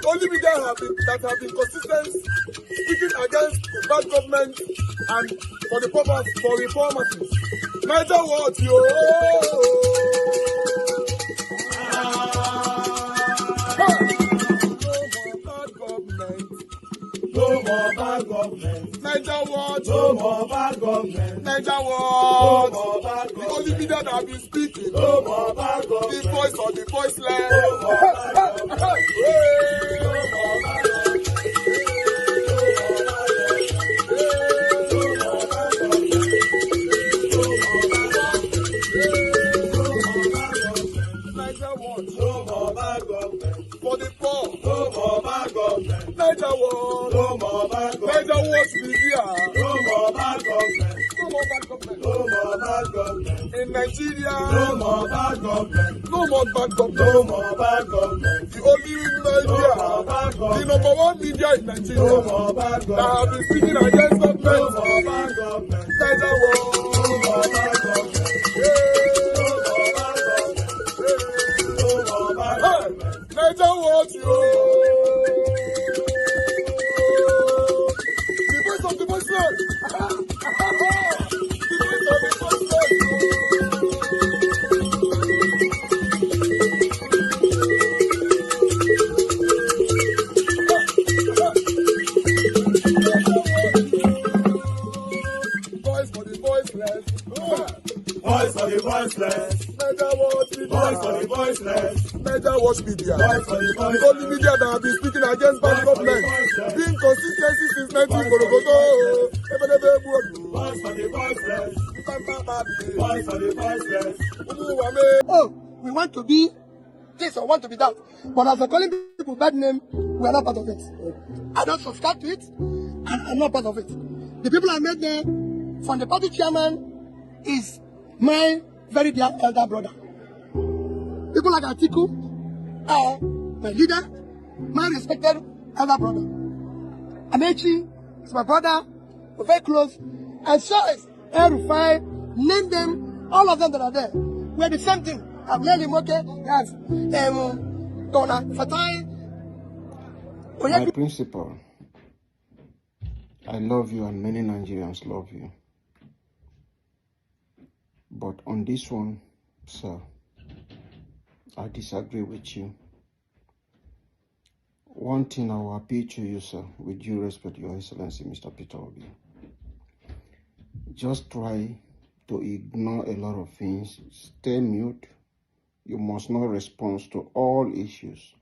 only media that have been consistent speaking against bad government and for the purpose for reformers. Matter what yo. No more bad government. Niger what? No more bad government. Niger what? No more bad government. The only media that have been speaking. No more bad government. The voice of the voiceless. No more bad government. No more bad government. No more bad government. For the poor. No more bad government. Niger what? No more bad government. Niger what media. No more bad government. No more bad government. No more bad government. In Nigeria. No more bad government. No more bad government. No more bad government. The only media. No more bad government. The number one media in Nigeria. No more bad government. That have been speaking against government. No more bad government. Niger what? No more bad government. Niger what you? The voice of the voiceless. The voice of the voiceless. Voice for the voiceless. Voice for the voiceless. Niger what media. Voice for the voiceless. Niger watch media. The only media that have been speaking against bad government. Being consistency since 1944. Voice for the voiceless. Voice for the voiceless. Oh, we want to be this or want to be that. But as they're calling people bad name, we are not part of it. I don't subscribe to it, and I'm not part of it. The people I met there, from the party chairman, is my very dear elder brother. People like Atiku are my leader, my respected elder brother. Amechi is my brother, we're very close. And so is El-Rufai, name them, all of them that are there. We're the same thing. I'm Yeli Moke, yes, Donna Fatai. My principal, I love you and many Nigerians love you. But on this one, sir, I disagree with you. One thing I will appeal to you, sir, with due respect, Your Excellency, Mr. Peter Obi. Just try to ignore a lot of things. Stay mute. You must not respond to all issues.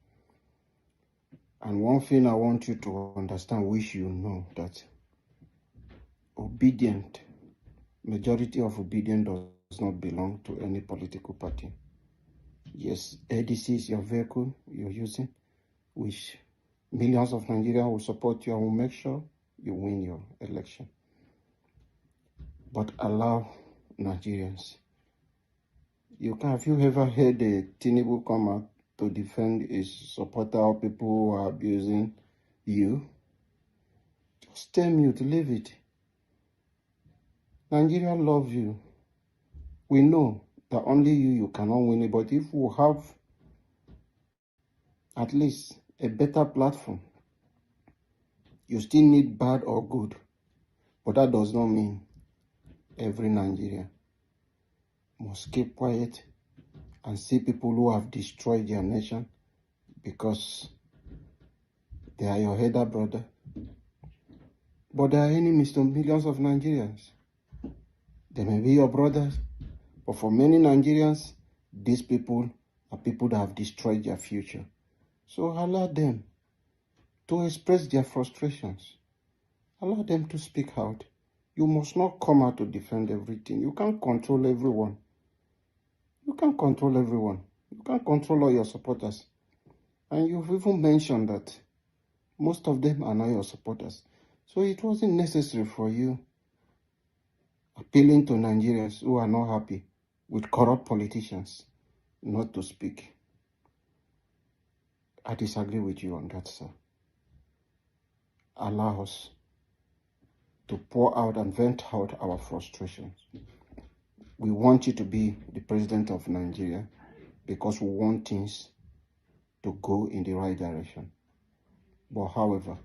And one thing I want you to understand, which you know, that majority of obedience does not belong to any political party. Yes, ADC is your vehicle you're using, which millions of Nigerians will support you and will make sure you win your election. But allow Nigerians. Have you ever heard a Tinubu come out to defend his supporter or people who are abusing you? Just stay mute, leave it. Nigeria love you. We know that only you cannot win it, but if we have at least a better platform, you still need bad or good. But that does not mean every Nigerian must keep quiet and see people who have destroyed their nation because they are your elder brother. But they are enemies to millions of Nigerians. They may be your brothers, but for many Nigerians, these people are people that have destroyed their future. So allow them to express their frustrations. Allow them to speak out. You must not come out to defend everything. You can't control everyone. You can't control everyone. You can't control all your supporters. And you've even mentioned that most of them are not your supporters. So it wasn't necessary for you appealing to Nigerians who are not happy with corrupt politicians not to speak. I disagree with you on that, sir. Allow us to pour out and vent out our frustrations. We want you to be the president of Nigeria because we want things to go in the right direction. But however,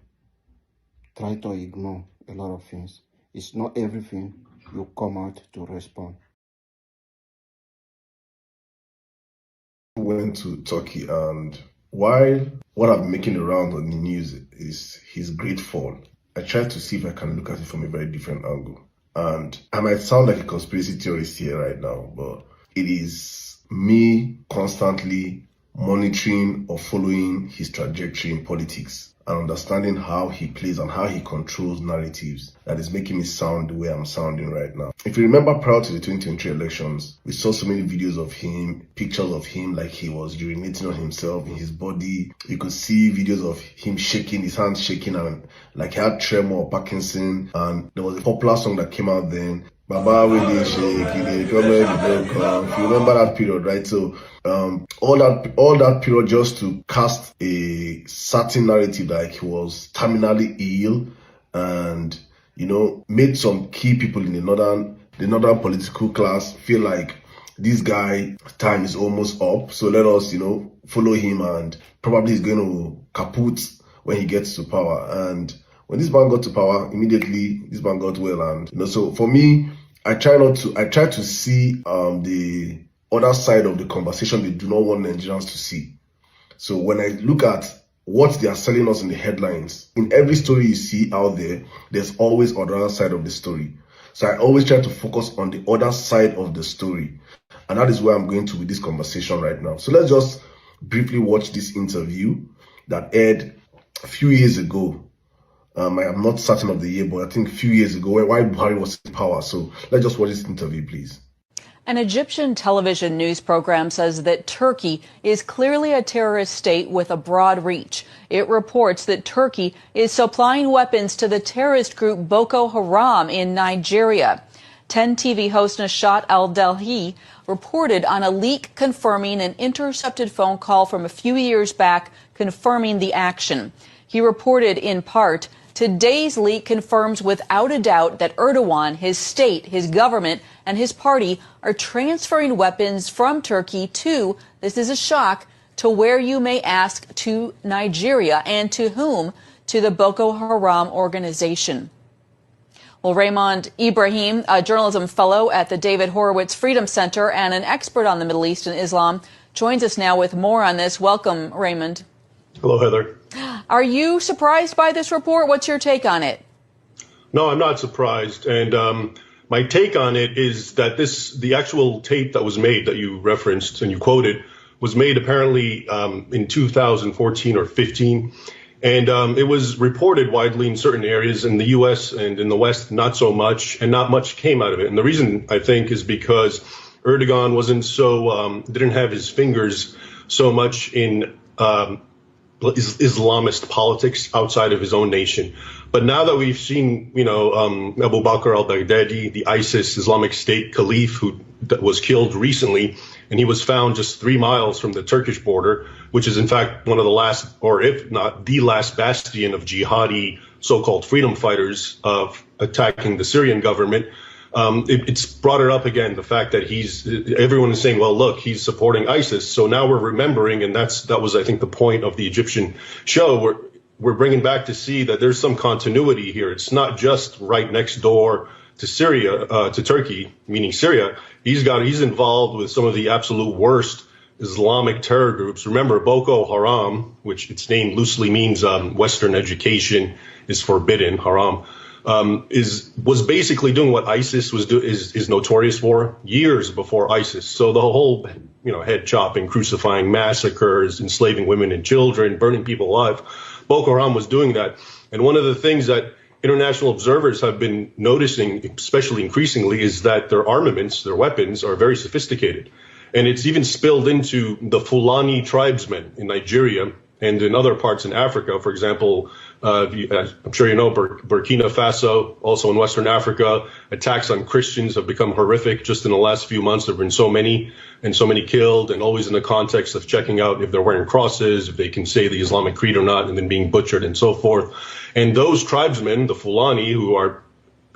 try to ignore a lot of things. It's not everything you come out to respond. Went to Turkey, and while what I'm making around on the news is his great fall, I tried to see if I can look at it from a very different angle. And I might sound like a conspiracy theorist here right now, but it is me constantly monitoring or following his trajectory in politics and understanding how he plays and how he controls narratives that is making me sound the way I'm sounding right now. If you remember, prior to the 2023 elections, we saw so many videos of him, pictures of him like he was urinating on himself in his body. You could see videos of him shaking, his hands shaking, and like he had tremor or Parkinson. And there was a popular song that came out then, Baba with the shake, if you remember that period, right? So all that period just to cast a certain narrative like he was terminally ill, and made some key people in the northern political class feel like this guy time is almost up, so let us follow him, and probably he's going to kaput when he gets to power. And when this man got to power, immediately this man got well. And so for me, I try to see the other side of the conversation they do not want Nigerians to see. So when I look at what they are selling us in the headlines, in every story you see out there, there's always other side of the story. So I always try to focus on the other side of the story. And that is where I'm going to with this conversation right now. So let's just briefly watch this interview that aired a few years ago. I am not certain of the year, but I think a few years ago, while Buhari was in power. So let's just watch this interview, please. An Egyptian television news program says that Turkey is clearly a terrorist state with a broad reach. It reports that Turkey is supplying weapons to the terrorist group Boko Haram in Nigeria. 10 TV host Nashat Al-Delhi reported on a leak confirming an intercepted phone call from a few years back confirming the action. He reported in part, today's leak confirms without a doubt that Erdogan, his state, his government, and his party are transferring weapons from Turkey to, this is a shock, to where you may ask, to Nigeria. And to whom? To the Boko Haram organization. Well, Raymond Ibrahim, a journalism fellow at the David Horowitz Freedom Center and an expert on the Middle East and Islam, joins us now with more on this. Welcome, Raymond. Hello, Heather. Are you surprised by this report? What's your take on it? No, I'm not surprised. And my take on it is that the actual tape that was made that you referenced and you quoted was made apparently in 2014 or 15. And it was reported widely in certain areas in the U.S. and in the West, not so much, and not much came out of it. And the reason, I think, is because Erdogan didn't have his fingers so much in Islamist politics outside of his own nation. But now that we've seen, Abu Bakr al-Baghdadi, the ISIS Islamic State caliph who was killed recently, and he was found just 3 miles from the Turkish border, which is in fact one of the last, or if not the last bastion of jihadi so-called freedom fighters of attacking the Syrian government. It's brought it up again, the fact that everyone is saying, well, look, he's supporting ISIS. So now we're remembering, and that was, I think, the point of the Egyptian show. We're bringing back to see that there's some continuity here. It's not just right next door to Syria, to Turkey, meaning Syria. He's involved with some of the absolute worst Islamic terror groups. Remember, Boko Haram, which its name loosely means Western education is forbidden, haram. Was basically doing what ISIS is notorious for years before ISIS. So the whole, head chopping, crucifying, massacres, enslaving women and children, burning people alive. Boko Haram was doing that. And one of the things that international observers have been noticing, especially increasingly, is that their armaments, their weapons, are very sophisticated. And it's even spilled into the Fulani tribesmen in Nigeria and in other parts in Africa. For example, I'm sure you know Burkina Faso, also in Western Africa, attacks on Christians have become horrific. Just in the last few months, there have been so many killed, and always in the context of checking out if they're wearing crosses, if they can say the Islamic Creed or not, and then being butchered and so forth. And those tribesmen, the Fulani, who are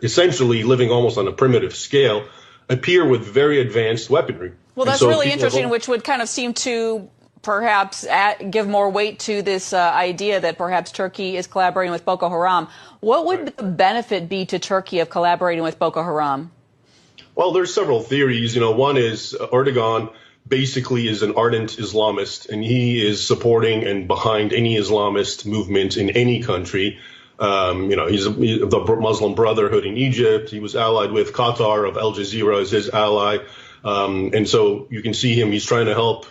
essentially living almost on a primitive scale, appear with very advanced weaponry. Well, that's really interesting, which would kind of seem to perhaps give more weight to this idea that perhaps Turkey is collaborating with Boko Haram. What would the benefit be to Turkey of collaborating with Boko Haram? Well, there's several theories. One is Erdogan basically is an ardent Islamist, and he is supporting and behind any Islamist movement in any country. He's the Muslim Brotherhood in Egypt. He was allied with Qatar of Al Jazeera as his ally. And so you can see him, he's trying to help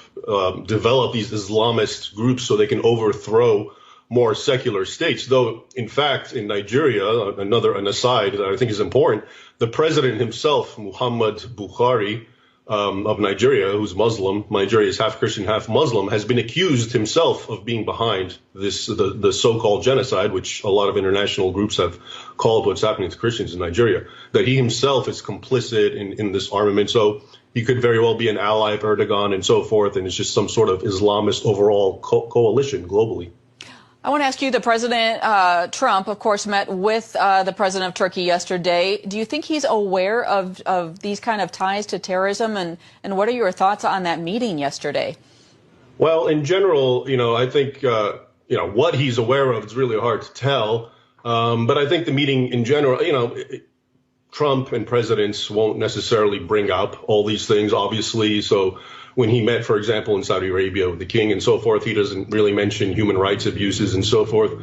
develop these Islamist groups so they can overthrow more secular states. Though, in fact, in Nigeria, an aside that I think is important, the president himself, Muhammad Buhari, of Nigeria, who's Muslim, Nigeria is half Christian, half Muslim, has been accused himself of being behind the so-called genocide, which a lot of international groups have called what's happening to Christians in Nigeria, that he himself is complicit in this armament. So he could very well be an ally of Erdogan and so forth, and it's just some sort of Islamist overall coalition globally. I want to ask you, the President Trump, of course, met with the President of Turkey yesterday. Do you think he's aware of these kind of ties to terrorism? And what are your thoughts on that meeting yesterday? Well, in general, I think, what he's aware of is really hard to tell. But I think the meeting in general, Trump and presidents won't necessarily bring up all these things, obviously. So when he met, for example, in Saudi Arabia with the king and so forth, he doesn't really mention human rights abuses and so forth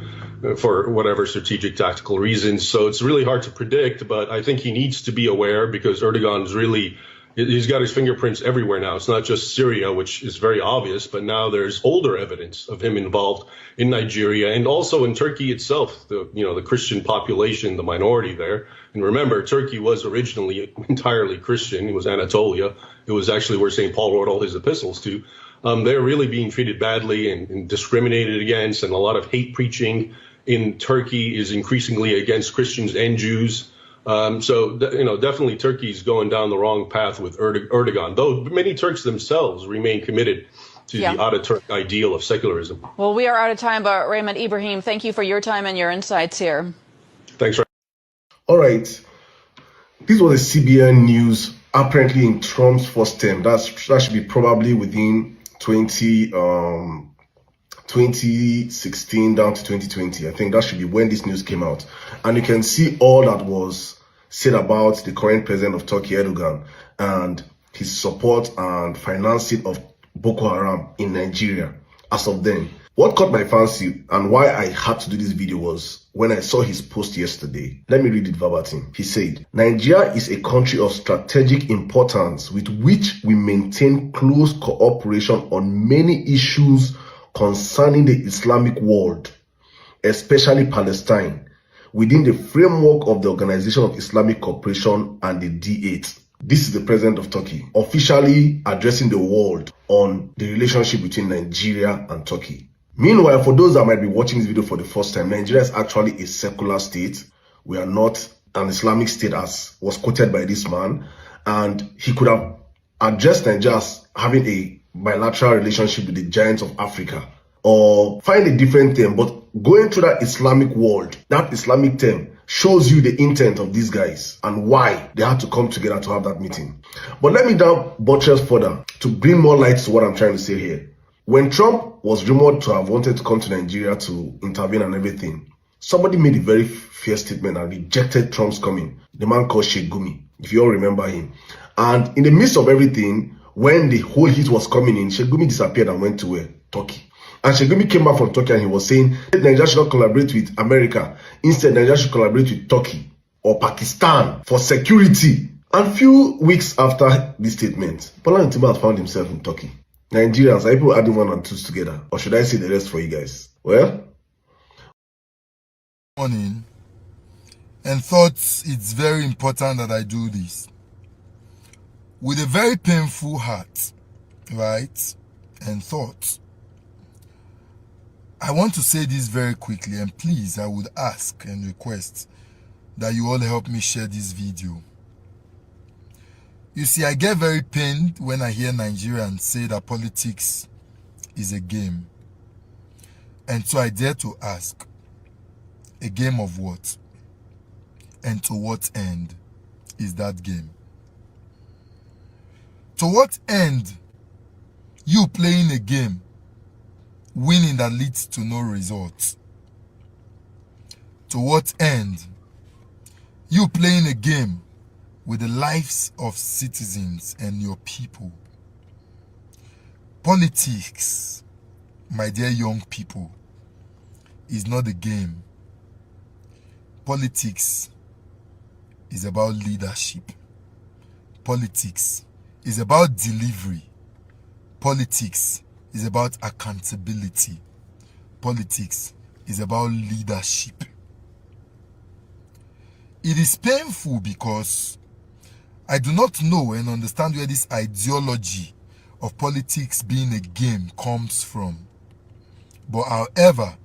for whatever strategic tactical reasons. So it's really hard to predict, but I think he needs to be aware because Erdogan's he's got his fingerprints everywhere now. It's not just Syria, which is very obvious, but now there's older evidence of him involved in Nigeria and also in Turkey itself, the Christian population, the minority there. And remember, Turkey was originally entirely Christian. It was Anatolia. It was actually where St. Paul wrote all his epistles to. They're really being treated badly and discriminated against, and a lot of hate preaching in Turkey is increasingly against Christians and Jews. So definitely Turkey's going down the wrong path with Erdogan, though many Turks themselves remain committed to the Ataturk ideal of secularism. Well, we are out of time, but Raymond Ibrahim, thank you for your time and your insights here. Thanks, Ray. All right. This was a CBN news apparently in Trump's first term. That should be probably within 2016 down to 2020. I think that should be when this news came out. And you can see all that was said about the current president of Turkey, Erdogan, and his support and financing of Boko Haram in Nigeria as of then. What caught my fancy and why I had to do this video was when I saw his post yesterday. Let me read it verbatim. He said, "Nigeria is a country of strategic importance with which we maintain close cooperation on many issues concerning the Islamic world, especially Palestine, within the framework of the Organization of Islamic Cooperation and the D8. This is the president of Turkey officially addressing the world on the relationship between Nigeria and Turkey. Meanwhile, for those that might be watching this video for the first time, Nigeria is actually a secular state. We are not an Islamic state as was quoted by this man. And he could have addressed Nigeria as having a bilateral relationship with the giants of Africa or find a different term. But going through that Islamic world, that Islamic term shows you the intent of these guys and why they had to come together to have that meeting. But let me now buttress further to bring more light to what I'm trying to say here. When Trump was rumored to have wanted to come to Nigeria to intervene and everything, somebody made a very fair statement and rejected Trump's coming. The man called Sheikh Gumi, if you all remember him. And in the midst of everything, when the whole heat was coming in, Sheikh Gumi disappeared and went to where? Turkey. And Sheikh Gumi came back from Turkey and he was saying Nigeria should not collaborate with America. Instead, Nigeria should collaborate with Turkey or Pakistan for security. And few weeks after this statement, Bola Tinubu found himself in Turkey. Nigerians, are people adding one and two together? Or should I say the rest for you guys? Well, morning, and thought it's very important that I do this. With a very painful heart, right, and thoughts. I want to say this very quickly, and please, I would ask and request that you all help me share this video. You see, I get very pained when I hear Nigerians say that politics is a game. And so I dare to ask, a game of what? And to what end is that game? To what end you playing a game winning that leads to no result? To what end? You playing a game with the lives of citizens and your people. Politics, my dear young people, is not a game. Politics is about leadership. Politics is about delivery. Politics is about accountability. Politics is about leadership. It is painful because I do not know and understand where this ideology of politics being a game comes from. But however,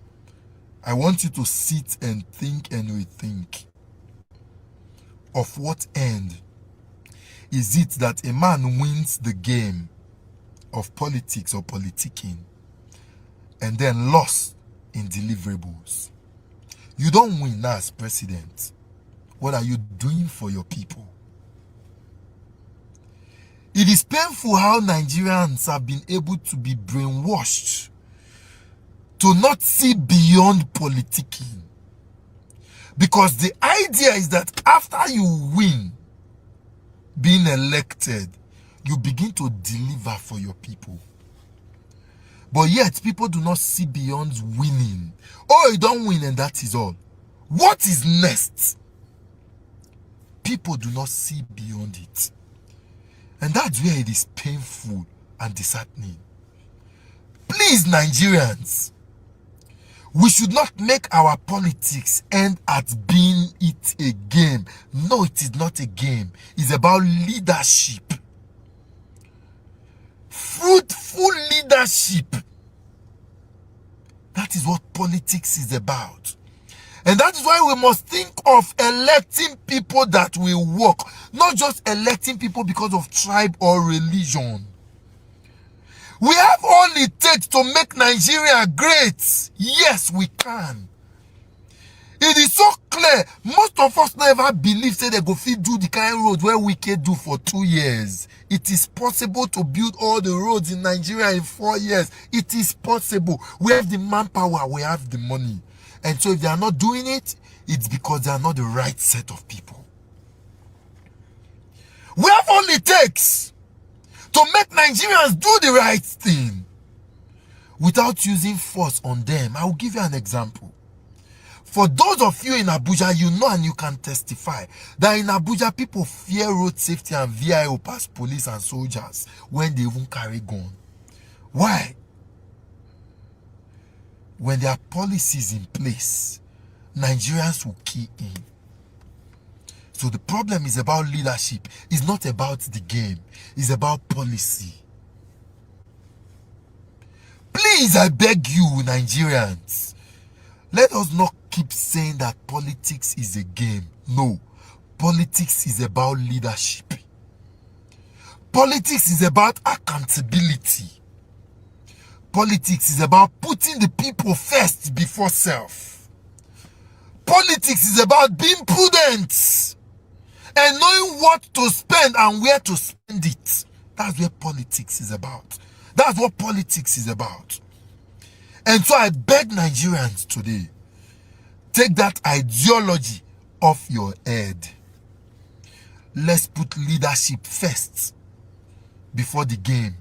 I want you to sit and think and rethink. Of what end is it that a man wins the game of politics or politicking and then lost in deliverables? You don't win as president. What are you doing for your people? It is painful how Nigerians have been able to be brainwashed to not see beyond politicking. Because the idea is that after you win, being elected, you begin to deliver for your people. But yet, people do not see beyond winning. Oh, you don't win and that is all. What is next? People do not see beyond it. And that's where it is painful and disheartening. Please, Nigerians, we should not make our politics end at being it a game. No, it is not a game. It's about leadership. Fruitful leadership. That is what politics is about. And that is why we must think of electing people that will work. Not just electing people because of tribe or religion. We have all it takes to make Nigeria great. Yes, we can. It is so clear. Most of us never believe say they go fit do the kind of road where we can do for 2 years. It is possible to build all the roads in Nigeria in 4 years. It is possible. We have the manpower. We have the money. And so if they are not doing it, it's because they are not the right set of people. We have all it takes to make Nigerians do the right thing without using force on them. I will give you an example. For those of you in Abuja, you know and you can testify that in Abuja, people fear road safety and VIO past police and soldiers when they even carry gun. Why? When there are policies in place, Nigerians will key in. So the problem is about leadership. It's not about the game. It's about policy. Please, I beg you, Nigerians, let us not keep saying that politics is a game. No. Politics is about leadership. Politics is about accountability. Politics is about putting the people first before self. Politics is about being prudent and knowing what to spend and where to spend it. That's what politics is about. That's what politics is about. And so I beg Nigerians today, take that ideology off your head. Let's put leadership first before the game.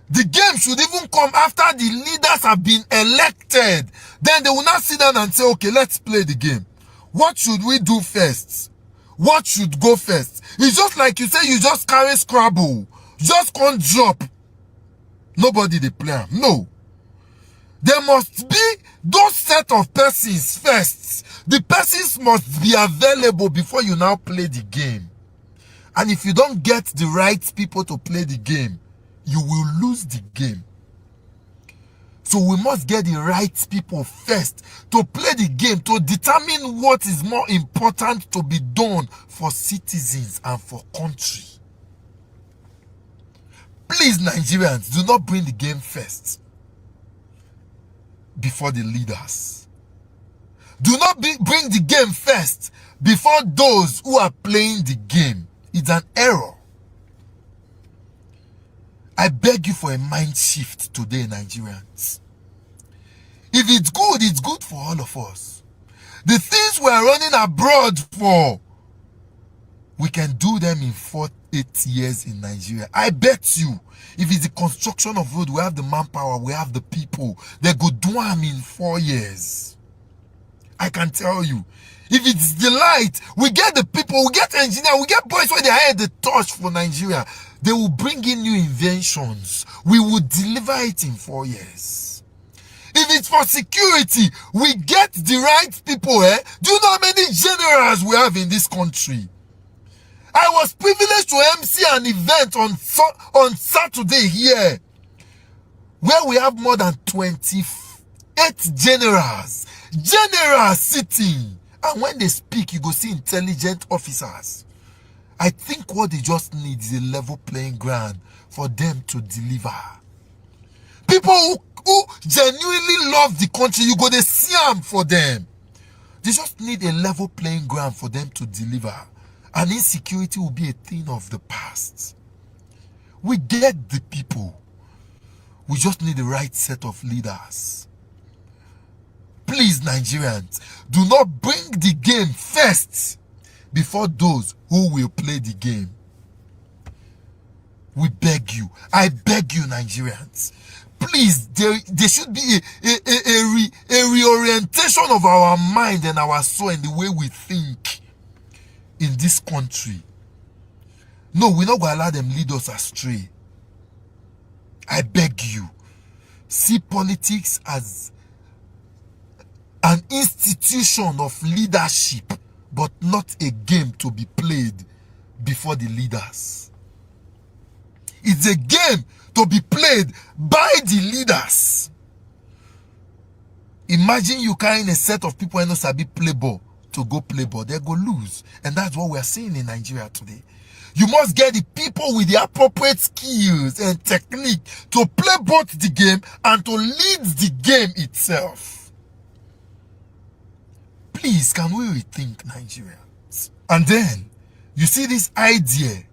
The game should even come after the leaders have been elected. Then they will not sit down and say, okay, let's play the game. What should we do first? What should go first? It's just like you say you just carry Scrabble. Just can't drop. Nobody they play. No. There must be those set of persons first. The persons must be available before you now play the game. And if you don't get the right people to play the game, you will lose the game. So we must get the right people first to play the game, to determine what is more important to be done for citizens and for country. Please, Nigerians, do not bring the game first before the leaders. Do not bring the game first before those who are playing the game. It's an error. I beg you for a mind shift today, Nigerians. If it's good for all of us. The things we are running abroad for, we can do them in 4-8 years in Nigeria. I bet you, if it's the construction of road, we have the manpower, we have the people. They go do them in 4 years. I can tell you. If it's the light, we get the people, we get engineers, we get boys where they hire the torch for Nigeria. They will bring in new inventions. We will deliver it in 4 years. If it's for security, we get the right people. Do you know how many generals we have in this country? I was privileged to MC an event on Saturday here, where we have more than 28 generals sitting. And when they speak, you go see intelligent officers. I think what they just need is a level playing ground for them to deliver. People who genuinely love the country, you go to see them for them. They just need a level playing ground for them to deliver. And insecurity will be a thing of the past. We get the people. We just need the right set of leaders. Please, Nigerians, do not bring the game first before those who will play the game. We beg you. I beg you, Nigerians. Please, there should be a reorientation of our mind and our soul and the way we think in this country. No, we're not going to allow them lead us astray. I beg you. See politics as an institution of leadership, but not a game to be played before the leaders. It's a game to be played by the leaders. Imagine you carrying a set of people who know sabi play ball to go play ball. They go lose. And that's what we are seeing in Nigeria today. You must get the people with the appropriate skills and technique to play both the game and to lead the game itself. Please, can we rethink Nigerians? And then, you see this idea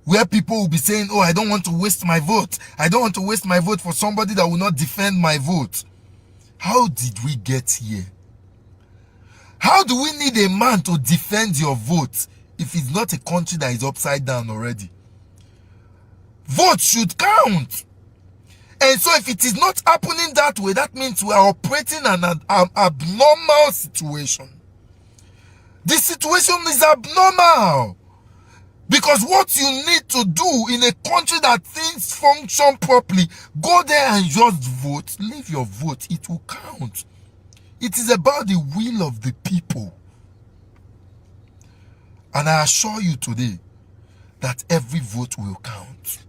where people will be saying, oh, I don't want to waste my vote. I don't want to waste my vote for somebody that will not defend my vote. How did we get here? How do we need a man to defend your vote if it's not a country that is upside down already? Votes should count. And so if it is not happening that way, that means we are operating an abnormal situation. This situation is abnormal. Because what you need to do in a country that things function properly, go there and just vote. Leave your vote. It will count. It is about the will of the people. And I assure you today that every vote will count.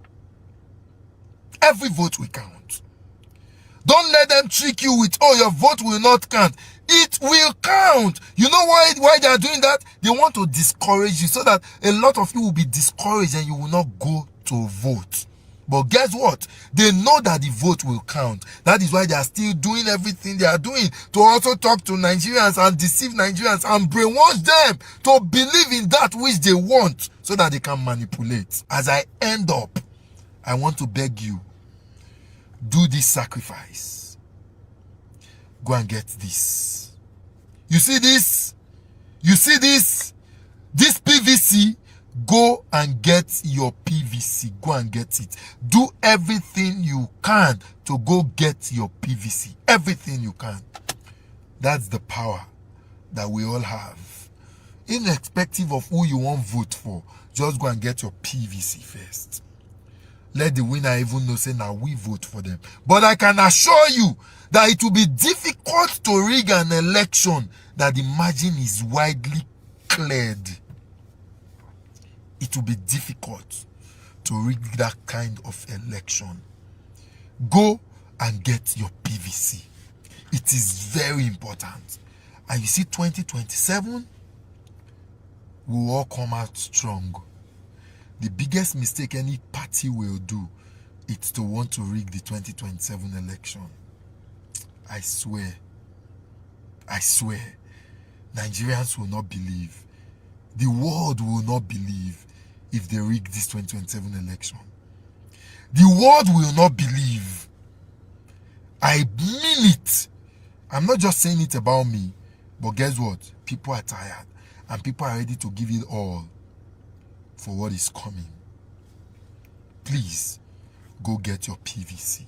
Every vote will count. Don't let them trick you with, oh, your vote will not count. It will count. You know why they are doing that? They want to discourage you so that a lot of you will be discouraged and you will not go to vote. But guess what? They know that the vote will count. That is why they are still doing everything they are doing to also talk to Nigerians and deceive Nigerians and brainwash them to believe in that which they want so that they can manipulate. As I end up, I want to beg you, do this sacrifice. Go and get this. You see this? You see this? This PVC, go and get your PVC. Go and get it. Do everything you can to go get your PVC. Everything you can. That's the power that we all have. Irrespective of who you want to vote for, just go and get your PVC first. Let the winner even know, say, now we vote for them. But I can assure you that it will be difficult to rig an election that the margin is widely cleared. It will be difficult to rig that kind of election. Go and get your PVC. It is very important. And you see, 2027, we will all come out strong. The biggest mistake any party will do is to want to rig the 2027 election. I swear, Nigerians will not believe. The world will not believe if they rig this 2027 election. The world will not believe. I mean it. I'm not just saying it about me, but guess what? People are tired and people are ready to give it all for what is coming. Please go get your PVC.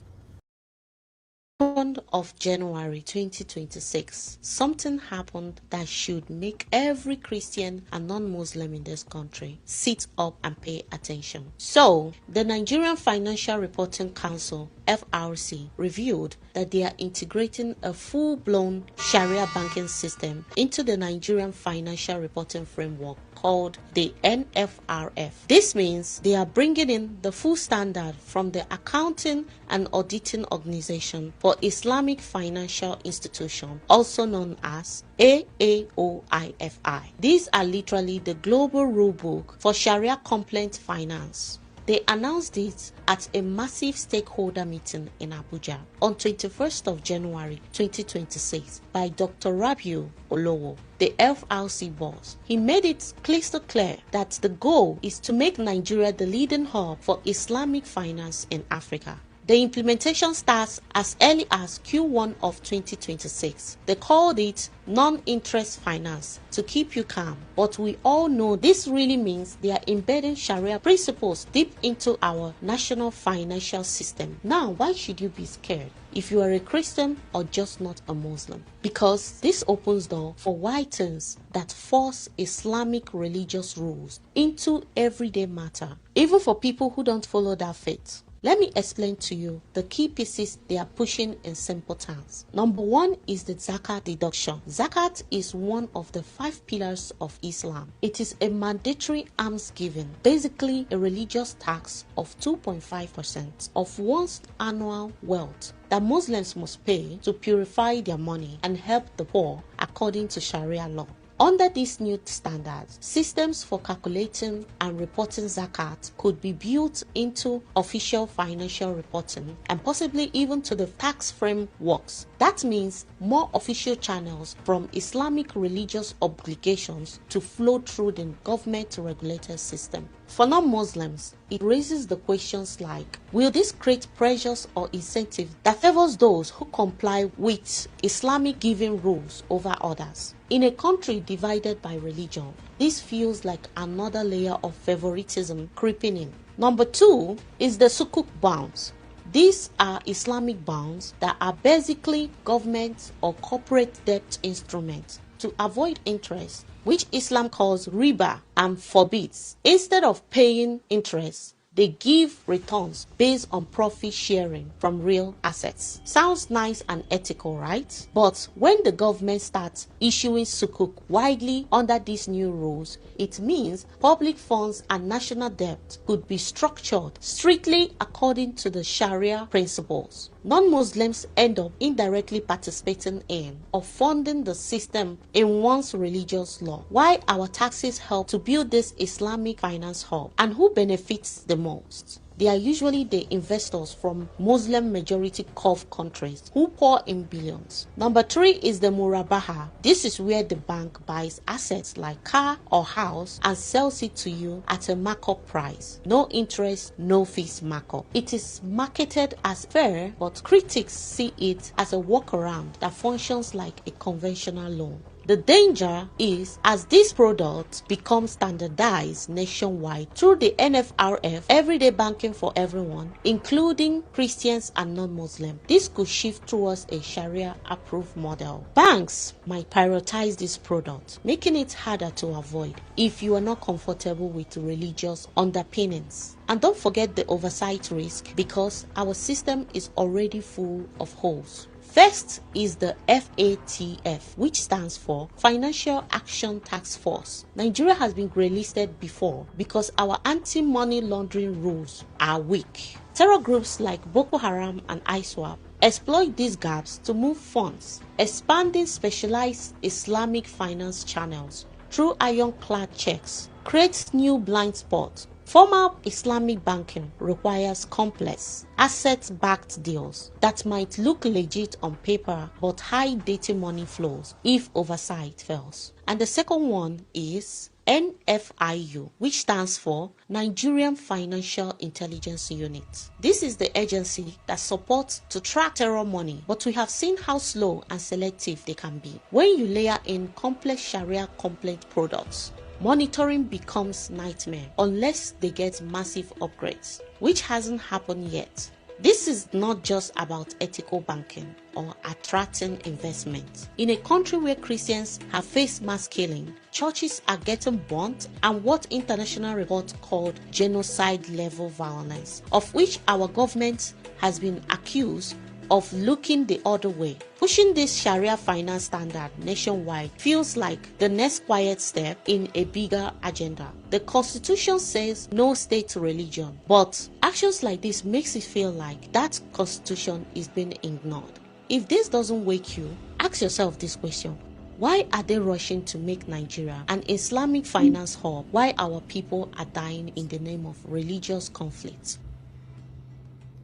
Of January 2026, something happened that should make every Christian and non-Muslim in this country sit up and pay attention. So, the Nigerian Financial Reporting Council, FRC, revealed that they are integrating a full-blown Sharia banking system into the Nigerian Financial Reporting Framework called the NFRF. This means they are bringing in the full standard from the Accounting and Auditing Organization for Islamic Financial Institution, also known as AAOIFI. These are literally the global rulebook for Sharia compliant finance. They announced it at a massive stakeholder meeting in Abuja on 21st of January 2026 by Dr. Rabiu Olowo, the FRC boss. He made it crystal clear that the goal is to make Nigeria the leading hub for Islamic finance in Africa. The implementation starts as early as Q1 of 2026. They called it non-interest finance to keep you calm, but we all know this really means they are embedding Sharia principles deep into our national financial system. Now, why should you be scared if you are a Christian or just not a Muslim? Because this opens door for whitens that force Islamic religious rules into everyday matter, even for people who don't follow that faith. Let me explain to you the key pieces they are pushing in simple terms. Number one is the zakat deduction. Zakat is one of the 5 pillars of Islam. It is a mandatory alms giving, basically a religious tax of 2.5% of one's annual wealth that Muslims must pay to purify their money and help the poor according to Sharia law. Under these new standards, systems for calculating and reporting zakat could be built into official financial reporting and possibly even to the tax frameworks. That means more official channels from Islamic religious obligations to flow through the government-regulated system. For non-Muslims, it raises the questions like, will this create pressures or incentives that favors those who comply with Islamic giving rules over others? In a country divided by religion, this feels like another layer of favoritism creeping in. Number two is the sukuk bonds. These are Islamic bonds that are basically government or corporate debt instruments to avoid interest, which Islam calls riba and forbids. Instead of paying interest, they give returns based on profit sharing from real assets. Sounds nice and ethical, right? But when the government starts issuing sukuk widely under these new rules, it means public funds and national debt could be structured strictly according to the Sharia principles. Non-Muslims end up indirectly participating in or funding the system in one's religious law. Why our taxes help to build this Islamic finance hub, and who benefits the most? They are usually the investors from Muslim majority Gulf countries who pour in billions. Number three is the murabaha. This is where the bank buys assets like car or house and sells it to you at a markup price. No interest, no fees markup. It is marketed as fair, but critics see it as a workaround that functions like a conventional loan. The danger is, as this product becomes standardized nationwide through the NFRF, everyday banking for everyone, including Christians and non-Muslim, this could shift towards a Sharia-approved model. Banks might prioritize this product, making it harder to avoid if you are not comfortable with religious underpinnings. And don't forget the oversight risk, because our system is already full of holes. First is the FATF, which stands for Financial Action Task Force. Nigeria has been grey-listed before because our anti-money laundering rules are weak. Terror groups like Boko Haram and ISWAP exploit these gaps to move funds, expanding specialized Islamic finance channels through ironclad checks creates new blind spots. Formal Islamic banking requires complex, asset-backed deals that might look legit on paper but hide dirty money flows if oversight fails. And the second one is NFIU, which stands for Nigerian Financial Intelligence Unit. This is the agency that supports to track terror money, but we have seen how slow and selective they can be. When you layer in complex Sharia complaint products, monitoring becomes nightmare unless they get massive upgrades, which hasn't happened yet. This is not just about ethical banking or attracting investment. In a country where Christians have faced mass killing, churches are getting burnt, and what international reports called genocide-level violence, of which our government has been accused of looking the other way. Pushing this Sharia finance standard nationwide feels like the next quiet step in a bigger agenda. The Constitution says no state religion, but actions like this makes it feel like that Constitution is being ignored. If this doesn't wake you, ask yourself this question. Why are they rushing to make Nigeria an Islamic finance hub while our people are dying in the name of religious conflict?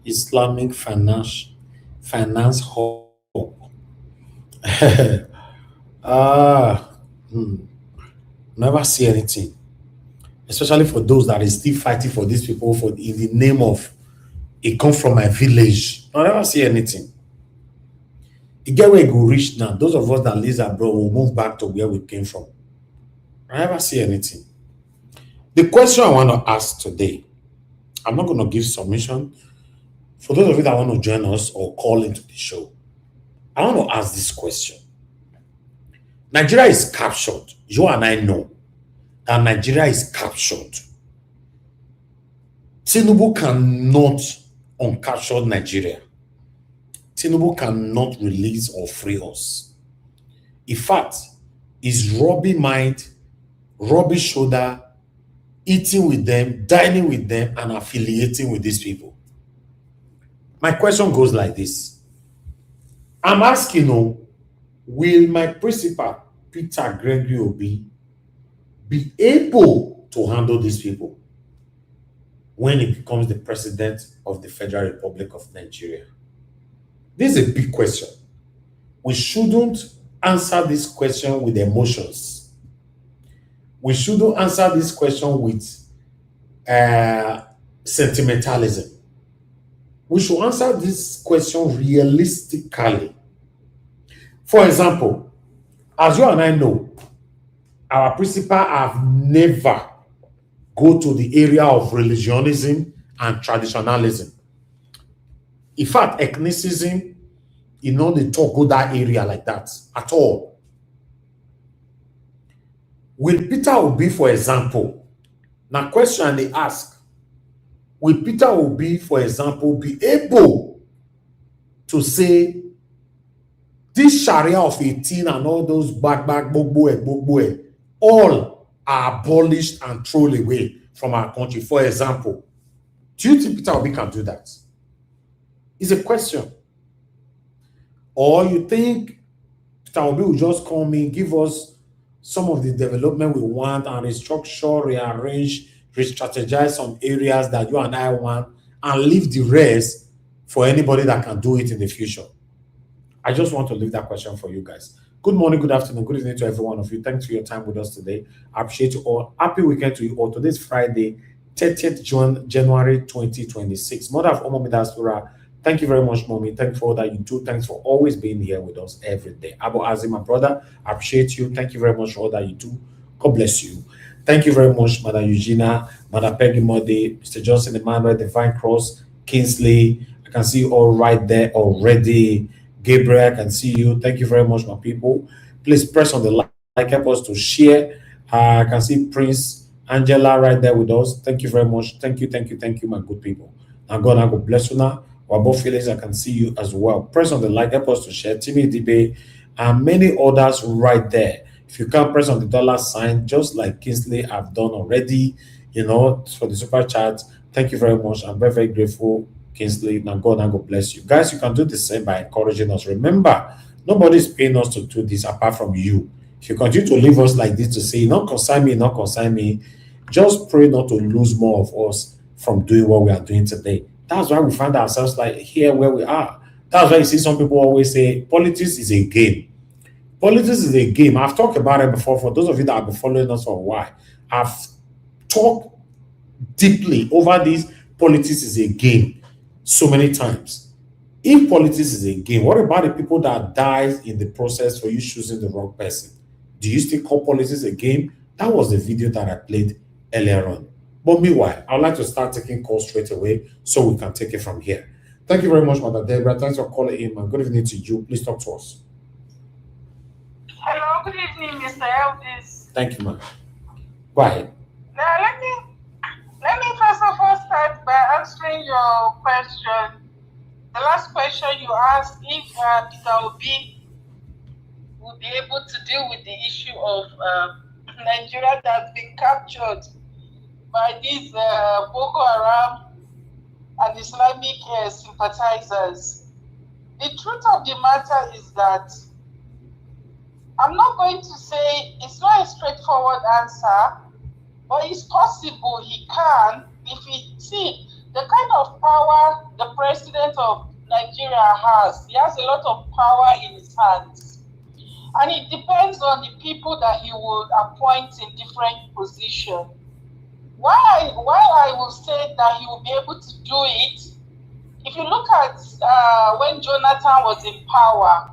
Islamic finance hub. Never see anything, especially for those that is still fighting for these people for in the name of it come from my village. I never see anything. You get where it go reach now. Those of us that live abroad will move back to where we came from. I never see anything. The question I want to ask today, I'm not going to give submission. For those of you that want to join us or call into the show, I want to ask this question. Nigeria is captured. You and I know that Nigeria is captured. Tinubu cannot uncapture Nigeria. Tinubu cannot release or free us. In fact, he's rubbing mind, rubbing shoulder, eating with them, dining with them, and affiliating with these people. My question goes like this. I'm asking you, will my principal, Peter Gregory Obi, be able to handle these people when he becomes the president of the Federal Republic of Nigeria? This is a big question. We shouldn't answer this question with emotions. We shouldn't answer this question with sentimentalism. We should answer this question realistically. For example, as you and I know, our principal have never go to the area of religionism and traditionalism. In fact, ethnicism, you know, they talk go that area like that at all. Will Peter Obi, for example, now question they ask, will Peter Obi, for example, be able to say this Sharia of 18 and all those bogbogbo, all are abolished and thrown away from our country, for example? Do you think Peter Obi can do that? It's a question. Or you think Peter Obi will just come in, give us some of the development we want and restructure, rearrange, re-strategize some areas that you and I want and leave the rest for anybody that can do it in the future? I just want to leave that question for you guys. Good morning, good afternoon, good evening to every one of you. Thanks for your time with us today. I appreciate you all. Happy weekend to you all. Today is Friday, 30th January 2026. Mother of Omo Midasura, thank you very much, Mommy. Thanks for all that you do. Thanks for always being here with us every day. Abu Azim, my brother, I appreciate you. Thank you very much for all that you do. God bless you. Thank you very much, Madam Eugenia, Madam Peggy Modi, Mr. Johnson Emmanuel, Divine Cross, Kingsley. I can see you all right there already. Gabriel, I can see you. Thank you very much, my people. Please press on the like, help us to share. I can see Prince Angela right there with us. Thank you very much. Thank you, my good people. And God bless you now. Wabo Felix, I can see you as well. Press on the like, help us to share. Timmy Dibe, and many others right there. If you can't press on the dollar sign, just like Kingsley have done already, you know, for the super chat. Thank you very much. I'm very, very grateful, Kingsley. Now God bless you. Guys, you can do the same by encouraging us. Remember, nobody's paying us to do this apart from you. If you continue to leave us like this to say, not consign me, just pray not to lose more of us from doing what we are doing today. That's why we find ourselves like here where we are. That's why you see some people always say politics is a game. Politics is a game. I've talked about it before for those of you that have been following us for a while. I've talked deeply over this politics is a game so many times. If politics is a game, what about the people that died in the process for you choosing the wrong person? Do you still call politics a game? That was the video that I played earlier on. But meanwhile, I'd like to start taking calls straight away so we can take it from here. Thank you very much, Mother Deborah. Thanks for calling in, man. Good evening to you. Please talk to us. Hello, good evening, Mr. Elvis. Thank you, man. Go ahead. Now, let me first of all start by answering your question. The last question you asked, if Peter Obi will be able to deal with the issue of Nigeria that's been captured by these Boko Haram and Islamic sympathizers. The truth of the matter is that I'm not going to say it's not a straightforward answer, but it's possible he can. If he see the kind of power the president of Nigeria has, he has a lot of power in his hands. And it depends on the people that he will appoint in different positions. Why I will say that he will be able to do it, if you look at when Jonathan was in power,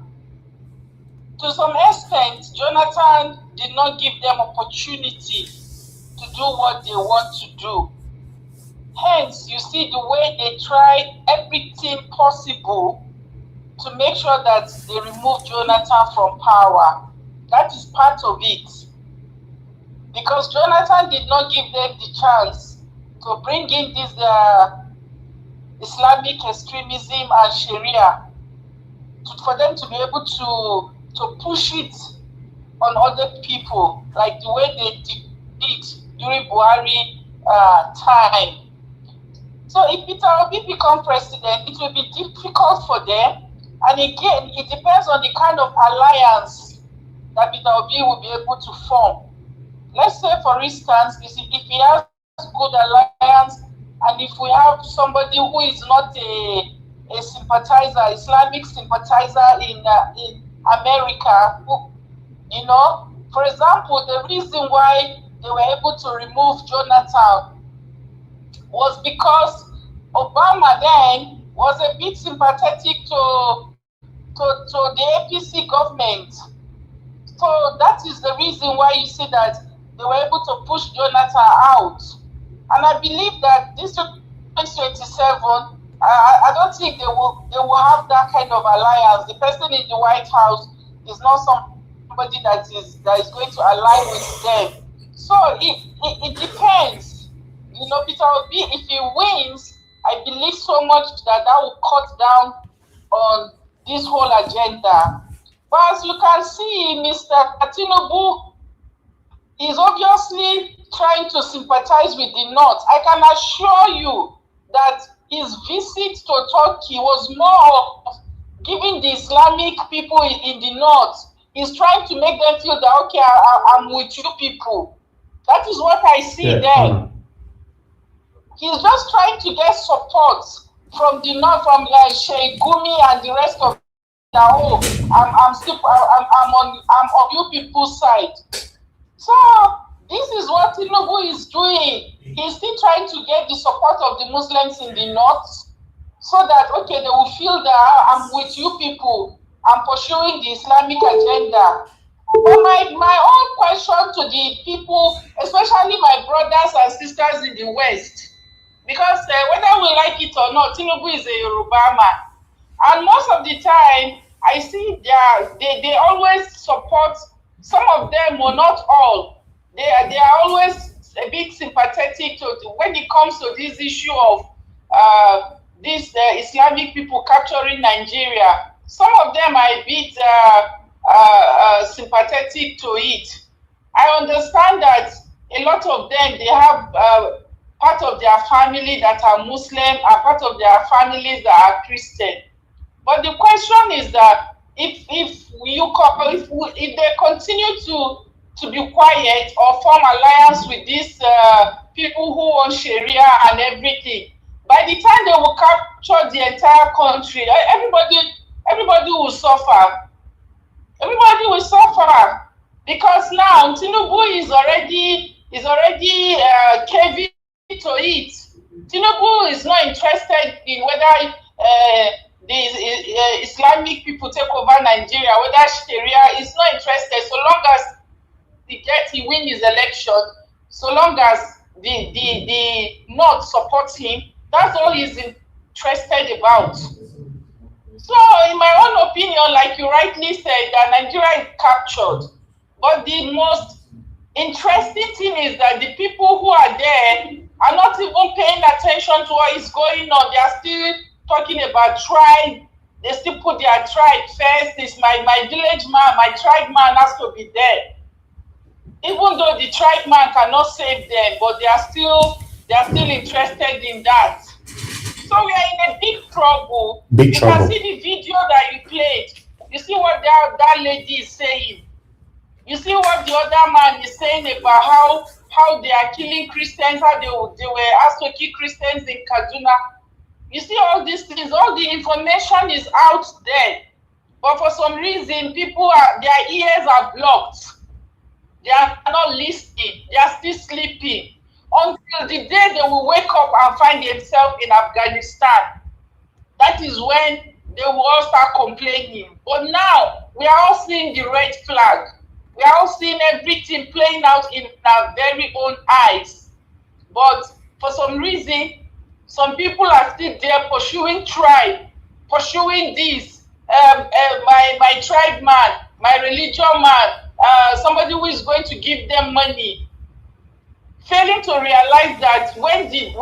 to some extent, Jonathan did not give them opportunity to do what they want to do. Hence, you see the way they tried everything possible to make sure that they remove Jonathan from power. That is part of it. Because Jonathan did not give them the chance to bring in this Islamic extremism and Sharia for them to be able to push it on other people, like the way they did during Buhari time. So if Peter Obi become president, it will be difficult for them. And again, it depends on the kind of alliance that Peter Obi will be able to form. Let's say, for instance, if he has good alliance, and if we have somebody who is not a sympathizer, Islamic sympathizer in America, who, you know, for example, the reason why they were able to remove Jonathan was because Obama then was a bit sympathetic to the APC government. So that is the reason why you see that they were able to push Jonathan out. And I believe that this 2027, I don't think they will have that kind of alliance. The person in the White House is not somebody that is going to align with them. So it depends. You know, Peter Obi, if he wins, I believe so much that will cut down on this whole agenda. But as you can see, Mr. Tinubu is obviously trying to sympathize with the North. I can assure you that his visit to Turkey was more of giving the Islamic people in the North. He's trying to make them feel that, okay, I'm with you people. That is what I see there. He's just trying to get support from the North, from Sheikh Gumi and the rest of that. Oh, I'm on you people's side. So this is what Tinubu is doing. He's still trying to get the support of the Muslims in the North, so that, okay, they will feel that I'm with you people. I'm pursuing the Islamic agenda. But my own question to the people, especially my brothers and sisters in the West, because whether we like it or not, Tinubu is a Yoruba man. And most of the time, I see they always support, some of them, or not all. They are always a bit sympathetic to when it comes to this issue of these Islamic people capturing Nigeria. Some of them are a bit sympathetic to it. I understand that a lot of them, they have part of their family that are Muslim and part of their families that are Christian. But the question is that if they continue to be quiet or form alliance with these people who want Sharia and everything, by the time they will capture the entire country, everybody will suffer. Everybody will suffer, because now Tinubu is already is already caving to it. Tinubu is not interested in whether the Islamic people take over Nigeria, whether Sharia is not interested. So long as he win his election, so long as the North supports him, that's all he's interested about. So, in my own opinion, like you rightly said, that Nigeria is captured. But the most interesting thing is that the people who are there are not even paying attention to what is going on. They are still talking about tribe. They still put their tribe first. It's my village man, my tribe man has to be there. Even though the tribe man cannot save them, but they are still interested in that. So we are in a big trouble. Big you trouble. can see the video that you played. You see what that lady is saying. You see what the other man is saying about how they are killing Christians, how they were asked to kill Christians in Kaduna. You see all these things, all the information is out there. But for some reason, their ears are blocked. They are not listening. They are still sleeping until the day they will wake up and find themselves in Afghanistan. That is when they will all start complaining. But now we are all seeing the red flag. We are all seeing everything playing out in our very own eyes. But for some reason, some people are still there pursuing tribe, pursuing this. My tribe man, my religion man, somebody who is going to give them money, failing to realize that when the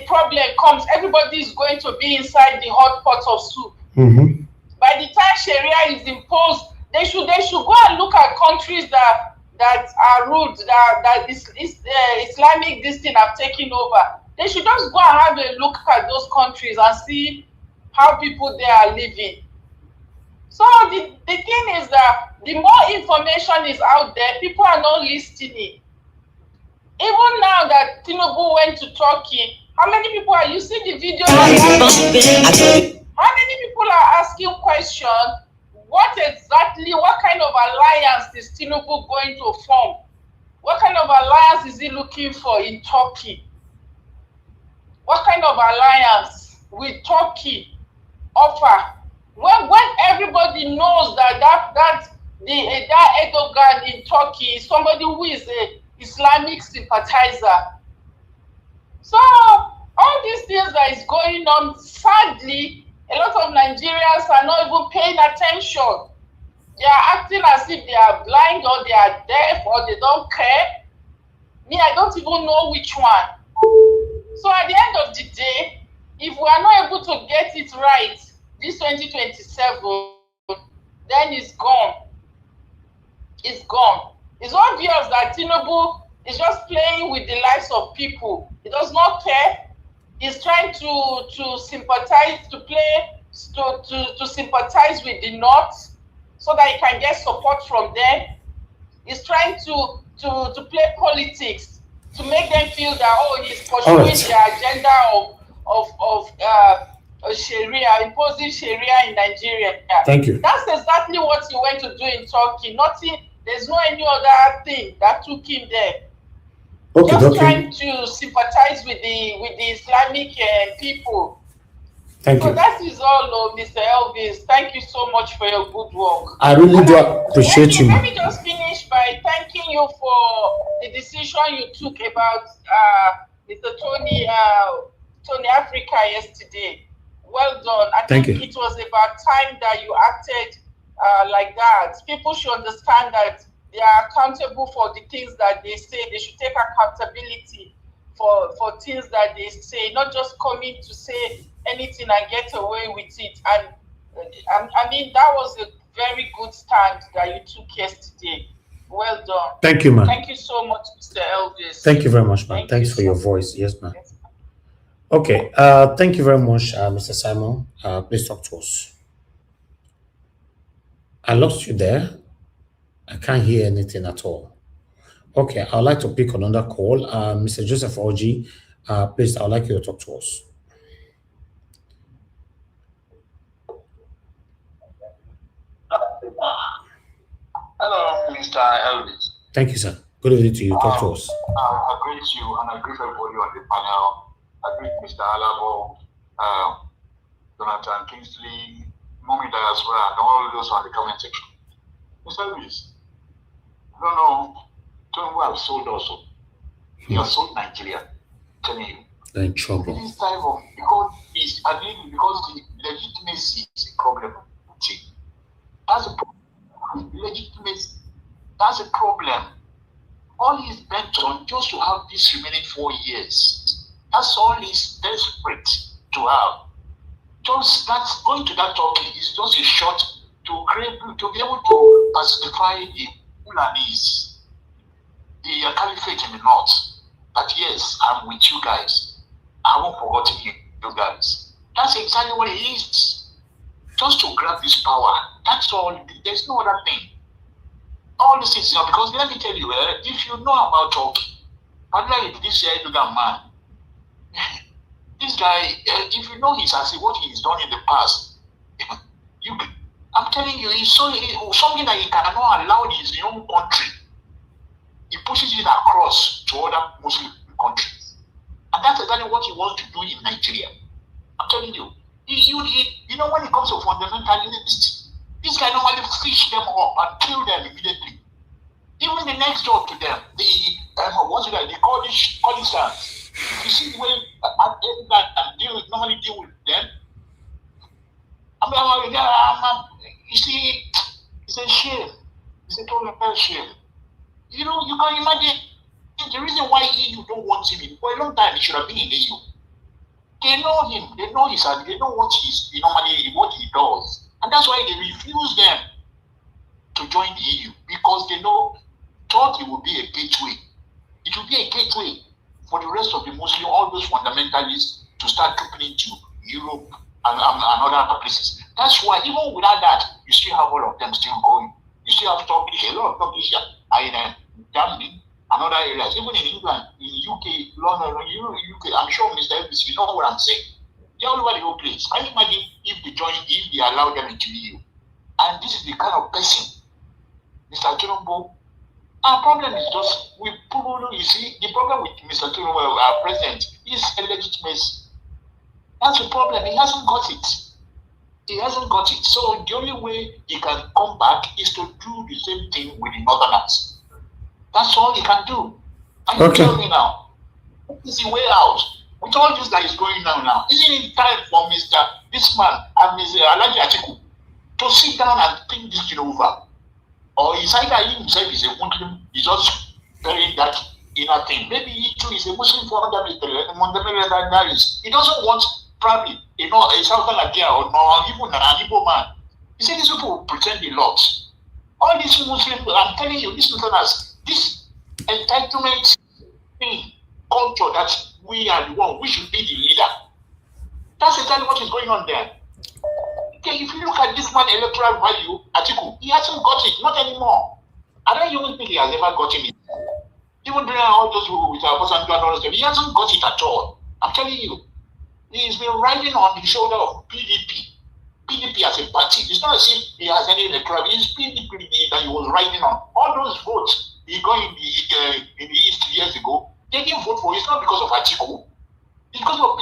problem comes, everybody is going to be inside the hot pot of soup. Mm-hmm. By the time Sharia is imposed, they should go and look at countries that are ruled, that Islamic this thing have taken over. They should just go and have a look at those countries and see how people there are living. So the thing is that the more information is out there, people are not listening. Even now that Tinubu went to Turkey, how many people are you see the video? How many people are asking questions? What kind of alliance is Tinubu going to form? What kind of alliance is he looking for in Turkey? What kind of alliance will Turkey offer? When everybody knows that Erdogan in Turkey is somebody who is a Islamic sympathizer. So all these things that is going on, sadly, a lot of Nigerians are not even paying attention. They are acting as if they are blind or they are deaf or they don't care. Me, I don't even know which one. So at the end of the day, if we are not able to get it right this 2027, then it's gone. It's gone. It's obvious that Tinubu is just playing with the lives of people. He does not care. He's trying to sympathize, to sympathize with the North so that he can get support from them. He's trying to play politics to make them feel that he's pursuing the agenda of Sharia, imposing Sharia in Nigeria. Thank you. That's exactly what he went to do in Turkey. There's no any other thing that took him there. Just trying to sympathize with the Islamic people. Thank you. So that is all, Mr. Elvis. Thank you so much for your good work. I really do appreciate you. Let me just finish by thanking you for the decision you took about Mr. Tony Africa yesterday. Well done. I think it was about time that you acted like that. People should understand that they are accountable for the things that they say. They should take accountability for things that they say, not just coming to say anything and get away with it. And I mean, that was a very good stand that you took yesterday. Well done. Thank you, ma'am. Thank you so much, Mr. Elvis. Thank you very much, ma'am. Thanks for your voice. Yes, ma'am. Yes. Okay. Thank you very much, Mr. Simon. Please talk to us. I lost you there. I can't hear anything at all. Okay, I'd like to pick another call. Mr. Joseph Oji, please, I'd like you to talk to us. Hello, Mr. Elvis. Thank you, sir. Good evening to you. Talk to us. I greet you and I greet everybody on the panel. I greet Mr. Alabo, Jonathan Kingsley, Mommy Diaspora, and all those on the comment section. Mr. Lewis, I don't know, tell me who have sold also. You have sold Nigeria. Telling you. They're in trouble. This type of, because the legitimacy is a problem. That's a problem. Legitimacy, that's a problem. All he's bent on just to have this remaining 4 years. That's all he's desperate to have. Just that's going to that Turkey is just a shot to be able to pacify the Fulanese, the caliphate in the north. That yes, I'm with you guys. I haven't forgotten you guys. That's exactly what it is. Just to grab this power. That's all. There's no other thing. All this is, because let me tell you, if you know about Turkey, particularly this Erdogan man, this guy, if you know what he's done in the past, I'm telling you, it's something that he cannot allow in his own country. He pushes it across to other Muslim countries. And that's exactly what he wants to do in Nigeria. I'm telling you. You know, when it comes to fundamentalists, this guy normally fish them up and kill them immediately. Even the next door to them, the Kurdistans. You see the way normally deal with them. You see, it's a shame. It's a total shame. You know, you can imagine the reason why EU don't want him in for a long time. He should have been in the EU. They know him. They know they know what he does, and that's why they refuse them to join the EU, because they know Turkey will be a gateway. It will be a gateway for the rest of the Muslim, all those fundamentalists, to start trooping into Europe and other places. That's why even without that, you still have all of them still going. You still have Turkey, a lot of Turkish in Germany and other areas, even in England, in UK, London, UK. I'm sure Mr. Elvis, you know what I'm saying. They're all over the whole place. Can you imagine if they allow them into the EU? And this is the kind of person, Mr. Tinubu. Our problem is just, you see, the problem with Mr. Tinubu, our president, is illegitimacy. That's the problem. He hasn't got it. He hasn't got it. So the only way he can come back is to do the same thing with the Northerners. That's all he can do. And you tell me now, what is the way out? With all this that is going on now, isn't it time for this man and Mr. Alhaji Atiku to sit down and think this thing over? Or is either he himself is a Muslim, he's just burying that inner thing. Maybe he too is a Muslim fundamentalist. He doesn't want probably, a Southern Nigeria or even an Igbo man. He said these people pretend a lot. All these Muslims, I'm telling you, these Muslims, this entitlement thing, culture that we are the one, we should be the leader. That's exactly what is going on there. Okay, if you look at this man electoral value, Atiku, he hasn't got it, not anymore. I don't even think he has ever gotten it. Even during all those with our person, he hasn't got it at all. I'm telling you, he's been riding on the shoulder of PDP. PDP as a party. It's not as if he has any electoral. It's PDP that he was riding on. All those votes he got in the East years ago, they didn't vote for it. It's not because of Atiku. It's because of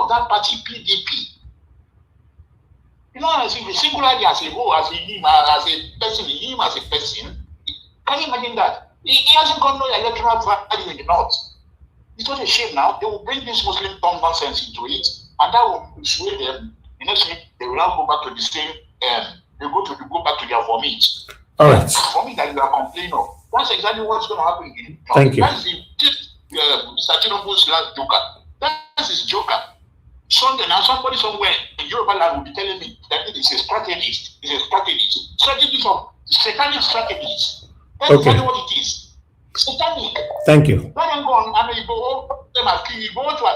that party, PDP. You know, as if singularly as a whole, as a person, can you imagine that? He hasn't got no electoral value in the north. It's not a shame now. They will bring this Muslim nonsense into it, and that will sway them. The next week, they will now go back to the same, they go back to their vomit. All right. Vomit that you are complaining of. That's exactly what's going to happen in Thank you. That's Mr. Tinubu's last joker. That's his joker. Sunday now, somebody somewhere in Yoruba land will be telling me that it's a strategist. It's a strategist. Strategies of satanic strategies. That's exactly what it is. Satanic. Thank you. Let them go on and you go to have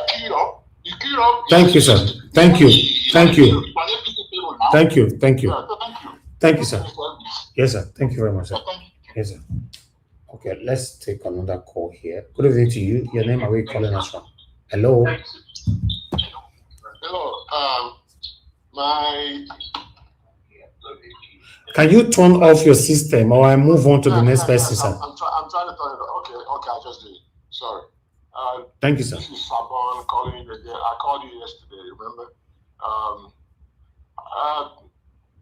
killed up. You kill up. Thank you, sir. Thank you. Thank you. Thank you. Thank you. Thank you, sir. Yes, sir. Thank you very much, sir. Yes, sir. Okay, let's take another call here. Good evening to you. Your name, are we calling us from? Hello. Hello. Can you turn off your system or I move on to the next person, sir? I'm trying to turn it off. Okay. Okay, I just did. Sorry. Thank you, sir. This is Sabon calling you again. I called you yesterday, remember?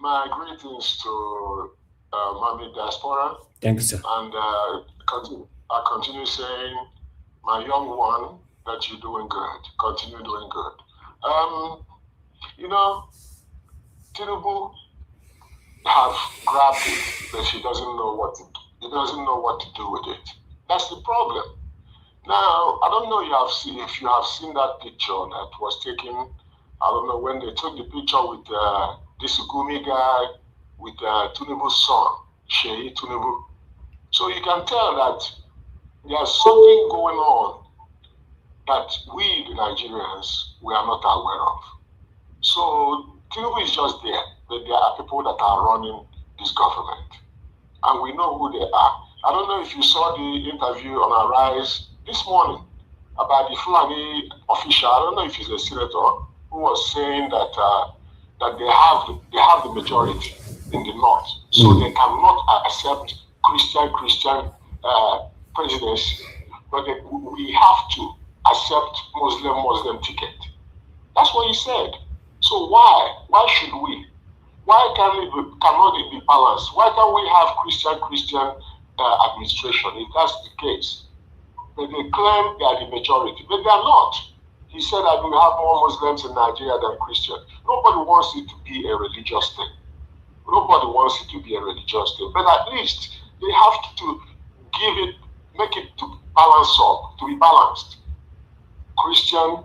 My greetings to Mami Diaspora. Thank you, sir. And I continue saying, my young one, that you're doing good. Continue doing good. You know, Tinubu have grabbed it, but he doesn't know what to do. He doesn't know what to do with it. That's the problem. Now, I don't know if you have seen that picture that was taken. I don't know when they took the picture with this Gumi guy with Tinubu's son, Sheyi Tinubu. So you can tell that there's something going on that we, the Nigerians, we are not aware of. So Tinubu is just there, but there are people that are running this government. And we know who they are. I don't know if you saw the interview on Arise this morning about the Fulani official. I don't know if he's a senator who was saying that that they have the majority in the north, so they cannot accept Christian presidency, but we have to accept Muslim ticket. That's what he said. So why should we? Why cannot it be balanced? Why can't we have Christian administration if that's the case? But they claim they are the majority, but they are not. He said that we have more Muslims in Nigeria than Christians. Nobody wants it to be a religious thing. Nobody wants it to be a religious thing. But at least they have to make it to balance up, to be balanced. Christian,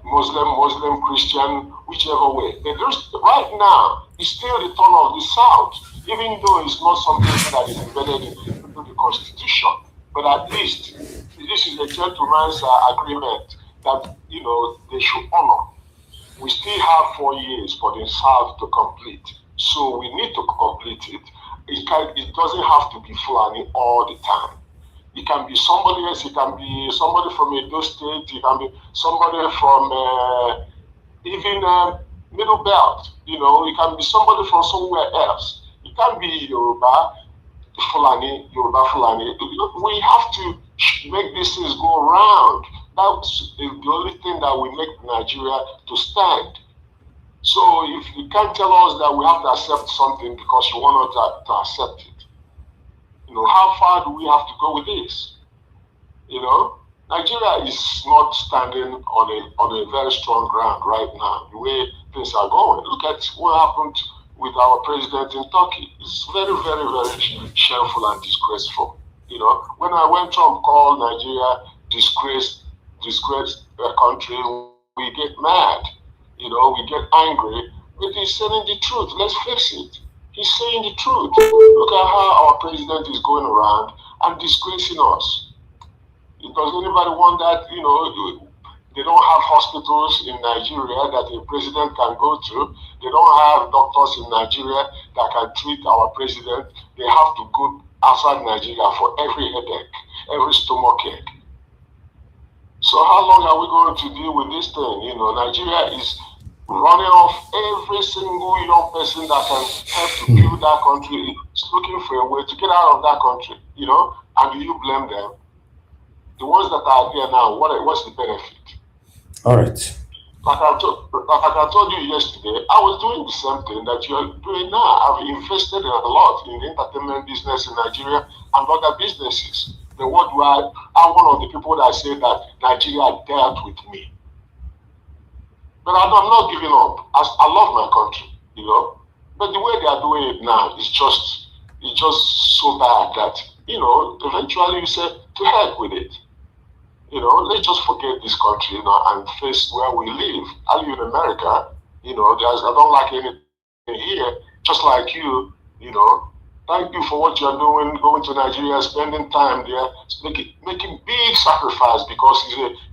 Muslim, Christian, whichever way. But right now, it's still the turn of the South, even though it's not something that is embedded into the Constitution. But at least this is a gentleman's agreement that, you know, they should honor. We still have 4 years for the South to complete. So we need to complete it. It doesn't have to be Fulani all the time. It can be somebody else. It can be somebody from Edo State. It can be somebody from even Middle Belt. You know, it can be somebody from somewhere else. It can be Yoruba, Fulani. We have to make these things go around. That's the only thing that will make Nigeria to stand. So if you can't tell us that we have to accept something because you want us to accept it, you know, how far do we have to go with this? You know, Nigeria is not standing on a very strong ground right now, the way things are going. Look at what happened with our president in Turkey. It's very, very, very shameful and disgraceful. You know, when Trump called Nigeria disgraced country, we get mad. You know, we get angry. But he's saying the truth. Let's face it. He's saying the truth. Look at how our president is going around and disgracing us. Does anybody want that? You know, they don't have hospitals in Nigeria that a president can go to. They don't have doctors in Nigeria that can treat our president. They have to go outside Nigeria for every headache, every stomach ache. So how long are we going to deal with this thing? You know, Nigeria is running off every single young person that can help to build that country. Is looking for a way to get out of that country, you know, and do you blame them? The ones that are there now, what's the benefit? All right. Like I told you yesterday, I was doing the same thing that you're doing now. I've invested a lot in the entertainment business in Nigeria and other businesses. I'm one of the people that say that Nigeria dealt with me. But I'm not giving up. I love my country, you know. But the way they are doing it now is just so bad that, you know, eventually you say, to heck with it. You know, let's just forget this country, you know, and face where we live. I live in America, you know, I don't like anything here, just like you know. Thank you for what you're doing, going to Nigeria, spending time there, making big sacrifice because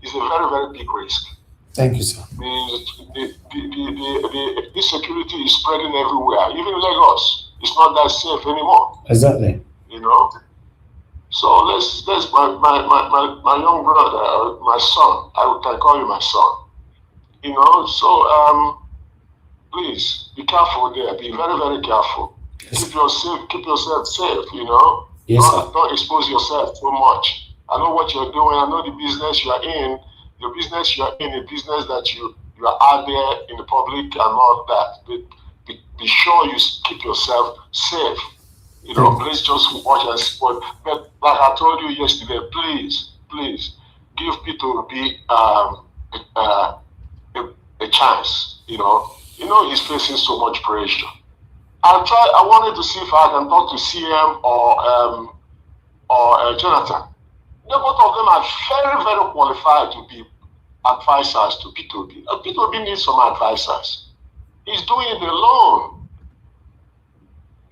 it's a very, very big risk. Thank you, sir. The insecurity is spreading everywhere. Even Lagos, it's not that safe anymore. Exactly. You know? So let's my young brother, my son, I can call you my son. You know, so please be careful there. Be very, very careful. Keep yourself safe, you know. Yes, sir. Don't expose yourself too much. I know what you're doing. I know the business you're in. The business you're in, a business that you are out there in the public and all that. Be sure you keep yourself safe. You know, please just watch and support. But like I told you yesterday, please give P2B a chance. You know, he's facing so much pressure. I wanted to see if I can talk to CM or Jonathan. Both of them are very, very qualified to be advisors to P2B. P2B needs some advisors. He's doing it alone.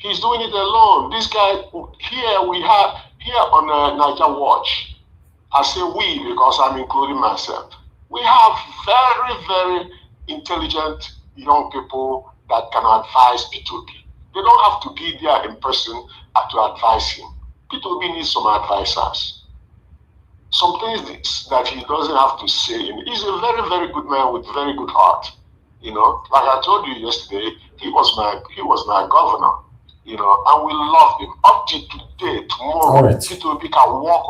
This guy here we have here on Niger Watch. I say we because I'm including myself. We have very, very intelligent young people that can advise P2B. They don't have to be there in person to advise him. P2B needs some advisors. Some things that he doesn't have to say. He's a very, very good man with very good heart. You know, like I told you yesterday, he was my governor. You know, and we love him. Up to today, tomorrow, P2B can walk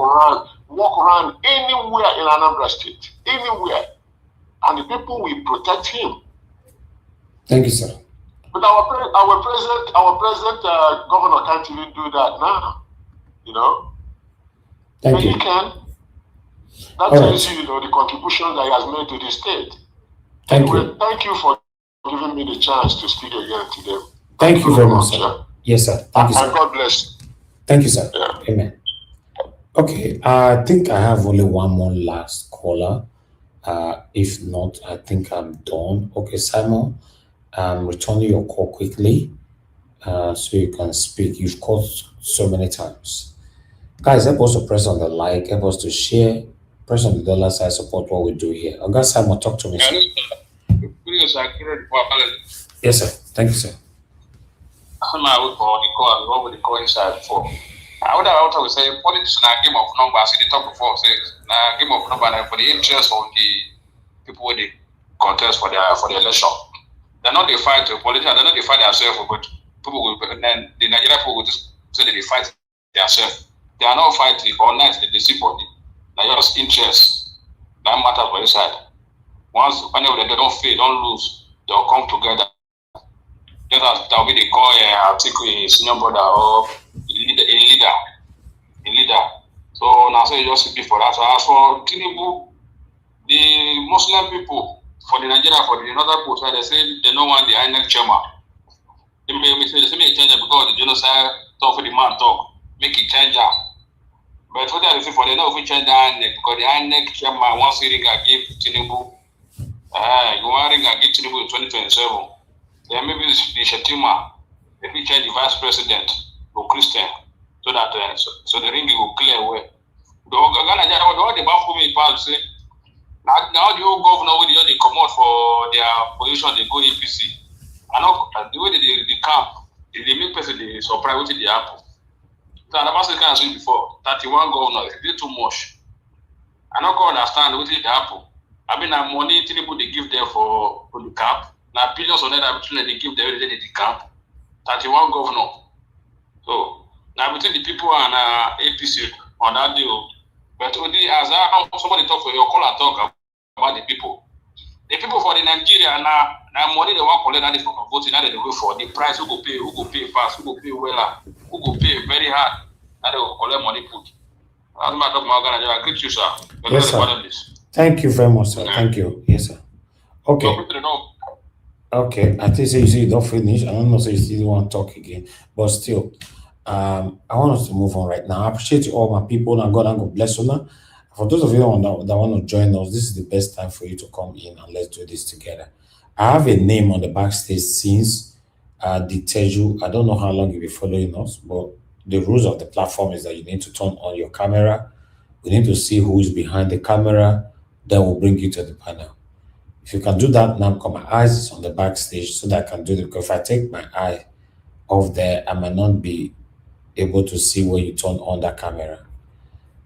around anywhere in Anambra State, anywhere, and the people will protect him. Thank you, sir. But our present governor can't even do that now. You know, Thank you. He can. That tells you, the contribution that he has made to the state. Thank you. Thank you for giving me the chance to speak again today. Thank you very much, sir. Yes, sir. Thank you, sir. And God bless. Thank you, sir. Yeah. Amen. Okay, I think I have only one more last caller. If not, I think I'm done. Okay, Simon, I'm returning your call quickly so you can speak. You've called so many times. Guys, help us to press on the like, help us to share, press on the dollar sign, support what we do here. Okay, Simon, talk to me, sir. Yes, sir. Thank you, sir. I would for the call, what would the call inside for? I would say politics in a game of numbers. See the top before says a game of numbers for the interest of the people they contest for the election. They're not they fight the politicians, they're not they fight themselves, but people will then the Nigerian people will just say they fight themselves. They are not fighting all night, they see body. Now just interest. That matters for your side. Once whenever they don't fail, don't lose, they'll come together. That will be the call article in senior brother or a leader. So now say just speak for that. So as for Tinubu, the Muslim people for the Nigeria for the other people, so they say they don't want the INEC chairman. They say make a change because the genocide talk for the man talk, make it change. But for that, for they know if we change the INEC because the INEC chairman wants to give Tinubu. You want to give Tinubu in 2027. Then maybe the Shetima, if we change the vice president to Christian, so that so the ring will clear away. What the baffle me is say now the old governor with the come out for their position, they go APC. I know the way they camp, they make person they surprise with the apple. So I never seen kind of thing before. 31 governors, they too much. I don't understand what the apple. I mean, that money Tinubu they give them for the camp. Now billions of naira between they give them every day the camp. 31 governor. So now between the people and APC on that deal. But only as somebody talk for your call and talk about the people. The people for the Nigeria now money they want collect that for voting, now they go for the price who go pay fast, who go pay well, who go pay very hard. Now they will collect money put. That's my talk about Ghana. I greet you, sir. Yes, sir. Thank you very much, sir. Thank you. Yes, sir. Okay. Okay, I think you say you don't finish. I don't know, so you still want to talk again, but still, I want us to move on right now. I appreciate you all my people, and God bless you. Now, for those of you that want to join us, this is the best time for you to come in and let's do this together. I have a name on the backstage since the Teju. I don't know how long you'll be following us, but the rules of the platform is that you need to turn on your camera. We need to see who is behind the camera. Then we'll bring you to the panel. If you can do that now, because my eyes is on the backstage so that I can do it. Because if I take my eye off there, I might not be able to see where you turn on that camera.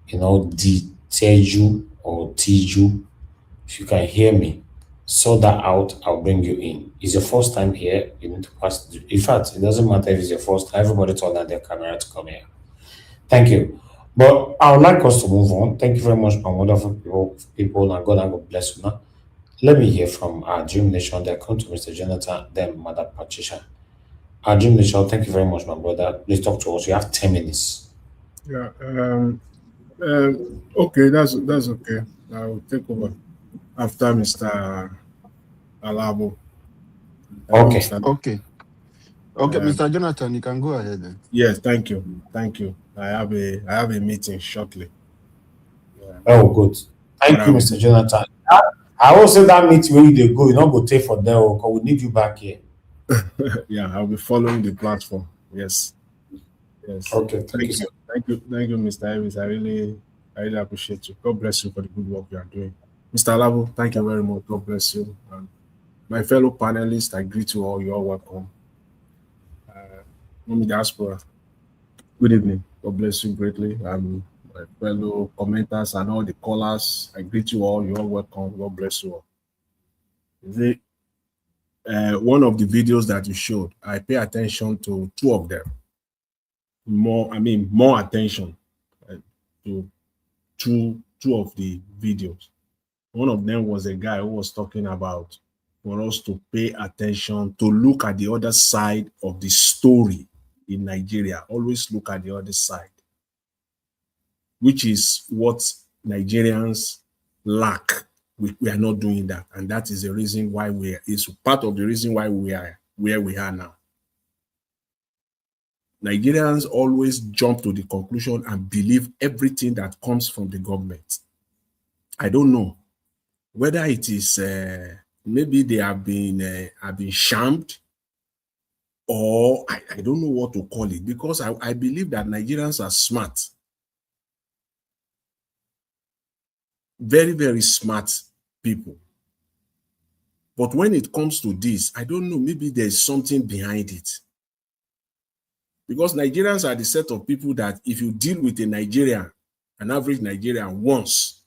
You know, the Teju or Tiju, if you can hear me, sort that out, I'll bring you in. It's your first time here, you need to pass. In fact, it doesn't matter if it's your first time, everybody turn on their camera to come here. Thank you. But I would like us to move on. Thank you very much, my wonderful people, and God bless you now. Let me hear from our Dream Nation. They come to Mr. Jonathan, then Mother Patricia. Our Dream Nation, thank you very much, my brother. Please talk to us. You have 10 minutes. Yeah. Okay, that's okay. I will take over after Mr. Alabo. Hello, Okay. Mr. Okay. Okay, Um, Mr. Jonathan, you can go ahead then. yes, thank you. I have a meeting shortly. Yeah. Oh, good. But Thank I you, will Mr. be Jonathan. I will say that meeting where you dey go, you not go take for there, because we need you back here. yeah, I'll be following the platform. Yes, yes. Okay, thank you, sir. Thank you, Mr. Evans. I really appreciate you. God bless you for the good work you are doing. Mr. Alabo, thank you very much. God bless you. And my fellow panelists, I greet you all. You're all welcome. Mami Diaspora, good evening. God bless you greatly. My fellow commenters and all the callers, I greet you all. You're all welcome. God bless you all. One of the videos that you showed, I pay attention to two of them. More attention uh, to two of the videos. One of them was a guy who was talking about for us to pay attention, to look at the other side of the story in Nigeria. Always look at the other side, which is what Nigerians lack. We are not doing that. And that is the reason why it's part of the reason why we are where we are now. Nigerians always jump to the conclusion and believe everything that comes from the government. I don't know whether it is maybe they have been shamed, or I don't know what to call it, because I believe that Nigerians are smart, very, very smart people. But when it comes to this, I don't know, maybe there's something behind it. Because Nigerians are the set of people that if you deal with a Nigerian, an average Nigerian once,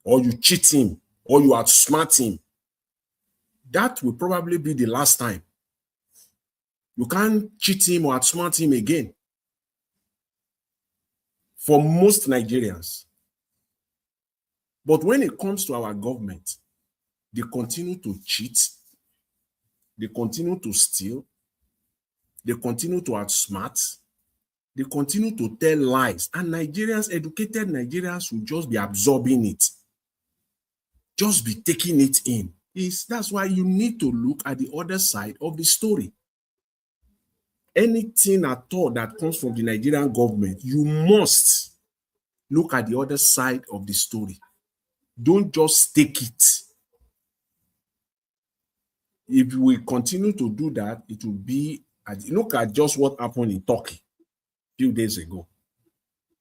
or you cheat him, or you outsmart him, that will probably be the last time. You can't cheat him or outsmart him again. For most Nigerians. But when it comes to our government, they continue to cheat, they continue to steal, they continue to outsmart, they continue to tell lies, and Nigerians, educated Nigerians, will just be absorbing it, just be taking it in. That's why you need to look at the other side of the story. Anything at all that comes from the Nigerian government, you must look at the other side of the story. Don't just take it. If we continue to do that, it will be, look at just what happened in Turkey a few days ago.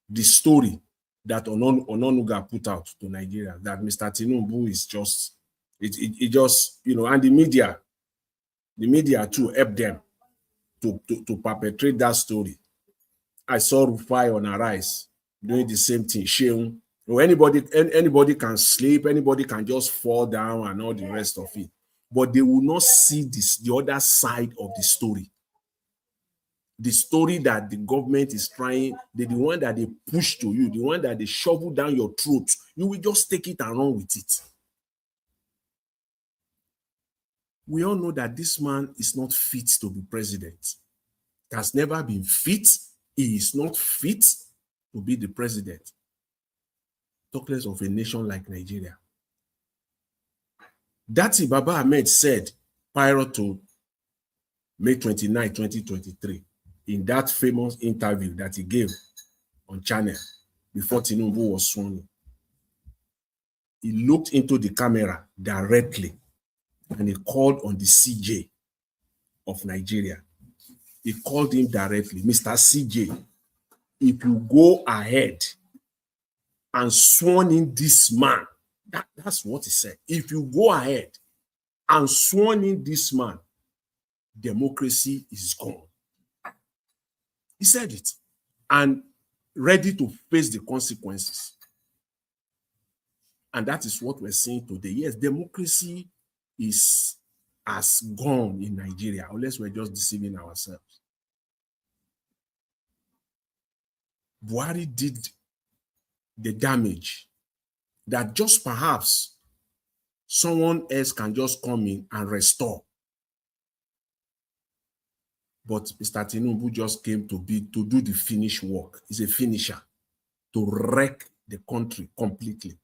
The story that Ononuga put out to Nigeria, that Mr. Tinubu is just, it just, and the media too helped them to perpetrate that story. I saw Rufai on Arise doing the same thing. Sheung, anybody can sleep, anybody can just fall down and all the rest of it. But they will not see the other side of the story. The story that the government is trying, the one that they push to you, the one that they shovel down your throat, you will just take it and run with it. We all know that this man is not fit to be president. He has never been fit. He is not fit to be the president. Talk less of a nation like Nigeria. Dati Baba Ahmed said prior to May 29, 2023, in that famous interview that he gave on channel before Tinubu was sworn in, he looked into the camera directly and he called on the CJ of Nigeria. He called him directly, Mr. CJ, if you go ahead and sworn in this man, that's what he said. If you go ahead and sworn in this man, democracy is gone. He said it, and ready to face the consequences. And that is what we're seeing today. Yes, democracy has gone in Nigeria, unless we're just deceiving ourselves. Buhari did the damage that just perhaps someone else can just come in and restore. But Mr. Tinubu just came to do the finish work. He's a finisher to wreck the country completely.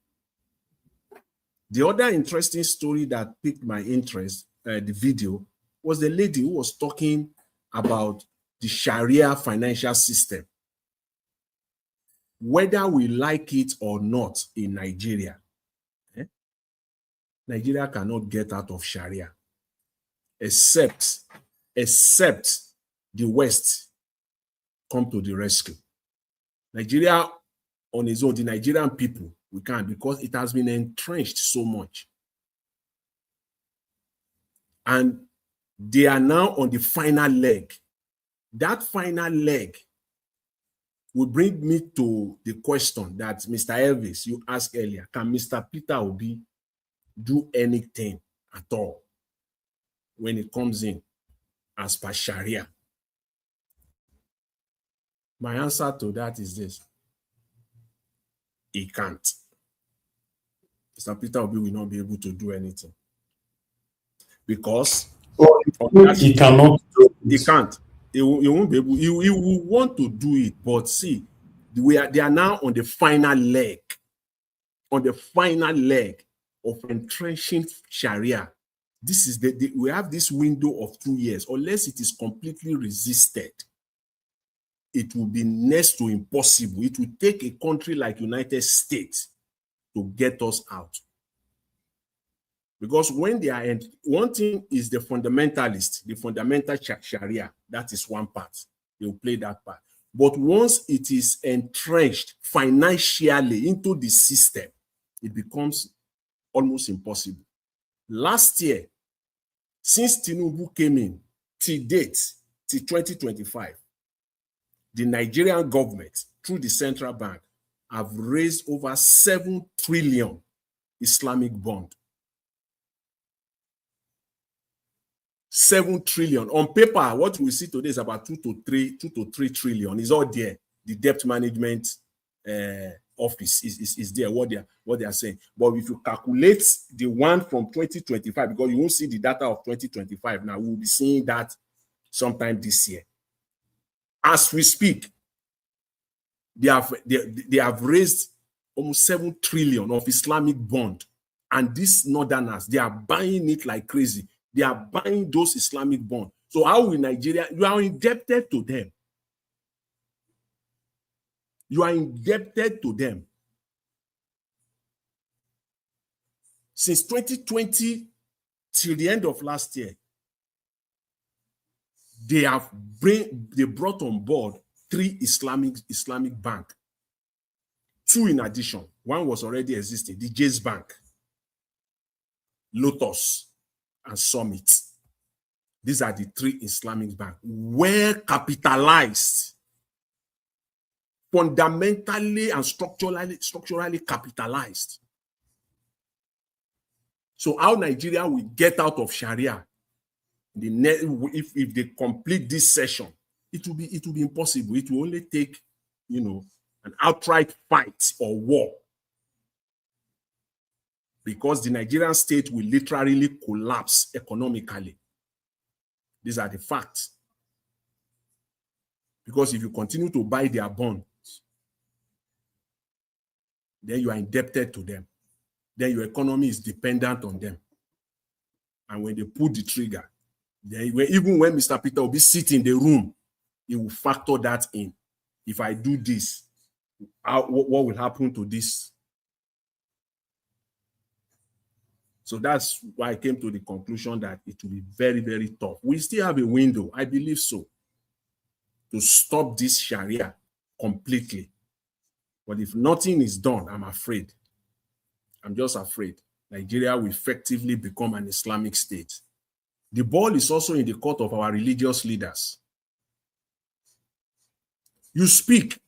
The other interesting story that piqued my interest, the video, was the lady who was talking about the Sharia financial system. Whether we like it or not in Nigeria, Nigeria cannot get out of Sharia except the West come to the rescue. Nigeria on its own, the Nigerian people, we can't, because it has been entrenched so much. And they are now on the final leg. That final leg will bring me to the question that Mr. Elvis, you asked earlier. Can Mr. Peter Obi do anything at all when it comes in as per Sharia? My answer to that is this: he can't. Mr. Peter Obi will not be able to do anything because he cannot. He can't. He won't be able. He will want to do it, but see, they are now on the final leg, of entrenching Sharia. This is we have this window of 2 years. Unless it is completely resisted, it will be next to impossible. It will take a country like United States to get us out. Because when they are, one thing is the fundamentalist, the fundamental Sharia, that is one part. They will play that part. But once it is entrenched financially into the system, it becomes almost impossible. Last year, since Tinubu came in, till date, till 2025, the Nigerian government, through the central bank, have raised over 7 trillion Islamic bond. 7 trillion. On paper, what we see today is about 2 to 3 trillion. Is all there. The debt management office is there, what they are saying. But if you calculate the one from 2025, because you won't see the data of 2025 now, we'll be seeing that sometime this year. As we speak, they have raised almost 7 trillion of Islamic bond. And these northerners, they are buying it like crazy. They are buying those Islamic bonds. So how will Nigeria, you are indebted to them. You are indebted to them. Since 2020 till the end of last year, they brought on board 3 Islamic bank. 2 in addition. One was already existing, the Jazz Bank, Lotus, and Summit. These are the 3 Islamic banks, well capitalized, fundamentally and structurally capitalized. So how Nigeria will get out of Sharia, if they complete this session, it will be impossible. It will only take, an outright fight or war, because the Nigerian state will literally collapse economically. These are the facts. Because if you continue to buy their bonds, then you are indebted to them. Then your economy is dependent on them. And when they pull the trigger, even when Mr. Peter will be sitting in the room, he will factor that in. If I do this, what will happen to this? So that's why I came to the conclusion that it will be very, very tough. We still have a window, I believe so, to stop this Sharia completely. But if nothing is done, I'm afraid, I'm just afraid, Nigeria will effectively become an Islamic state. The ball is also in the court of our religious leaders. You speak,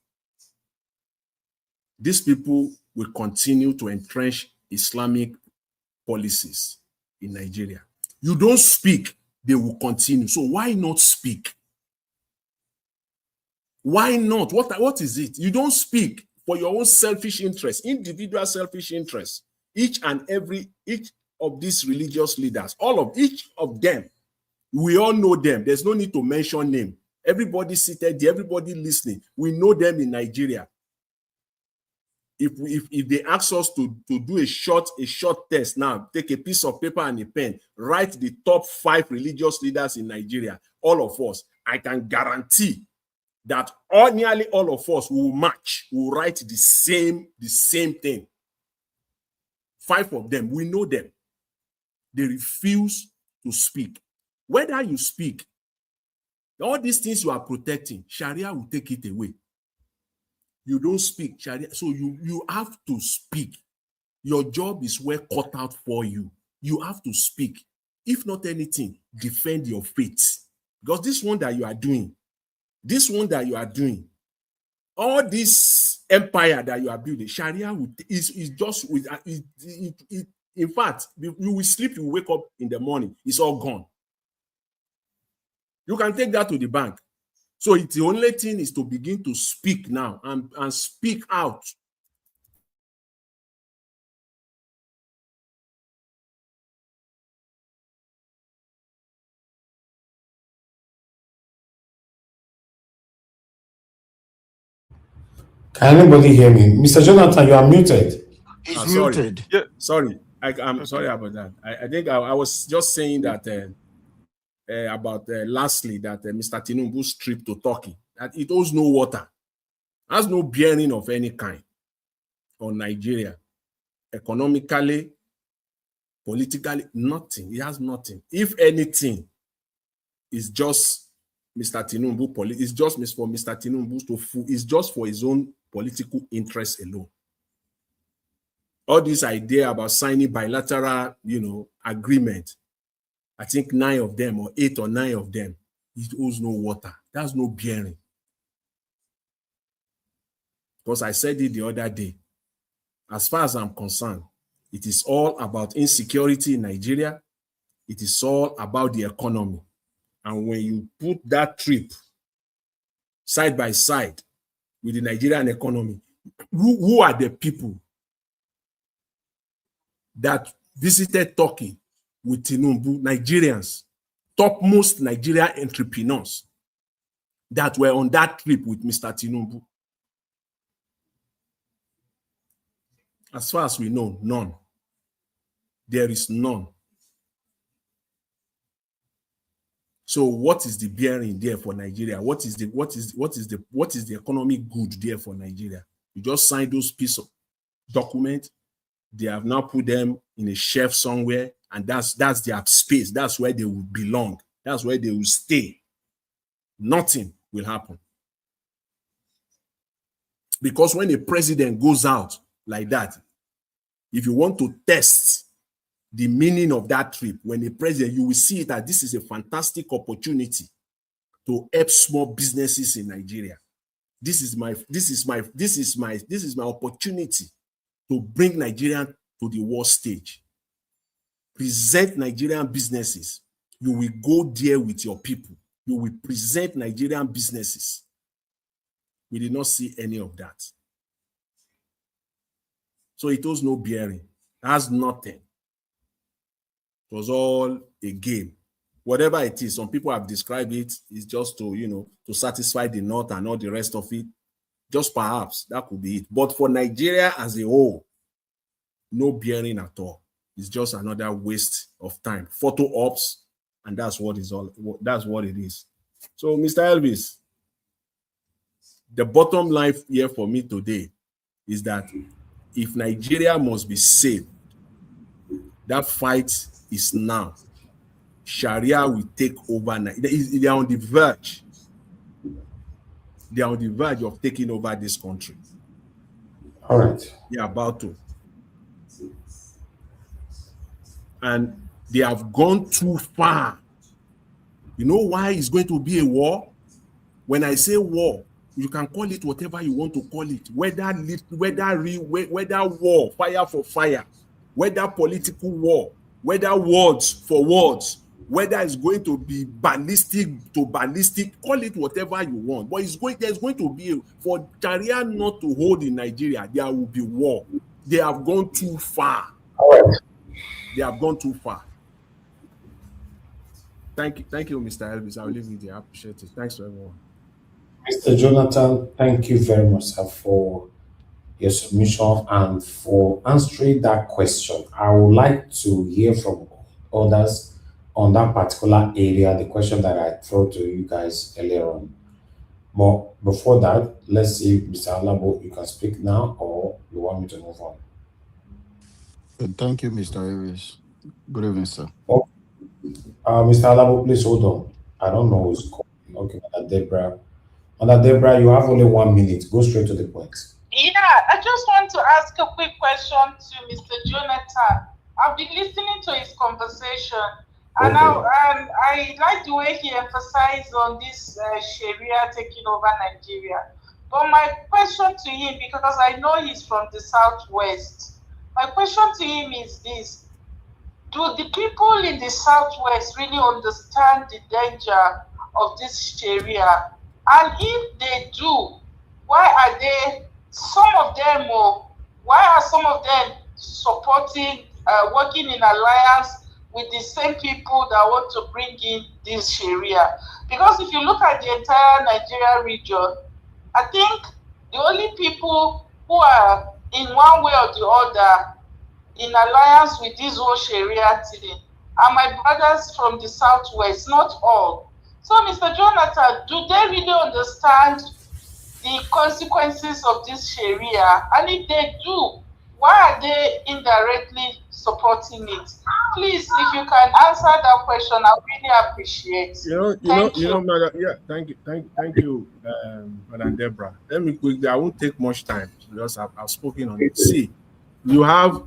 these people will continue to entrench Islamic policies in Nigeria. You don't speak, they will continue. So why not speak? Why not? What is it? You don't speak for your own selfish interest, individual selfish interest. Each of these religious leaders, each of them, we all know them. There's no need to mention name. Everybody seated there, everybody listening. We know them in Nigeria. If they ask us to do a short test now, take a piece of paper and a pen, write the top 5 religious leaders in Nigeria, all of us, I can guarantee that nearly all of us will match, will write the same thing. 5 of them, we know them. They refuse to speak. Whether you speak, all these things you are protecting, Sharia will take it away. You don't speak, Sharia, so you have to speak. Your job is well cut out for you. You have to speak. If not anything, defend your faith. Because this one that you are doing, all this empire that you are building, Sharia is just with it. In fact, you will sleep, you will wake up in the morning, it's all gone. You can take that to the bank. So it's the only thing is to begin to speak now and speak out. Can anybody hear me? Mr. Jonathan, you are muted. He's Sorry. muted. Yeah. Sorry. I'm sorry about that. I think I was just saying that lastly, that Mr. Tinubu's trip to Turkey, that it owes no water, has no bearing of any kind on Nigeria, economically, politically, nothing. It has nothing. If anything, it's just Mr. Tinubu. It's just for Mr. Tinubu it's just for his own political interest alone. All this idea about signing bilateral, agreement, I think 9 of them or 8 or 9 of them, it owes no water. There's no bearing. Because I said it the other day, as far as I'm concerned, it is all about insecurity in Nigeria. It is all about the economy. And when you put that trip side by side with the Nigerian economy, who are the people that visited Turkey with Tinubu? Nigerians, topmost Nigerian entrepreneurs that were on that trip with Mr. Tinubu. As far as we know, none. There is none. So what is the bearing there for Nigeria? What is the economic good there for Nigeria? You just sign those pieces of document. They have now put them in a shelf somewhere, and that's their space. That's where they will belong. That's where they will stay. Nothing will happen. Because when a president goes out like that, if you want to test the meaning of that trip, when a president, you will see that this is a fantastic opportunity to help small businesses in Nigeria. This is my opportunity to bring Nigeria to the world stage. Present Nigerian businesses. You will go there with your people. You will present Nigerian businesses. We did not see any of that. So it was no bearing. It has nothing. It was all a game. Whatever it is, some people have described it, it's just to, to satisfy the North and all the rest of it. Just perhaps that could be it. But for Nigeria as a whole, no bearing at all. It's just another waste of time. Photo ops, and that's what it is. So, Mr. Elvis, the bottom line here for me today is that if Nigeria must be saved, that fight is now. Sharia will take over. They are on the verge. They are on the verge of taking over this country. All right. They are about to. And they have gone too far. You know why it's going to be a war? When I say war, you can call it whatever you want to call it. Whether war, fire for fire, whether political war, whether words for words, Whether it's going to be ballistic, call it whatever you want. But there's going to be, for Sharia not to hold in Nigeria, there will be war. They have gone too far. They have gone too far. Thank you, Mr. Elvis. I'll leave it there. I appreciate it. Thanks to everyone. Mr. Jonathan, thank you very much, sir, for your submission and for answering that question. I would like to hear from others on that particular area, the question that I threw to you guys earlier on. But before that, let's see, Mr. Alabo, you can speak now, or you want me to move on? Thank you, Mr. Harris. Good evening, sir. Oh, Mr. Alabo, please hold on. I don't know who's calling. Okay, Mother Deborah. Mother Deborah, you have only 1 minute. Go straight to the point. Yeah, I just want to ask a quick question to Mr. Jonathan. I've been listening to his conversation, and I like the way he emphasized on this Sharia taking over Nigeria. But my question to him, because I know he's from the Southwest, my question to him is this: do the people in the Southwest really understand the danger of this Sharia? And if they do, why are they, why are some of them supporting, working in alliance with the same people that want to bring in this Sharia? Because if you look at the entire Nigeria region, I think the only people who are in one way or the other in alliance with this whole Sharia thing are my brothers from the Southwest, not all. So, Mr. Jonathan, do they really understand the consequences of this Sharia? And if they do, why are they indirectly supporting it? Please, if you can answer that question, I really appreciate. Thank you, Madam Deborah. Let me quickly. I won't take much time because I've spoken on it. See, we have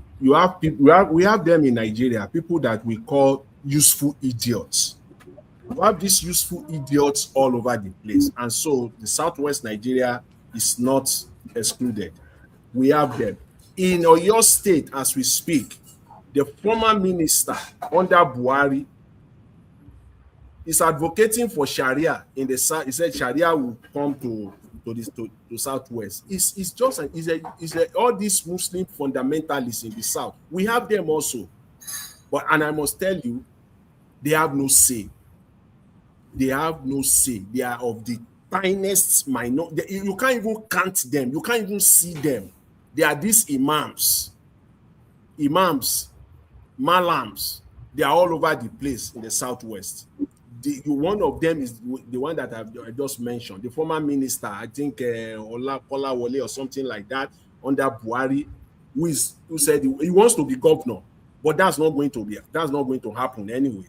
people. We have them in Nigeria. People that we call useful idiots. We have these useful idiots all over the place, and so the Southwest Nigeria is not excluded. We have them in Oyo State as we speak. The former minister under Buhari is advocating for Sharia in the South. He said Sharia will come to Southwest. It's all these Muslim fundamentalists in the South. We have them also, and I must tell you, they have no say. They have no say. They are of the tiniest minority. You can't even count them. You can't even see them. They are these imams, malams. They are all over the place in the Southwest. One of them is the one that I just mentioned, the former minister, I think Kolawole or something like that, under Buhari, who said he wants to be governor, but that's not going to happen anyway.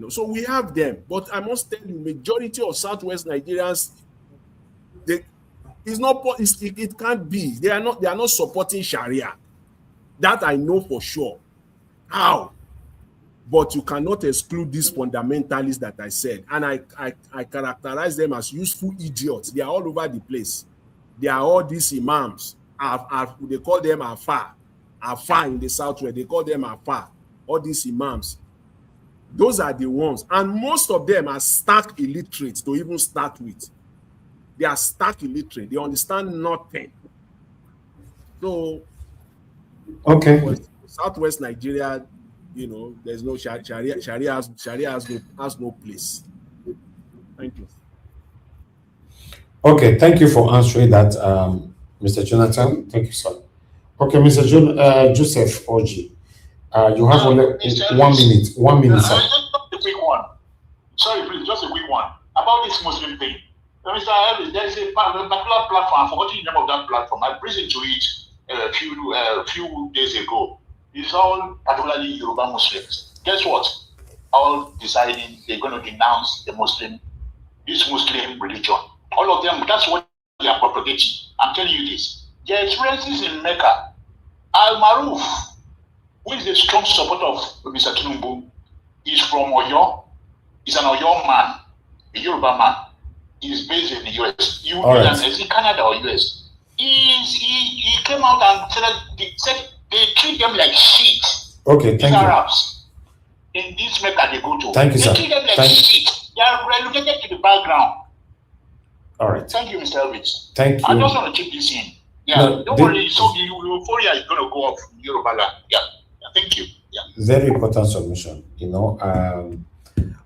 So we have them, but I must tell you, majority of Southwest Nigerians, it can't be. They are not supporting Sharia. That I know for sure. How? But you cannot exclude these fundamentalists that I said, and I characterize them as useful idiots. They are all over the place. They are all these imams. They call them Afa in the Southwest. They call them Afa. All these imams. Those are the ones, and most of them are stark illiterate to even start with. They are stark illiterate. They understand nothing. So, okay, Southwest Nigeria, there's no Sharia. Sharia has no place. Thank you. Okay, thank you for answering that, Mr. Jonathan. Thank you, sir. Okay, Mr. Joseph Oji. You have only 1 minute. 1 minute, sir. Just a quick one. Sorry, please, just a quick one. About this Muslim thing. Mr. Elvis, there is a particular platform. I'm forgetting the name of that platform. I listened to it a few days ago. It's all particularly Yoruba Muslims. Guess what? All deciding they're going to denounce this Muslim religion. All of them, that's what they are propagating. I'm telling you this. Their experiences in Mecca. Al-Maruf, who is a strong supporter of Mr. Tinubu, is from Oyo. He's an Oyo man, a Yoruba man. He's based in the US. Is he Canada or US? He came out and said they treat them like shit. Okay, thank you. Arabs. in this mecca they go to. Thank you, sir. They treat them like Thank- shit. They are relegated to the background. All right. Thank you, Mr. Elvis. Thank I you. just want to chip this in. Yeah, No, don't worry. So the euphoria is going to go up in Yoruba land. Yeah, thank you. Yeah. Very important submission.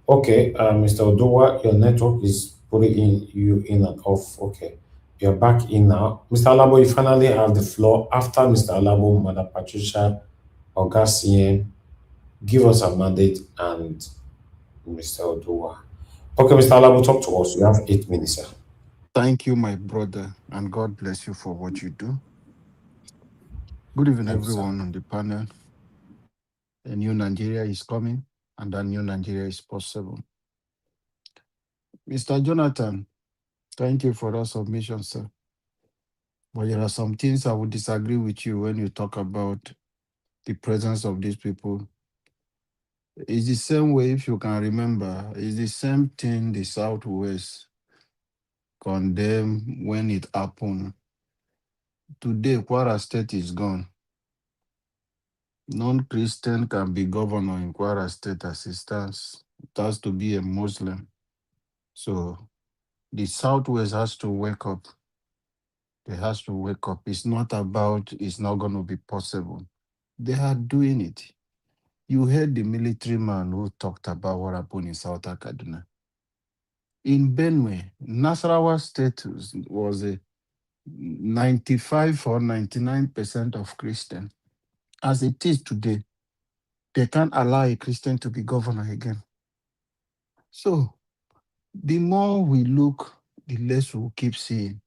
Okay, Mr. Odowa, your network is putting you in and off. Okay, you're back in now. Mr. Alabo, you finally have the floor. After Mr. Alabo, Mother Patricia, Augustine, give us a mandate, and Mr. Odowa. Okay, Mr. Alabo, talk to us. You have 8 minutes, sir. Thank you, my brother, and God bless you for what you do. Good evening, Thank you, sir. everyone on the panel. A new Nigeria is coming, and that new Nigeria is possible. Mr. Jonathan, thank you for that submission, sir. But there are some things I would disagree with you when you talk about the presence of these people. It's the same way, if you can remember, it's the same thing the Southwest condemned when it happened. Today, Kwara State is gone. Non-Christian can be governor in Kwara State as it stands. It has to be a Muslim. So the Southwest has to wake up. They has to wake up. It's not about it's not going to be possible. They are doing it. You heard the military man who talked about what happened in South Kaduna. In Benue, Nasarawa State was a 95 or 99% of Christian. As it is today, they can't allow a Christian to be governor again. So the more we look, the less we'll keep seeing.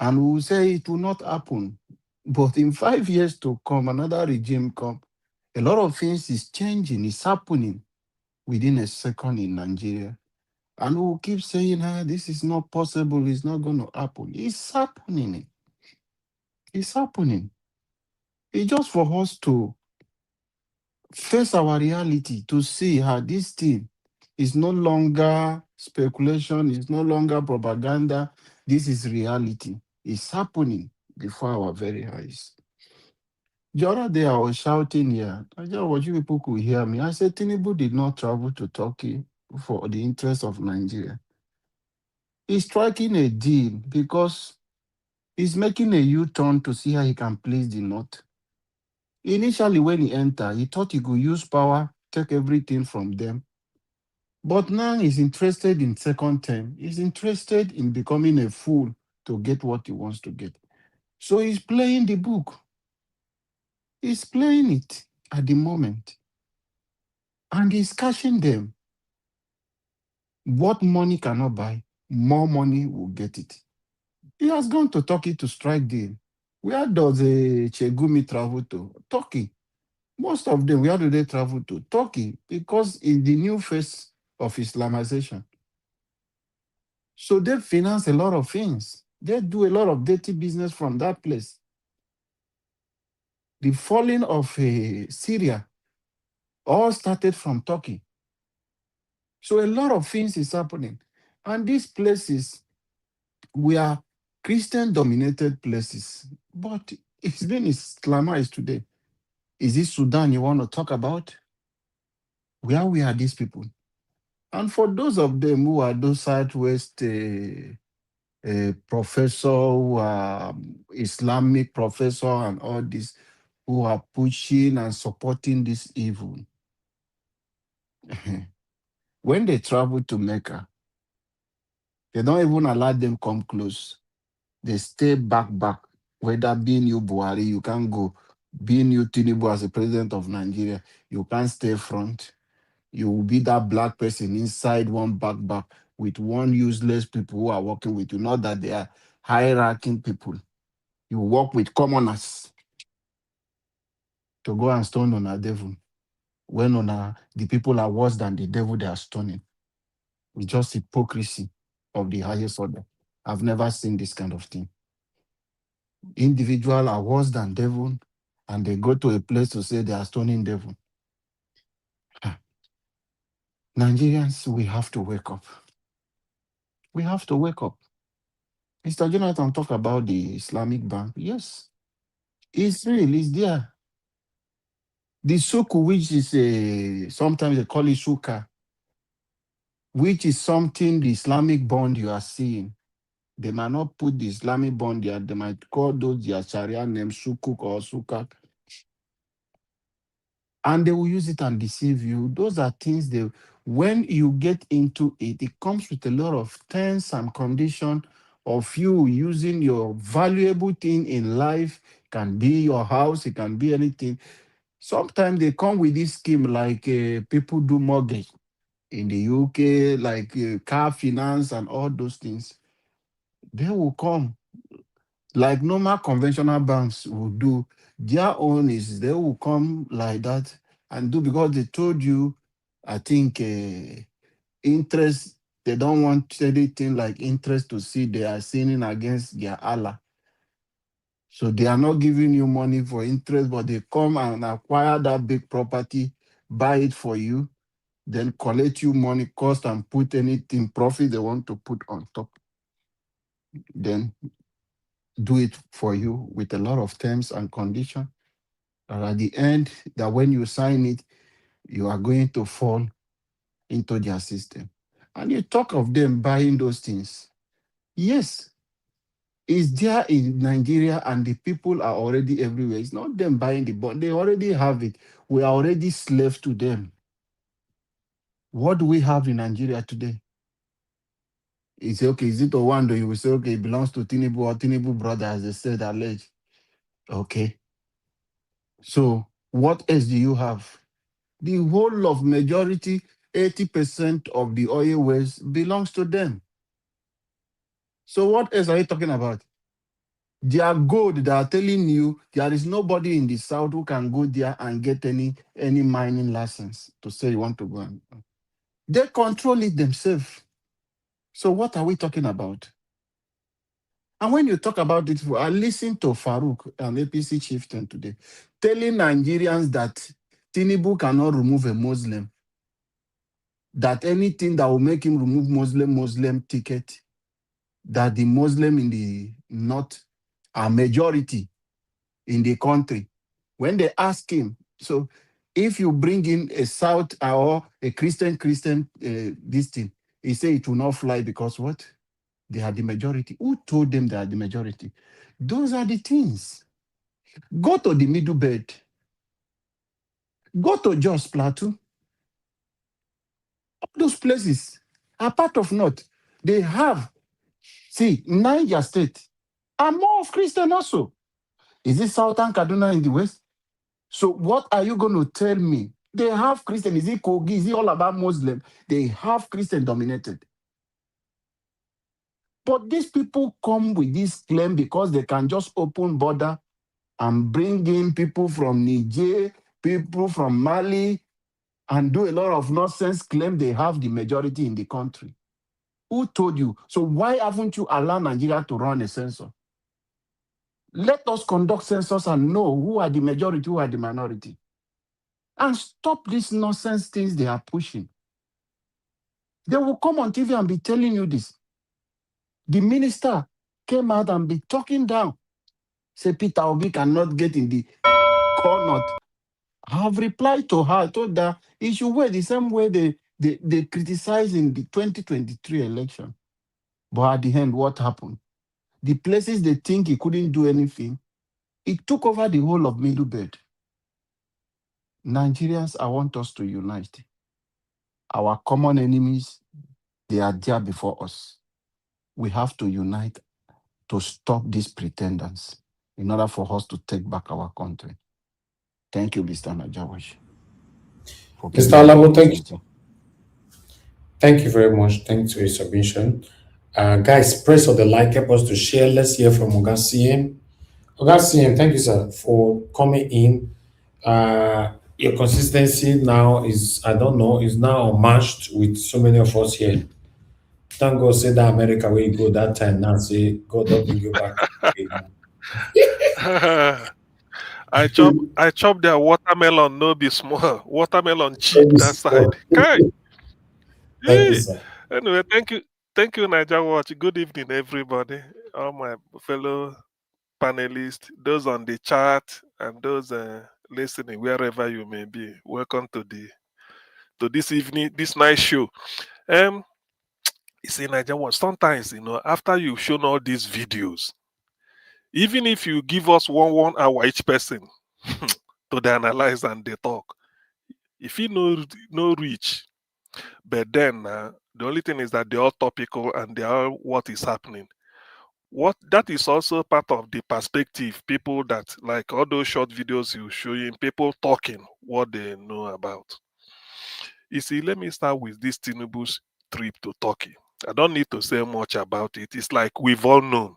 And we'll say it will not happen. But in 5 years to come, another regime come. A lot of things is changing, it's happening within a second in Nigeria. And we'll keep saying, this is not possible, it's not going to happen. It's happening. It's happening. It's just for us to face our reality, to see how this thing is no longer speculation, it's no longer propaganda. This is reality. It's happening before our very eyes. The other day I was shouting here. I just want you people could hear me. I said Tinubu did not travel to Turkey for the interest of Nigeria. He's striking a deal because he's making a U-turn to see how he can please the North. Initially, when he entered, he thought he could use power, take everything from them. But now he's interested in second term. He's interested in becoming a fool to get what he wants to get. So he's playing the book. He's playing it at the moment. And he's cashing them. What money cannot buy, more money will get it. He has gone to Turkey to strike deal. Where does a Chegumi travel to? Turkey. Most of them, where do they travel to? Turkey, because in the new phase of Islamization. So they finance a lot of things. They do a lot of dirty business from that place. The falling of Syria all started from Turkey. So a lot of things is happening. And these places were Christian-dominated places, but it's been Islamized today. Is it Sudan you want to talk about? Where we are these people? And for those of them who are those Southwest professor, who are Islamic professor and all this, who are pushing and supporting this evil, when they travel to Mecca, they don't even allow them come close. They stay back. Whether being you Buhari, you can't go. Being you Tinubu as the president of Nigeria, you can't stay front. You will be that black person inside one back with one useless people who are working with you. Not that they are high-ranking people. You work with commoners to go and stone on a devil. When the people are worse than the devil they are stoning. It's just hypocrisy of the highest order. I've never seen this kind of thing. Individuals are worse than devil, and they go to a place to say they are stoning devil. Nigerians, we have to wake up. We have to wake up. Mr. Jonathan talk about the Islamic Bank. Yes, it's real, it's there. The suku, which is sometimes they call it suka, which is something the Islamic bond you are seeing. They might not put the Islamic bond there. They might call those their Sharia name sukuk or sukak. And they will use it and deceive you. Those are things they, when you get into it, it comes with a lot of terms and conditions of you using your valuable thing in life. It can be your house, it can be anything. Sometimes they come with this scheme like people do mortgage in the UK, like car finance and all those things. They will come like normal conventional banks will do. Their own is they will come like that and do because they told you, I think, interest, they don't want anything like interest to see they are sinning against their Allah. So they are not giving you money for interest, but they come and acquire that big property, buy it for you, then collect you money, cost, and put anything profit they want to put on top. Then do it for you with a lot of terms and conditions. And at the end, that when you sign it, you are going to fall into their system. And you talk of them buying those things. Yes, it's there in Nigeria and the people are already everywhere. It's not them buying the bond. They already have it. We are already slaves to them. What do we have in Nigeria today? It's okay. Is it Owando? You will say, okay, it belongs to Tinubu or Tinubu brother, as they said, alleged. Okay. So what else do you have? The whole of majority, 80% of the oil wells belongs to them. So what else are you talking about? Their gold, they are telling you there is nobody in the south who can go there and get any mining license to say you want to go. They control it themselves. So what are we talking about? And when you talk about it, I listened to Farouk, an APC chieftain today, telling Nigerians that Tinubu cannot remove a Muslim, that anything that will make him remove Muslim ticket, that the Muslim in the north are majority in the country. When they ask him, so if you bring in a South or a Christian, this thing, he say it will not fly because what? They are the majority. Who told them they are the majority? Those are the things. Go to the Middle Belt. Go to Jos Plateau. All those places are part of North. They have, see, Niger State are more of Christian also. Is it Southern Kaduna in the West? So what are you going to tell me? They have Christian. Is it Kogi? Is it all about Muslim? They have Christian dominated. But these people come with this claim because they can just open border and bring in people from Niger, people from Mali, and do a lot of nonsense, claim they have the majority in the country. Who told you? So why haven't you allowed Nigeria to run a census? Let us conduct census and know who are the majority, who are the minority. And stop these nonsense things they are pushing. They will come on TV and be telling you this. The minister came out and be talking down. Say Peter Obi cannot get in the corner. I have replied to her, told her he should wait the same way they criticized in the 2023 election. But at the end, what happened? The places they think he couldn't do anything, it took over the whole of Middle Belt. Nigerians, I want us to unite. Our common enemies, they are there before us. We have to unite to stop these pretenders in order for us to take back our country. Thank you, Mr. Najawash. Mr. Alabo, thank you very much. Thanks for your submission. Guys, press on the like, help us to share. Let's hear from Oga CM. Oga CM, thank you, sir, for coming in. Your consistency now is, I don't know, is now unmatched with so many of us here. Thank God, say that America where you go that time now, say God don't bring you back. I chop their watermelon, no be small. Watermelon cheap that side. Okay. Thank you, sir. Anyway, thank you, Niger Watch. Good evening, everybody. All my fellow panelists, those on the chat, and those listening wherever you may be. Welcome to this evening, this night show. It's in Nigeria. Sometimes, after you've shown all these videos, even if you give us one hour each person to the analyze and they talk, if you no reach, but then the only thing is that they're all topical and they are what is happening. What that is also part of the perspective, people that like all those short videos you showing, people talking what they know about. You see, let me start with this Tinubu's trip to Turkey. I don't need to say much about it. It's like we've all known.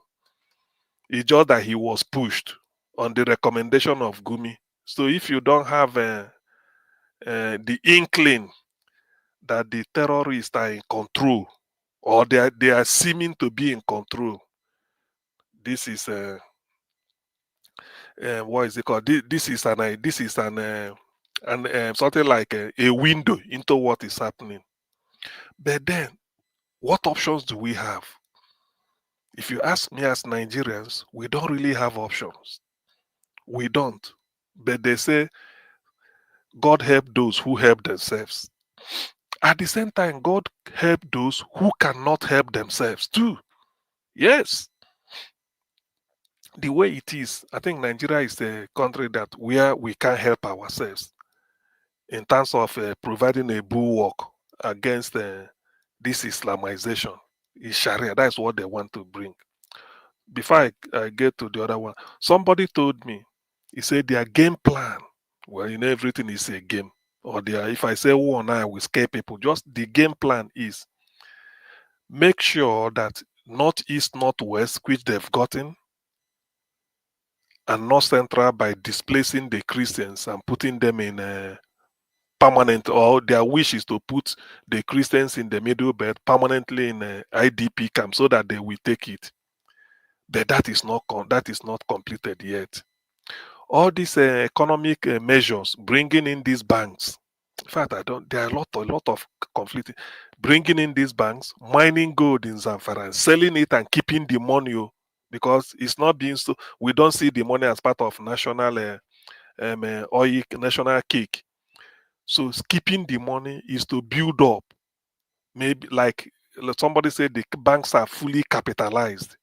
It's just that he was pushed on the recommendation of Gumi. So if you don't have the inkling that the terrorists are in control, or they are seeming to be in control, this is what is it called? This is something like a window into what is happening. But then, what options do we have? If you ask me, as Nigerians, we don't really have options. We don't. But they say, God help those who help themselves. At the same time, God help those who cannot help themselves too. Yes. The way it is, I think Nigeria is a country that where we can't help ourselves in terms of providing a bulwark against this Islamization. Is Sharia. That's what they want to bring. Before I get to the other one, somebody told me, he said their game plan, well, everything is a game. Or if I say one, I will scare people. Just the game plan is make sure that northeast, northwest, which they've gotten, and north central by displacing the Christians and putting them in permanent, or their wish is to put the Christians in the middle belt permanently in IDP camp so that they will take it. But that is not completed yet. All these economic measures, bringing in these banks. In fact, there are a lot of conflicting. Bringing in these banks, mining gold in Zamfara, selling it and keeping the money, because it's not being so. We don't see the money as part of national oil, national cake. So keeping the money is to build up. Maybe like somebody said, the banks are fully capitalized.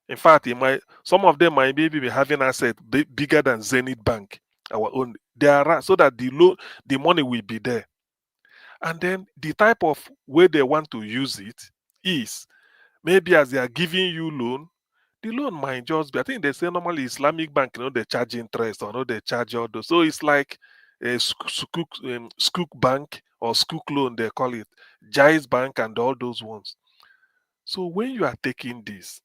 In fact, some of them might maybe be having assets bigger than Zenith Bank, our own. They are so that the money will be there. And then the type of way they want to use it is maybe as they are giving you loan, the loan might just be, I think they say normally Islamic bank, they charge interest or they charge all those. So it's like a skook bank or skook loan, they call it, Jais Bank and all those ones. So when you are taking this,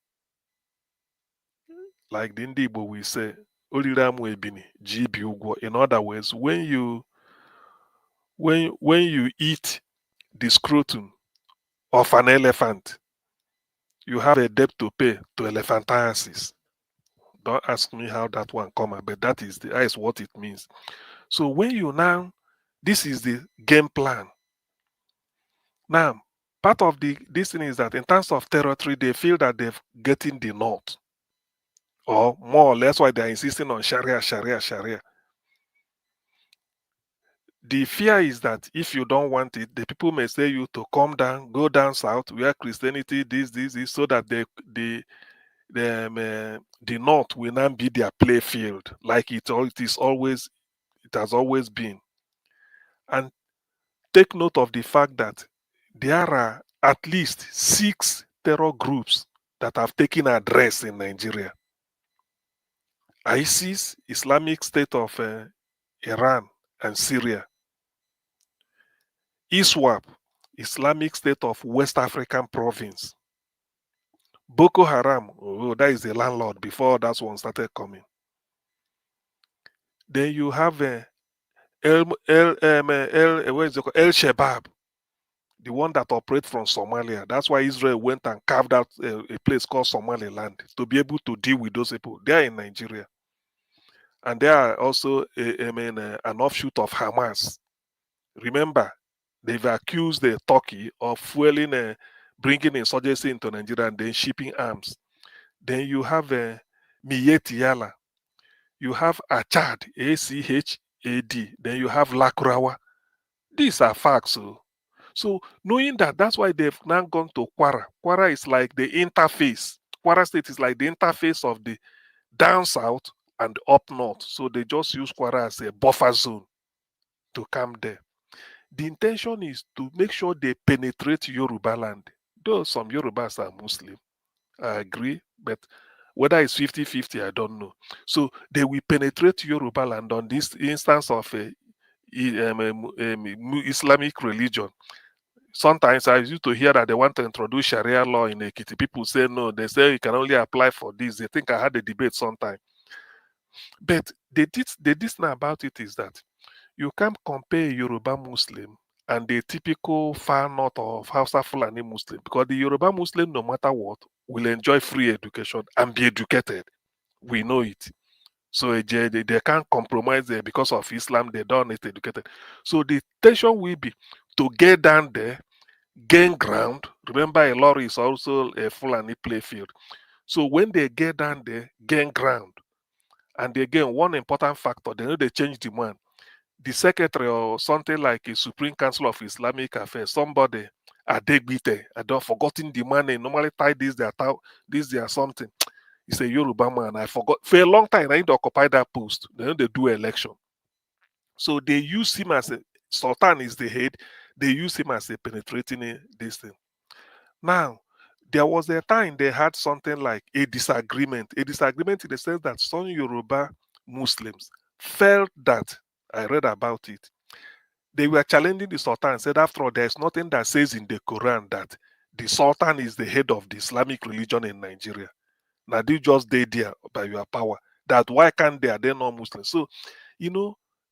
like the Indibo will say, in other words, when you eat the scrotum of an elephant, you have a debt to pay to elephantiasis. Don't ask me how that one come out, but that is what it means. So when this is the game plan. Now, part of this thing is that in terms of territory, they feel that they've getting the north. Or more or less why they're insisting on Sharia. The fear is that if you don't want it, the people may say you to come down, go down south, where Christianity, this, so that the north will not be their play field, like it has always been. And take note of the fact that there are at least 6 terror groups that have taken address in Nigeria. ISIS, Islamic State of Iran and Syria. ISWAP, Islamic State of West African Province. Boko Haram, that is the landlord before that one started coming. Then you have El Shabaab, the one that operates from Somalia. That's why Israel went and carved out a place called Somaliland to be able to deal with those people. They are in Nigeria. And they are also an offshoot of Hamas. Remember, they've accused Turkey of bringing insurgency into Nigeria and then shipping arms. Then you have Miyeti Yala. You have Achad, AD. Then you have Lakurawa. These are facts. So knowing that, that's why they've now gone to Kwara. Kwara is like the interface. Kwara State is like the interface of the down south and up north. So they just use Kwara as a buffer zone to come there. The intention is to make sure they penetrate Yoruba land. Though some Yorubas are Muslim, I agree, but whether it's 50-50, I don't know. So they will penetrate Yoruba land on this instance of Islamic religion. Sometimes I used to hear that they want to introduce Sharia law in Ekiti. People say no, they say you can only apply for this. They think I had a debate sometime. But the this thing about it is that you can't compare Yoruba Muslim and the typical far north of Hausa Fulani Muslim, because the Yoruba Muslim, no matter what, will enjoy free education and be educated. We know it. So they can't compromise there because of Islam. They don't need educated. So the tension will be to get down there, gain ground. Remember, a lorry is also a Fulani playfield. So when they get down there, gain ground. And again, one important factor, they know they change the man. The secretary or something like a Supreme Council of Islamic Affairs, somebody, Adegbite, I don't forgotten the man, they normally tie this, their something. He's a Yoruba man. I forgot. For a long time, I need to occupy that post. Then they do election. So they use him as a Sultan is the head. They use him as a penetrating this thing. Now, there was a time they had something like a disagreement. A disagreement in the sense that some Yoruba Muslims felt that, I read about it, they were challenging the Sultan and said, after all, there's nothing that says in the Quran that the Sultan is the head of the Islamic religion in Nigeria. Now they just stay there by your power. That why can't they? Are they not Muslims? So,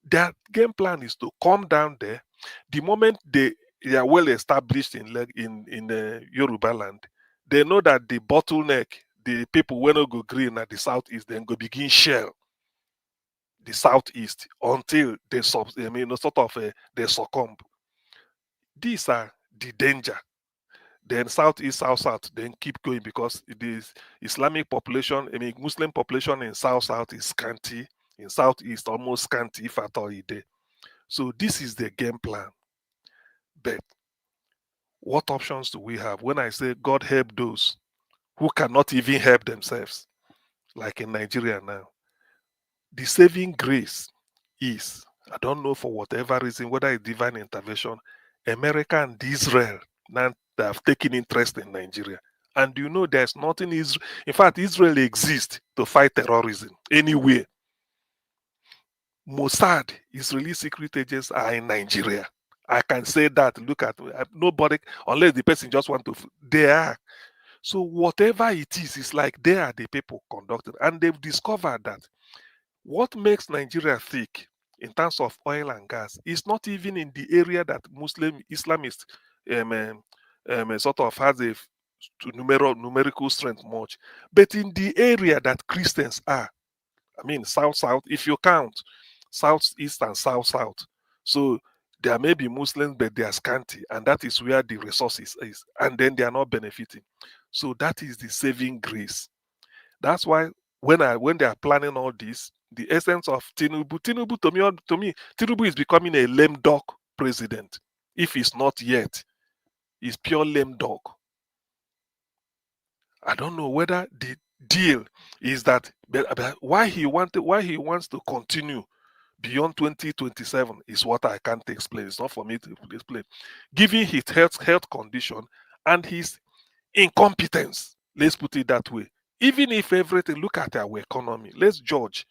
their game plan is to come down there. The moment they are well established in the Yoruba land, they know that the bottleneck, the people when go green at the southeast, then go begin shell the southeast until they they succumb. These are the danger. Then southeast, south, then keep going because the Islamic population, Muslim population in south is scanty, in southeast almost scanty, if at all it is. So this is the game plan. But what options do we have? When I say God help those who cannot even help themselves, like in Nigeria now, the saving grace is, I don't know for whatever reason, whether it's divine intervention, America and Israel now they have taken interest in Nigeria. And there's nothing in fact, Israel exists to fight terrorism anywhere. Mossad, Israeli secret agents are in Nigeria. I can say that. Look at nobody, unless the person just want to. They are. So whatever it is, it's like they are the people conducting, and they've discovered that what makes Nigeria thick in terms of oil and gas is not even in the area that Muslim Islamist sort of has a numerical strength much, but in the area that Christians are. I mean, south, if you count southeast and south. So there may be Muslims, but they are scanty, and that is where the resources is, and then they are not benefiting. So that is the saving grace. That's why when they are planning all this, the essence of Tinubu to me, Tinubu is becoming a lame duck president. If he's not yet, he's pure lame duck. I don't know whether the deal is that, but why he wants to continue beyond 2027 is what I can't explain. It's not for me to explain. Given his health condition and his incompetence, let's put it that way. Even if everything, look at our economy, let's judge.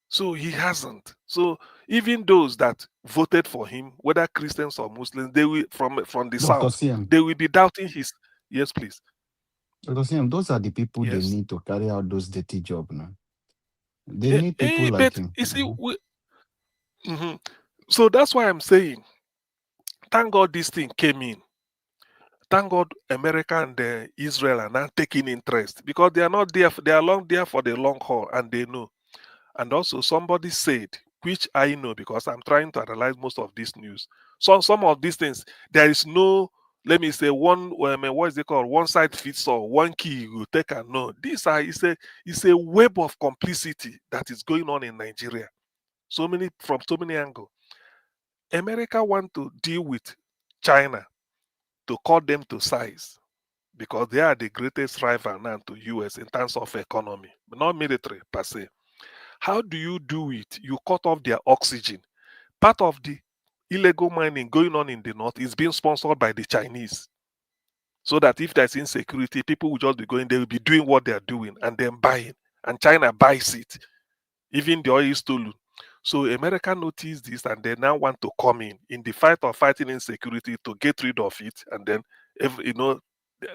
So he hasn't. So even those that voted for him, whether Christians or Muslims, they will from the Dr. south, CM, they will be doubting his. Yes, please. Dr. CM, those are the people they Yes. need to carry out those dirty jobs now. They need people like But him. you see, so that's why I'm saying, thank God this thing came in. Thank God America and Israel are now taking interest because they are not there. They are there for the long haul, and they know. And also, somebody said, which I know because I'm trying to analyze most of this news. So some of these things, there is no, let me say, what is it called? One side fits all, one key you will take and know. It's a web of complicity that is going on in Nigeria. from so many angles. America want to deal with China to cut them to size because they are the greatest rival now to US in terms of economy, but not military per se. How do you do it? You cut off their oxygen. Part of the illegal mining going on in the north is being sponsored by the Chinese. So that if there's insecurity, people will just be going, they will be doing what they are doing and then buying. And China buys it. Even the oil is stolen. So America noticed this and they now want to come in the fight of fighting insecurity to get rid of it. And then,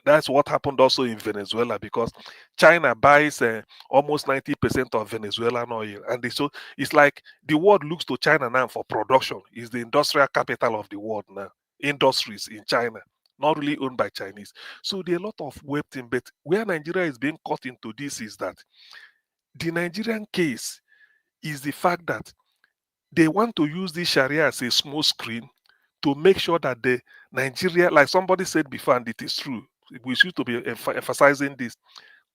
that's what happened also in Venezuela because China buys almost 90% of Venezuelan oil. And so it's like the world looks to China now for production. It's the industrial capital of the world now. Industries in China, not really owned by Chinese. So there are a lot of weapons. But where Nigeria is being caught into this is that the Nigerian case is the fact that they want to use this Sharia as a small screen to make sure that the Nigeria, like somebody said before, and it is true, we should to be emphasizing this.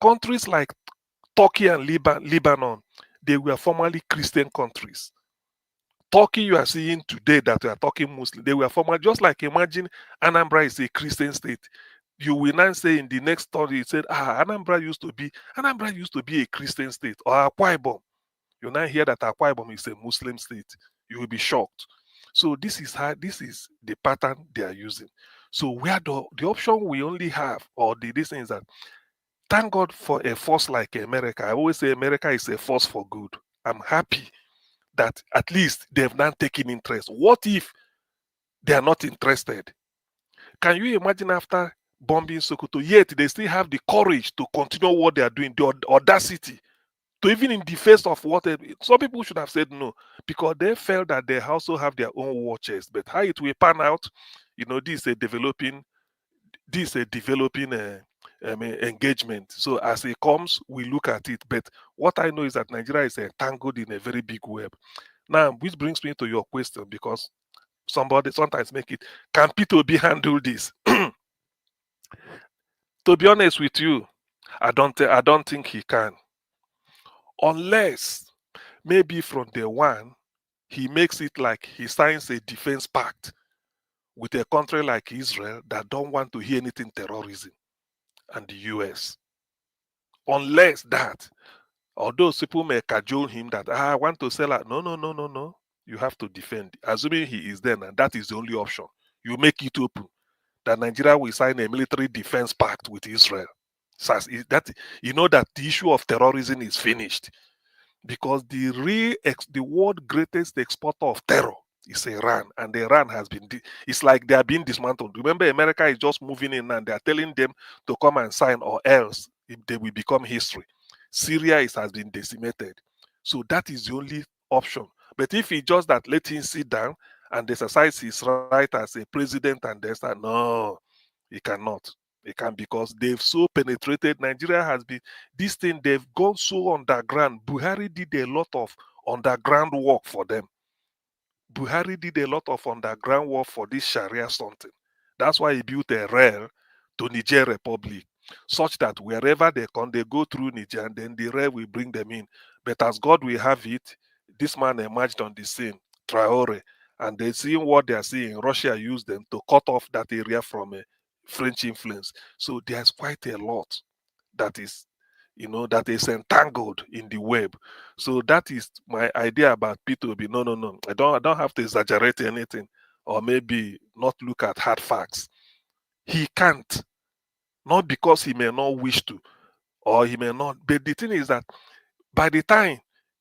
Countries like Turkey and Lebanon, they were formerly Christian countries. Turkey, you are seeing today that we are talking Muslim. They were formerly, just like imagine Anambra is a Christian state. You will now say in the next story, it said, Anambra used to be a Christian state, or Akwa Ibom. You now hear that Akwa Ibom is a Muslim state. You will be shocked. So this is the pattern they are using. So where the option we only have, or this thing is that, thank God for a force like America. I always say America is a force for good. I'm happy that at least they've now taken interest. What if they are not interested? Can you imagine after bombing Sokoto, yet they still have the courage to continue what they are doing, the audacity to even in the face of what some people should have said no, because they felt that they also have their own war chest. But how it will pan out, this is a developing engagement. So as it comes, we look at it. But what I know is that Nigeria is entangled in a very big web. Now, which brings me to your question, because somebody sometimes make it, can P2B handle this? To be honest with you, I don't think he can. Unless maybe from day one, he makes it like he signs a defense pact with a country like Israel that don't want to hear anything terrorism and the US. Unless that, although people may cajole him that I want to sell out. No. You have to defend. Assuming he is there, and that is the only option. You make it open that Nigeria will sign a military defense pact with Israel. So that the issue of terrorism is finished. Because the world greatest exporter of terror is Iran, and Iran has been, it's like they are being dismantled. Remember, America is just moving in and they are telling them to come and sign, or else they will become history. Syria has been decimated. So that is the only option. But if he just that let him sit down and exercise his right as a president and they start, no, he cannot. They can, because they've so penetrated. Nigeria has been this thing, they've gone so underground. Buhari did a lot of underground work for them. Buhari did a lot of underground work for this Sharia something. That's why he built a rail to Niger Republic, such that wherever they come, they go through Niger, and then the rail will bring them in. But as God will have it, this man emerged on the scene, Traore, and they see what they are seeing. Russia used them to cut off that area from French influence. So there's quite a lot that is, that is entangled in the web. So that is my idea about P2B. No. I don't have to exaggerate anything, or maybe not look at hard facts. He can't, not because he may not wish to, or he may not. But the thing is that by the time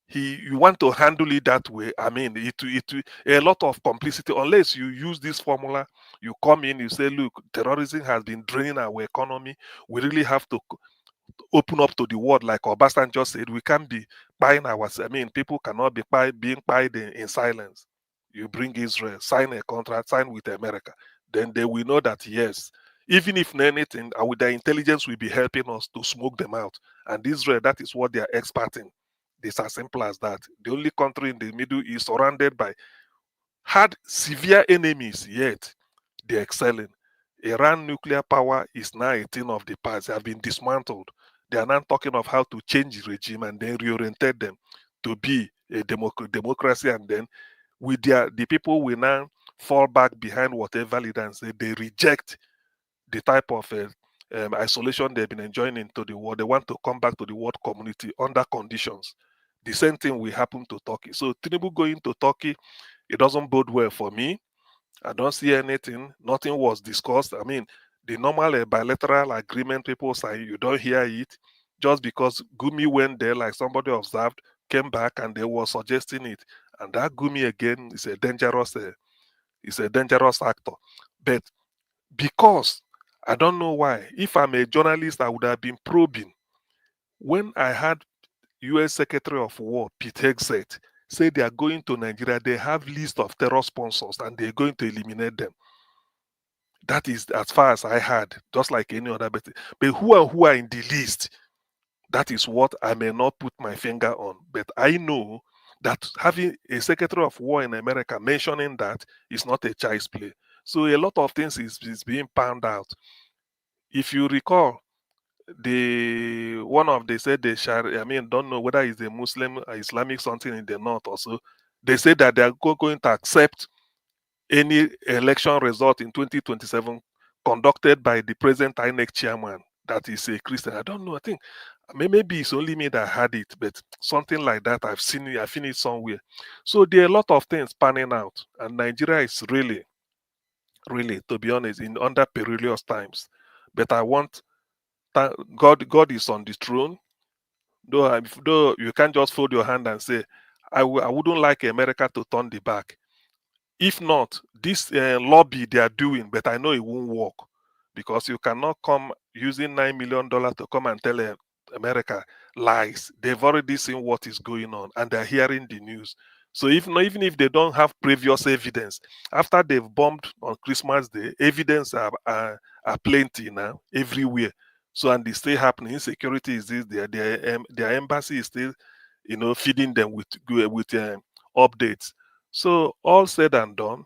you want to handle it that way, I mean, it a lot of complicity. Unless you use this formula, you come in, you say, look, terrorism has been draining our economy. We really have to open up to the world, like Obasanjo just said. We can't be buying ourselves. I mean, people cannot be being buyed in silence. You bring Israel, sign a contract, sign with America, then they will know that yes, even if anything, with their intelligence will be helping us to smoke them out. And Israel, that is what they are expert in. It's as simple as that. The only country in the Middle East surrounded by had severe enemies, yet they're excelling. Iran nuclear power is now a thing of the past. They have been dismantled. They are now talking of how to change the regime and then reorientate them to be a democracy, and then with the people will now fall back behind whatever leader and say they reject the type of isolation they've been enjoying into the world. They want to come back to the world community under conditions. The same thing will happen to Turkey. So Tinubu going to Turkey, it doesn't bode well for me. I don't see anything. Nothing was discussed. I mean, the normal bilateral agreement people sign, you don't hear it. Just because Gumi went there, like somebody observed, came back and they were suggesting it. And that Gumi again is a dangerous actor. But because I don't know why, if I'm a journalist, I would have been probing. When I had US Secretary of War Pete Hegseth say they are going to Nigeria, they have list of terror sponsors and they're going to eliminate them. That is as far as I had, just like any other. But who are in the list? That is what I may not put my finger on. But I know that having a Secretary of War in America mentioning that is not a child's play. So a lot of things is being found out. If you recall, they said they Sharia, I mean, don't know whether it's a Muslim or Islamic something in the north also. They said that they are going to accept any election result in 2027 conducted by the present INEC chairman that is a Christian. I don't know. I think maybe it's only me that had it, but something like that. I've seen it somewhere. So there are a lot of things panning out, and Nigeria is really, to be honest, in under perilous times. But I want God is on the throne. Though you can't just fold your hand and say, I wouldn't like America to turn the back. If not, this lobby they are doing, but I know it won't work because you cannot come using $9 million to come and tell America lies. They've already seen what is going on and they're hearing the news. So even if they don't have previous evidence, after they've bombed on Christmas Day, evidence are plenty now everywhere. So and it's still happening. Insecurity is this. Their embassy is still, feeding them with updates. So all said and done,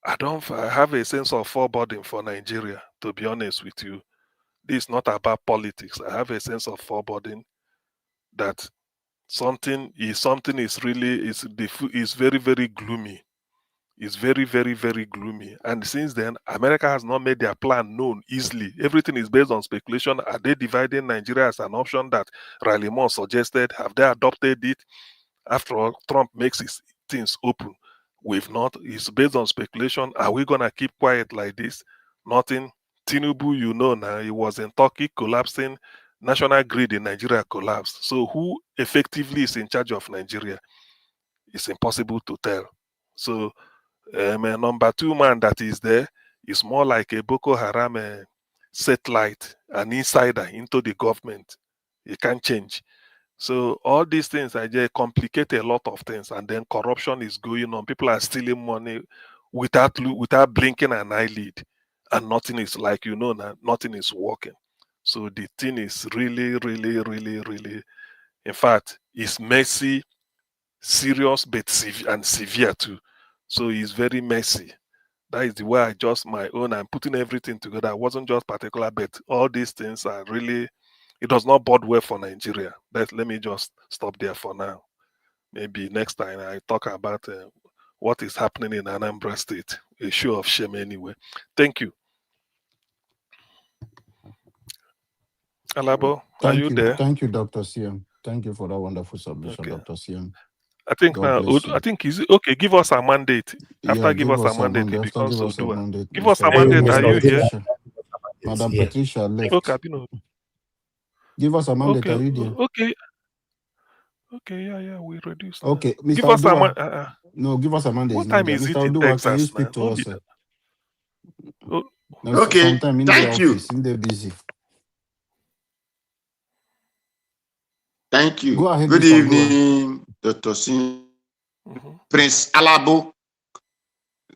I have a sense of foreboding for Nigeria, to be honest with you. This is not about politics. I have a sense of foreboding that something is very, very gloomy. It's very, very, very gloomy. And since then, America has not made their plan known easily. Everything is based on speculation. Are they dividing Nigeria as an option that Riley Moore suggested? Have they adopted it? After all, Trump makes his things open. We've not. It's based on speculation. Are we going to keep quiet like this? Nothing. Tinubu, now, he was in Turkey collapsing. National grid in Nigeria collapsed. So who effectively is in charge of Nigeria? It's impossible to tell. So a number two man that is there is more like a Boko Haram satellite, an insider into the government. He can't change. So all these things just complicate a lot of things, and then corruption is going on. People are stealing money without blinking an eyelid, and nothing is nothing is working. So the thing is really, really, really, really, in fact, it's messy, serious, but severe too. So it's very messy. That is the way I adjust my own. I'm putting everything together. I wasn't just particular, but all these things are really. It does not bode well for Nigeria. Let me just stop there for now. Maybe next time I talk about what is happening in Anambra State. A show of shame anyway. Thank you. Alabo, are you there? Thank you, Dr. Siam. Thank you for that wonderful submission, Okay. Dr. Siam. I think is it okay? Give us a mandate. After give us a mandate, it becomes Odua. Give us a mandate. Are you here? Madam Patricia left. Okay, give us a mandate. Are you there? Okay, yeah, we reduce. Okay, Mr. Give us a no, give us a mandate. What time is it Mr. in Odua, Texas, can you speak man? to us? No, okay, sometime in the office, in the busy. Thank you. Go ahead, Good Mr. evening, Dr. Sim, Prince Alabo.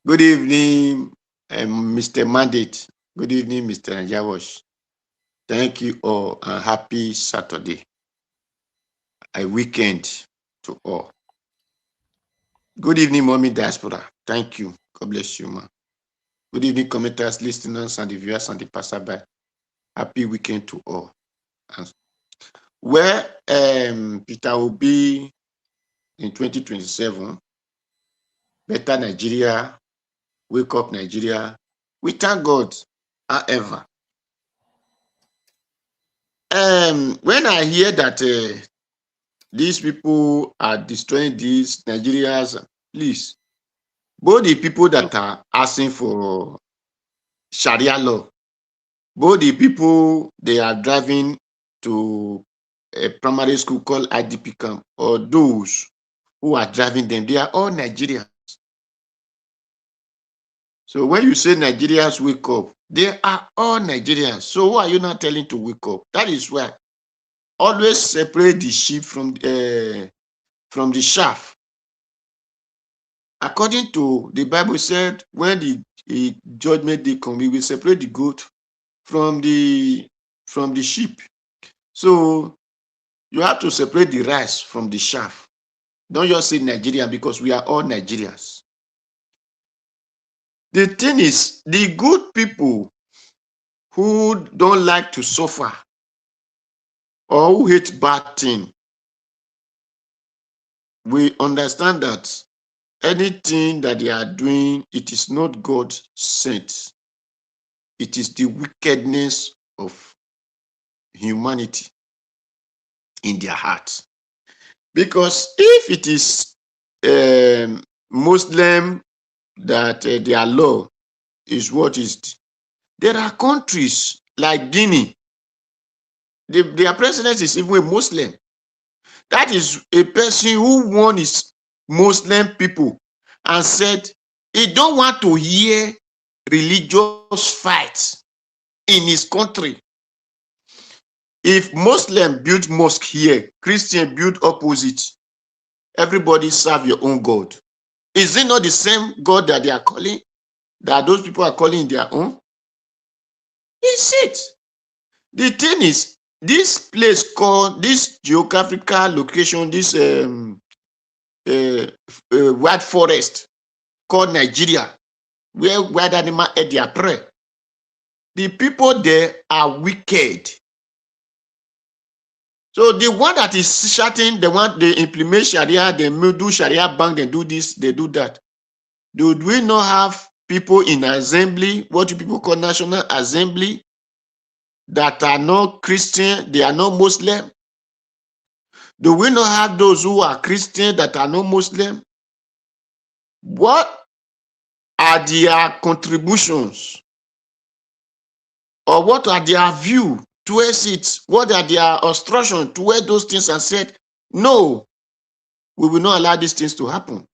Good evening, Mr. Mandate. Good evening, Mr. Najawash. Thank you all, and happy Saturday. A weekend to all. Good evening, Mommy Diaspora. Thank you. God bless you, man. Good evening, commenters, listeners, and the viewers and the passerby. Happy weekend to all. Where Peter Obi in 2027. Better Nigeria, wake up Nigeria. We thank God. However, when I hear that these people are destroying these Nigerians, please, both the people that are asking for Sharia law, both the people they are driving to a primary school called IDP camp, or those who are driving them, they are all Nigerians. So when you say Nigerians wake up, they are all Nigerians. So who are you not telling to wake up? That is why always separate the sheep from the chaff. According to the Bible said, when the judgment day comes, we will separate the goat from the sheep. So you have to separate the rice from the chaff. Don't just say Nigerian, because we are all Nigerians. The thing is, the good people who don't like to suffer or who hate bad things, we understand that anything that they are doing, it is not God sent. It is the wickedness of humanity in their hearts. Because if it is Muslim that their law is what is, there are countries like Guinea, their president is even a Muslim. That is a person who won his Muslim people and said he don't want to hear religious fights in his country. If Muslim build mosque here, Christian build opposite, everybody serve your own God. Is it not the same God that they are calling, that those people are calling their own? Is it? The thing is, this place called, this geographical location, this white forest called Nigeria, where wild animal ate their prey, the people there are wicked. So the one that is shouting, the one they implement Sharia, they do Sharia bank, they do this, they do that. Do we not have people in assembly, what people call National Assembly, that are not Christian, they are not Muslim? Do we not have those who are Christian that are not Muslim? What are their contributions? Or what are their view towards it? What are their obstruction towards those things, and said, no, we will not allow these things to happen?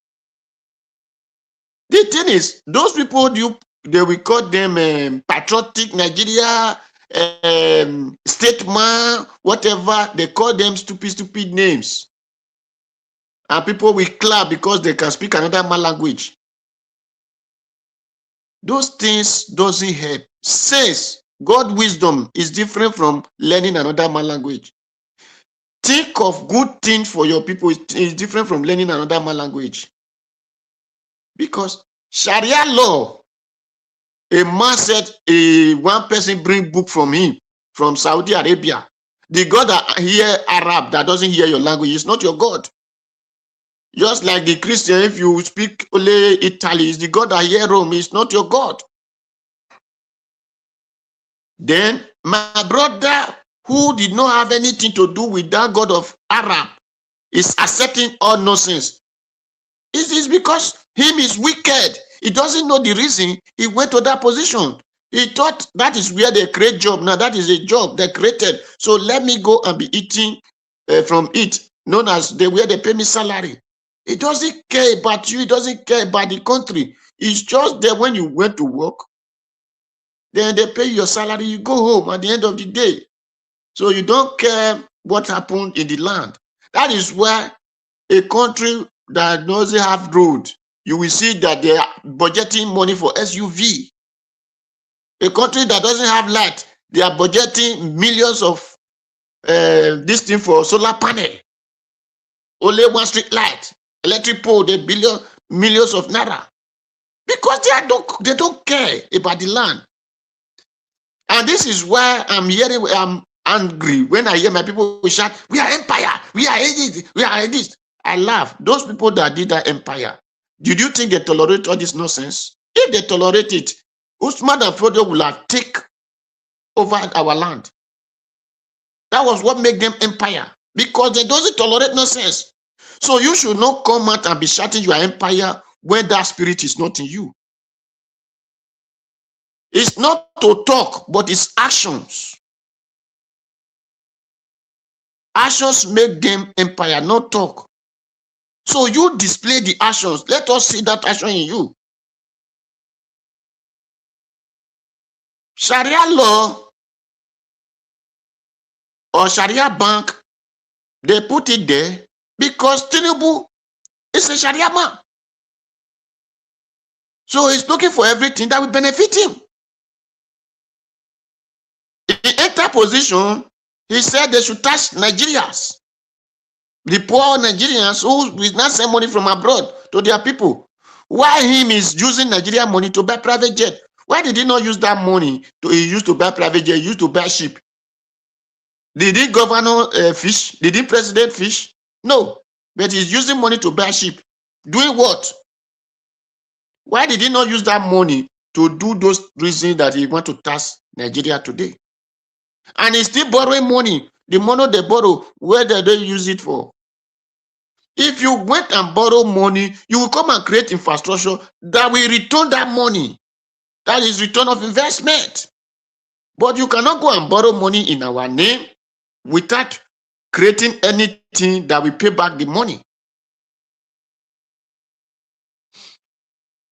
The thing is, those people, they will call them patriotic Nigeria, statesman, whatever. They call them stupid names. And people will clap because they can speak another man language. Those things doesn't help. Says God wisdom is different from learning another man language. Think of good things for your people is different from learning another man language. Because Sharia law, a man said one person bring book from him, from Saudi Arabia. The God that hear Arab, that doesn't hear your language, is not your God. Just like the Christian, if you speak only Italy, is the God that hear Rome, is not your God. Then my brother, who did not have anything to do with that God of Arab, is accepting all nonsense. It is because him is wicked. He doesn't know the reason he went to that position. He thought that is where they create job. Now that is a job they created. So let me go and be eating from it, known as where they pay me salary. He doesn't care about you. He doesn't care about the country. It's just that when you went to work, then they pay your salary, you go home at the end of the day. So you don't care what happened in the land. That is why a country that doesn't have road, you will see that they are budgeting money for SUV. A country that doesn't have light, they are budgeting millions of this thing for solar panel. Only one street light, electric pole, they millions of naira. Because they don't care about the land. And this is why I'm angry when I hear my people shout, we are empire, we are this, we are this. I laugh. Those people that did that empire, did you think they tolerate all this nonsense? If they tolerate it, Usman and Fodio will have taken over our land. That was what made them empire, because they doesn't tolerate nonsense. So you should not come out and be shouting your empire when that spirit is not in you. It's not to talk, but it's actions. Actions make them empire, not talk. So you display the actions. Let us see that action in you. Sharia law or Sharia bank, they put it there because Tinubu is a Sharia man. So he's looking for everything that will benefit him. In enter position, he said they should tax Nigerians. The poor Nigerians who will not send money from abroad to their people. Why him is using Nigerian money to buy private jet? Why did he not use that money he used to buy private jet, he used to buy ship? Did he governor fish? Did he president fish? No. But he's using money to buy ship. Doing what? Why did he not use that money to do those reasons that he want to tax Nigeria today? And he's still borrowing money. The money they borrow, where did they use it for? If you went and borrow money, you will come and create infrastructure that will return that money. That is return of investment. But you cannot go and borrow money in our name without creating anything that will pay back the money.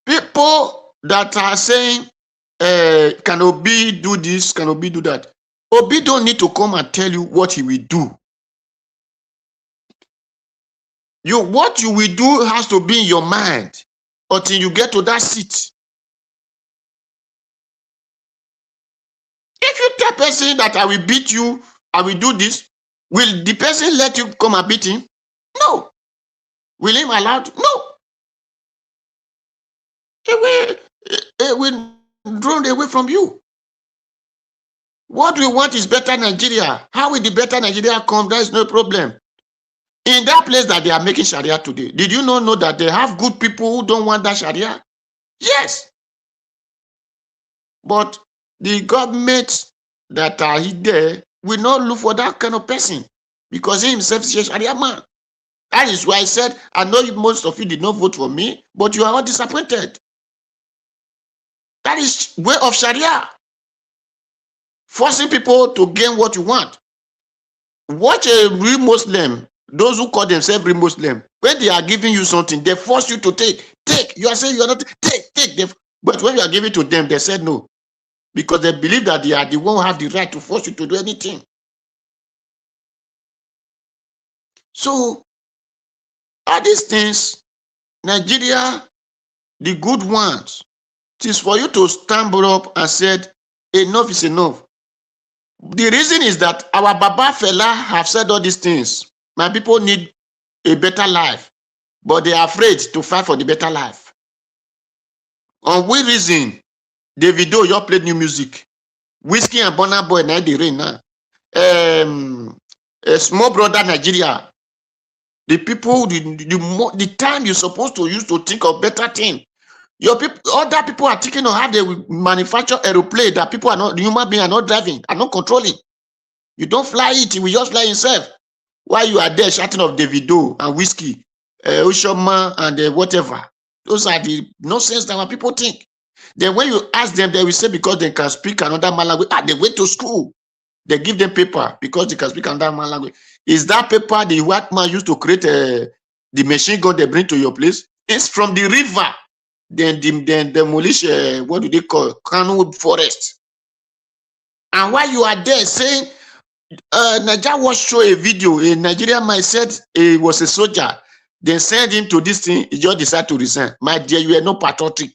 People that are saying, can Obi do this, can Obi do that? Obi don't need to come and tell you what he will do. What you will do has to be in your mind until you get to that seat. If you tell a person that I will beat you, I will do this, will the person let you come and beat him? No. Will him allow? No. He will drawn away from you. What we want is better Nigeria. How will the better Nigeria come? There is no problem. In that place that they are making Sharia today, did you not know that they have good people who don't want that Sharia? Yes. But the government that are there will not look for that kind of person because he himself is a Sharia man. That is why I said, I know most of you did not vote for me, but you are all disappointed. That is way of Sharia. Forcing people to gain what you want. Watch a real Muslim, those who call themselves real Muslim, when they are giving you something, they force you to take. Take. You are saying you are not, take. But when you are giving to them, they said no. Because they believe that they are the one who have the right to force you to do anything. So, all these things, Nigeria, the good ones, it is for you to stand up and said, enough is enough. The reason is that our Baba fella have said all these things. My people need a better life, but they are afraid to fight for the better life. On what reason? Davido, you played new music. Whiskey and Burna Boy, now the rain now. A small brother Nigeria. The people, the time you're supposed to use to think of better thing. Your people, other people are thinking of how they will manufacture aeroplane that people are not, human beings are not driving, are not controlling. You don't fly it, it will just fly itself. While you are there shouting of Davido and Whiskey, Oshoma and whatever. Those are the nonsense that our people think. Then when you ask them, they will say because they can speak another man language. They went to school. They give them paper because they can speak another man language. Is that paper the white man used to create the machine gun they bring to your place? It's from the river. Then demolish, what do they call Kanu forest. And while you are there saying, Nigeria was show a video, a Nigerian man said he was a soldier, then send him to this thing, he just decided to resign. My dear, you are not patriotic.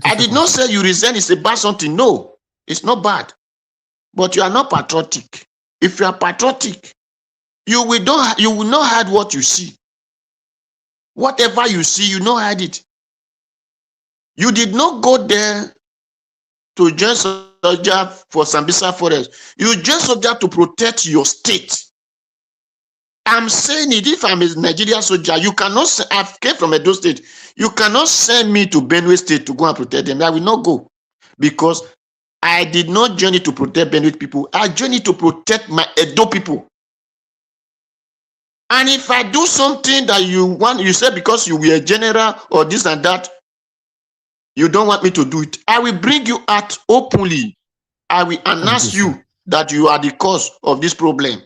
I did not say you resign is about something. No, it's not bad. But you are not patriotic. If you are patriotic, you will not hide what you see. Whatever you see, you not hide it. You did not go there to join soldier for Sambisa Forest. You join soldier to protect your state. I'm saying it. If I'm a Nigerian soldier, you cannot. I came from Edo State. You cannot send me to Benue State to go and protect them. I will not go because I did not journey to protect Benue people. I journeyed to protect my Edo people. And if I do something that you want, you say because you were a general or this and that, you don't want me to do it, I will bring you out openly. I will announce you that you are the cause of this problem.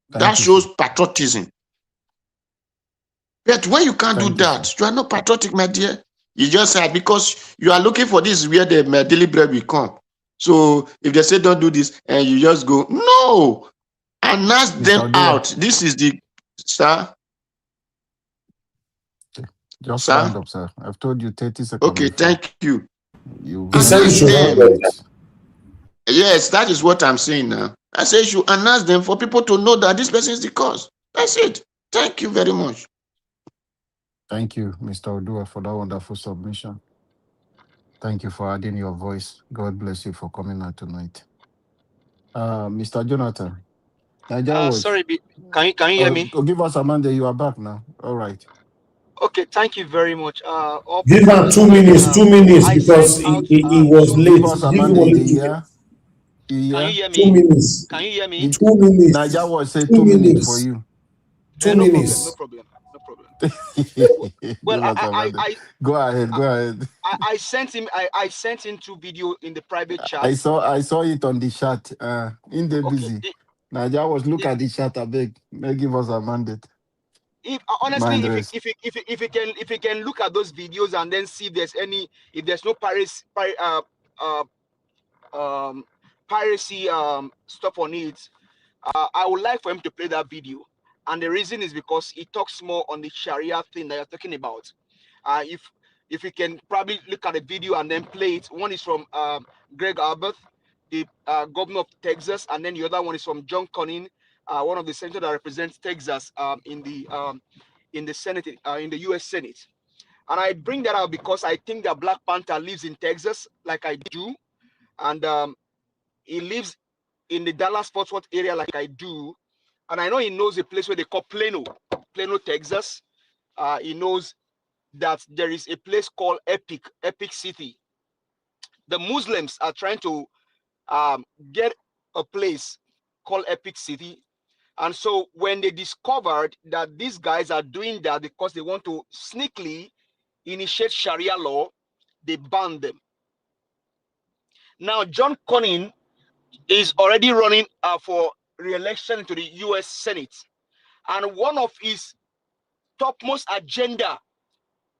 That shows patriotism. But when you can't do that, you are not patriotic, my dear. You just said because you are looking for this is where the daily bread will come. So if they say don't do this and you just go, no, announce them out. This is the sir. Just round up, sir. I've told you 30 seconds. Okay, thank you. You announce them. Yes, that is what I'm saying now. I say you should announce them for people to know that this person is the cause. That's it. Thank you very much. Thank you, Mr. Odua, for that wonderful submission. Thank you for adding your voice. God bless you for coming out tonight. Mr. Jonathan. Sorry, can you hear me? Give us a Monday. You are back now. All right. Okay, thank you very much. Give him 2 minutes, 2 minutes, because he was late. Give us a Monday. Can you hear me? 2 minutes. Can you hear me? 2 minutes. Niger was say 2 minutes for you. 2 minutes. No problem. Well, go ahead. I sent him 2 video in the private chat. I saw it on the chat. In the busy. Niger was look at the chat. I beg. May give us a mandate. If you can look at those videos and then see if there's no piracy stuff on it, I would like for him to play that video. And the reason is because it talks more on the Sharia thing that you're talking about. If you can probably look at the video and then play it. One is from Greg Abbott, the governor of Texas, and then the other one is from John Cornyn, one of the senators that represents Texas in the Senate, in the U.S. Senate. And I bring that out because I think that Black Panther lives in Texas, like I do, and he lives in the Dallas-Fort Worth area, like I do. And I know he knows a place where they call Plano, Texas. He knows that there is a place called Epic City. The Muslims are trying to get a place called Epic City. And so when they discovered that these guys are doing that because they want to sneakily initiate Sharia law, they banned them. Now, John Cornyn is already running for re-election into the U.S. Senate. And one of his topmost agenda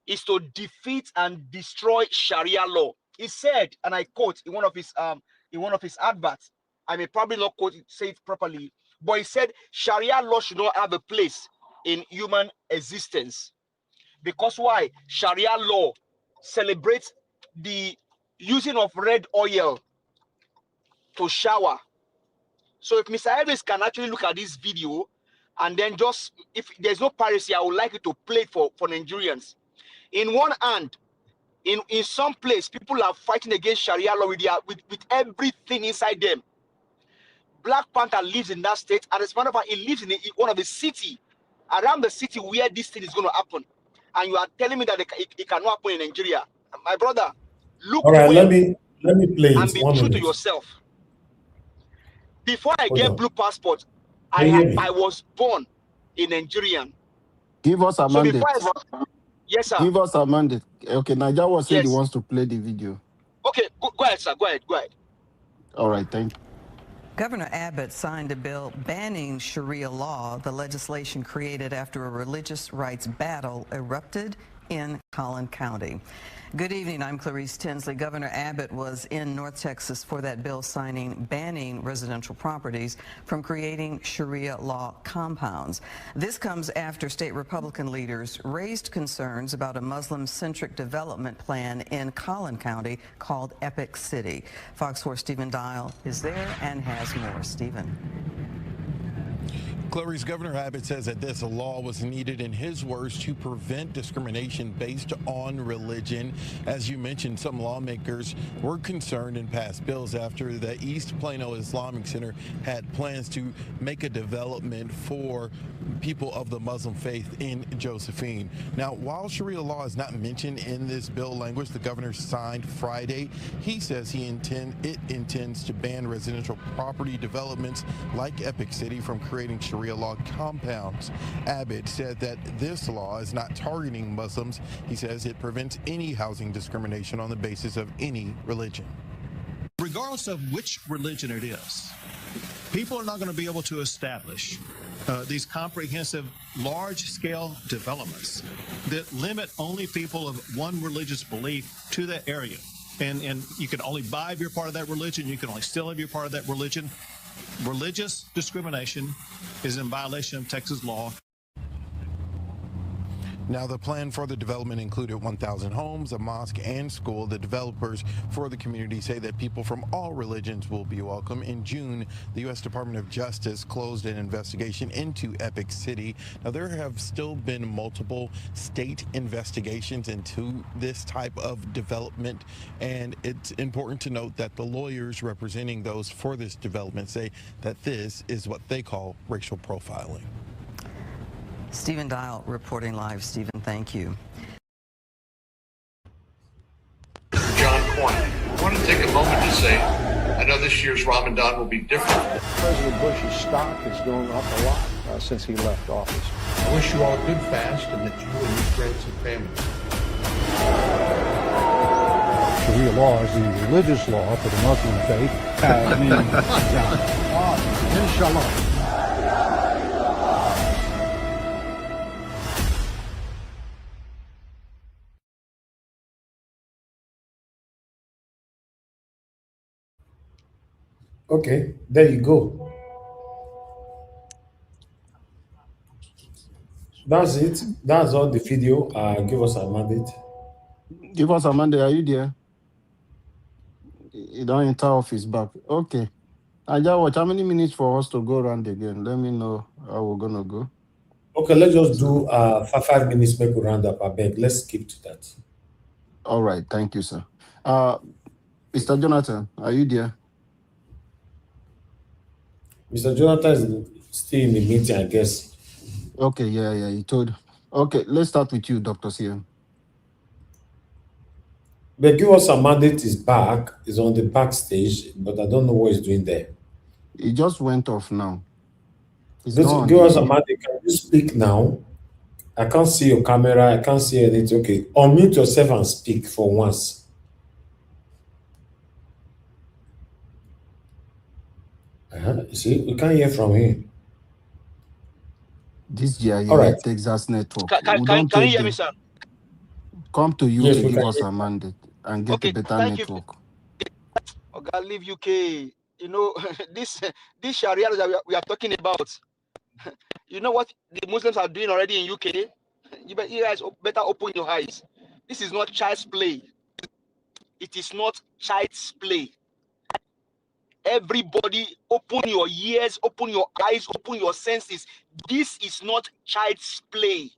is to defeat and destroy Sharia law. He said, and I quote in one of his adverts, I may probably not say it properly, but he said Sharia law should not have a place in human existence. Because why? Sharia law celebrates the using of red oil to shower. So if Mr. Evans can actually look at this video and then just, if there's no piracy, I would like you to play it for Nigerians. In one hand, in some place, people are fighting against Sharia law with everything inside them. Black Panther lives in that state, and as a matter of fact, he lives in one of the city, around the city where this thing is going to happen. And you are telling me that it cannot happen in Nigeria. My brother, look. All right, let me play it. And be true to yourself. Before I get blue passport, I was born a Nigerian. Give us a mandate. Yes, sir. Give us a mandate. Okay, Niger was said he wants to play the video. Okay, go ahead, sir. Go ahead. All right, thank you. Governor Abbott signed a bill banning Sharia law, the legislation created after a religious rights battle erupted in Collin County. Good evening, I'm Clarice Tinsley. Governor Abbott was in North Texas for that bill signing banning residential properties from creating Sharia law compounds. This comes after state Republican leaders raised concerns about a Muslim-centric development plan in Collin County called Epic City. Fox 4 Stephen Dial is there and has more. Stephen. Clarice, Governor Abbott says that this law was needed, in his words, to prevent discrimination based on religion. As you mentioned, some lawmakers were concerned and passed bills after the East Plano Islamic Center had plans to make a development for people of the Muslim faith in Josephine. Now, while Sharia law is not mentioned in this bill language the governor signed Friday, he says it intends to ban residential property developments like Epic City from creating Sharia law compounds. Abbott said that this law is not targeting Muslims. He says it prevents any housing discrimination on the basis of any religion. Regardless of which religion it is, people are not going to be able to establish these comprehensive, large-scale developments that limit only people of one religious belief to that area. And you can only buy if you're part of that religion. You can only steal if you're part of that religion. Religious discrimination is in violation of Texas law. Now, the plan for the development included 1,000 homes, a mosque, and school. The developers for the community say that people from all religions will be welcome. In June, the U.S. Department of Justice closed an investigation into Epic City. Now, there have still been multiple state investigations into this type of development, and it's important to note that the lawyers representing those for this development say that this is what they call racial profiling. Stephen Dial reporting live. Stephen, thank you. John Coyne. I want to take a moment to say, I know this year's Ramadan will be different. President Bush's stock is going up a lot since he left office. I wish you all a good fast and that you and your friends and family. Sharia law is the religious law for the Muslim faith. Inshallah. Okay, there you go. That's it. That's all the video. Give us a mandate. Give us a mandate. Are you there? You don't enter office back. Okay. Watch how many minutes for us to go around again? Let me know how we're gonna go. Okay, let's just do 5 minutes, make a round up. I beg. Let's skip to that. All right, thank you, sir. Mr. Jonathan, are you there? Mr. Jonathan is still in the meeting, I guess. Okay, yeah, he told. Okay, let's start with you, Dr. CM. But give us a mandate is back, is on the backstage, but I don't know what he's doing there. He just went off now. Give us a mandate. Can you speak now? I can't see your camera. I can't see anything. Okay, unmute yourself and speak for once. You see, we can't hear from him. This GIA right. Texas network. Can you hear me, sir? Come to UK, Yes, give us a mandate and get a better network. Okay, leave UK. You know, this Sharia that we are talking about. You know what the Muslims are doing already in UK? You guys better open your eyes. This is not child's play. It is not child's play. Everybody, open your ears, open your eyes, open your senses. This is not child's play.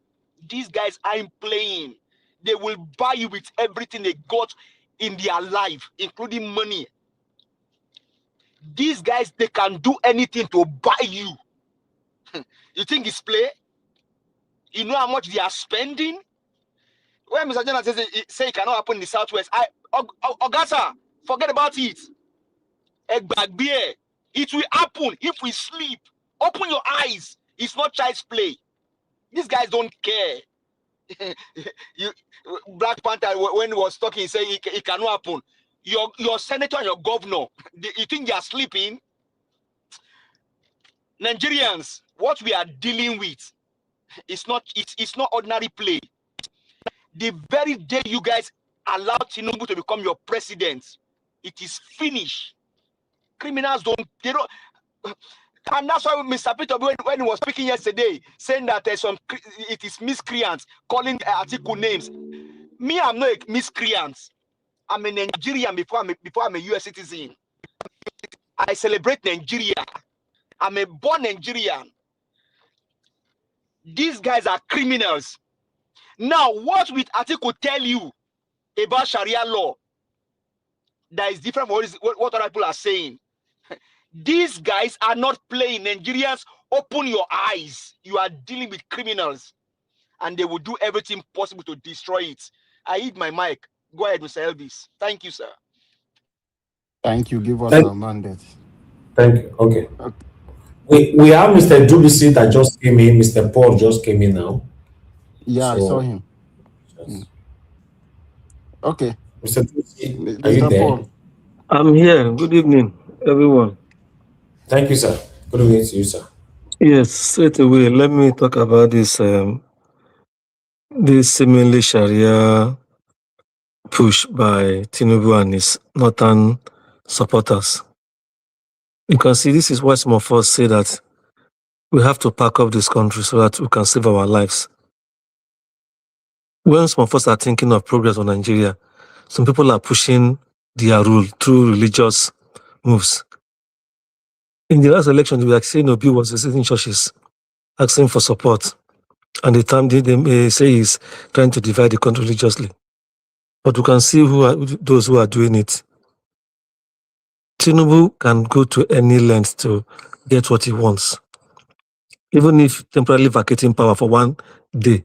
These guys aren't playing. They will buy you with everything they got in their life, including money. These guys, they can do anything to buy you. You think it's play? You know how much they are spending? When Mr. Jonathan says it cannot happen in the Southwest, Augusta, forget about it. It will happen if we sleep. Open your eyes. It's not child's play. These guys don't care. Black Panther, when he was talking, he said it cannot happen. Your senator and your governor, you think they are sleeping? Nigerians, what we are dealing with, it's not ordinary play. The very day you guys allow Tinubu to become your president, it is finished. Criminals don't. And that's why Mr. Peter, when he was speaking yesterday, saying that it is miscreants calling article names. Me, I'm not a miscreant. I'm a Nigerian before I'm a US citizen. I celebrate Nigeria. I'm a born Nigerian. These guys are criminals. Now, what will Atiku tell you about Sharia law that is different from what other people are saying? These guys are not playing. Nigerians, open your eyes. You are dealing with criminals, and they will do everything possible to destroy it. I hit my mic. Go ahead, Mr. Elvis. Thank you, sir. Thank you. Give us our mandate. Thank you. Okay. We have Mr. Dubisi that just came in. Mr. Paul just came in now. Yeah, I saw him. Okay. Mr. Dubisi, are you Mr. there? Paul. I'm here. Good evening, everyone. Thank you, sir. Good evening to you, sir. Yes, straight away, let me talk about this this seemingly Sharia push by Tinubu and his northern supporters. You can see this is why some of us say that we have to pack up this country so that we can save our lives. When some of us are thinking of progress on Nigeria, some people are pushing their rule through religious moves. In the last election, we were saying Obi was visiting churches, asking for support. And the time they say he's trying to divide the country religiously. But we can see who are those who are doing it. Tinubu can go to any length to get what he wants. Even if temporarily vacating power for one day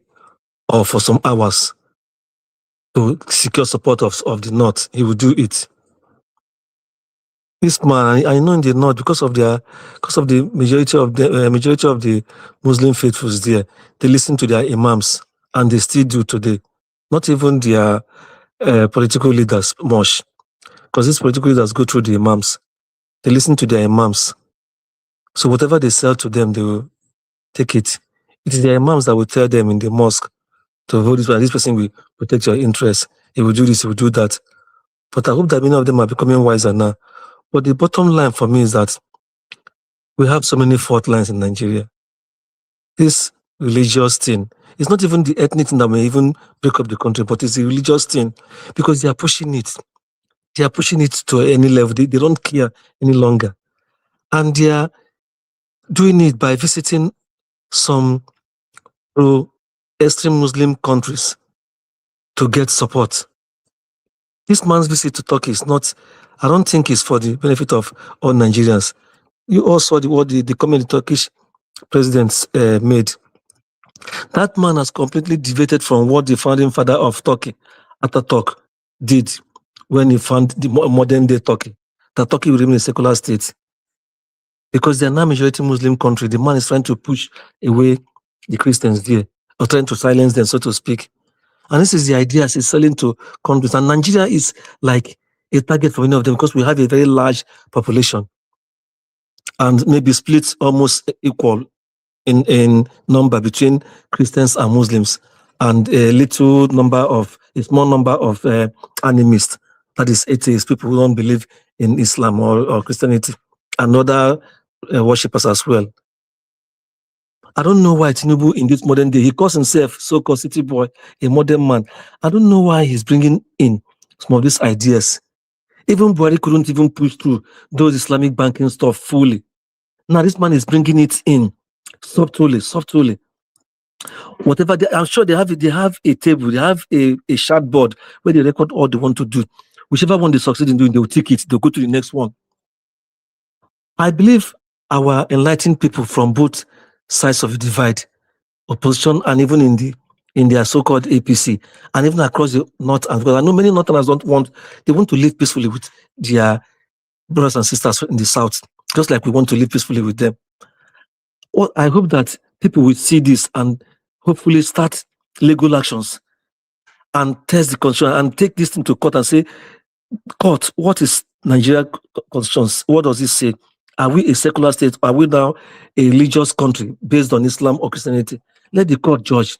or for some hours to secure support of the North, he will do it. This man, I know in the North, because of the majority of the Muslim faithfuls there, they listen to their imams, and they still do today. Not even their political leaders much, because these political leaders go through the imams. They listen to their imams. So whatever they sell to them, they will take it. It is the imams that will tell them in the mosque to hold this person will protect your interests. He will do this, he will do that. But I hope that many of them are becoming wiser now. But the bottom line for me is that we have so many fault lines in Nigeria. This religious thing, it's not even the ethnic thing that may even break up the country, but it's the religious thing, because they are pushing it. They are pushing it to any level. They don't care any longer. And they are doing it by visiting some extreme Muslim countries to get support. This man's visit to Turkey is not, I don't think it's for the benefit of all Nigerians. You all saw the comment the Turkish president made. That man has completely deviated from what the founding father of Turkey, Atatürk, did when he found the modern day Turkey, that Turkey will remain a secular state. Because they are now majority Muslim country, the man is trying to push away the Christians there, or trying to silence them, so to speak. And this is the idea he's selling to countries. And Nigeria is like a target for many of them because we have a very large population and maybe split almost equal in number between Christians and Muslims, and a small number of animists, that is atheists, people who don't believe in Islam or Christianity, and other worshippers as well. I don't know why Tinubu in this modern day, he calls himself so-called city boy, a modern man. I don't know why he's bringing in some of these ideas. Even Buhari couldn't even push through those Islamic banking stuff fully. Now this man is bringing it in softly. Whatever I'm sure they have a table, they have a chat board where they record all they want to do. Whichever one they succeed in doing, they will take it, they'll go to the next one. I believe our enlightened people from both sides of the divide, opposition and even in their so-called APC, and even across the North, and because I know many Northerners they want to live peacefully with their brothers and sisters in the South, just like we want to live peacefully with them. Well, I hope that people will see this and hopefully start legal actions and test the constitution and take this thing to court and say, court, what is Nigeria constitution? What does it say? Are we a secular state? Are we now a religious country based on Islam or Christianity? Let the court judge.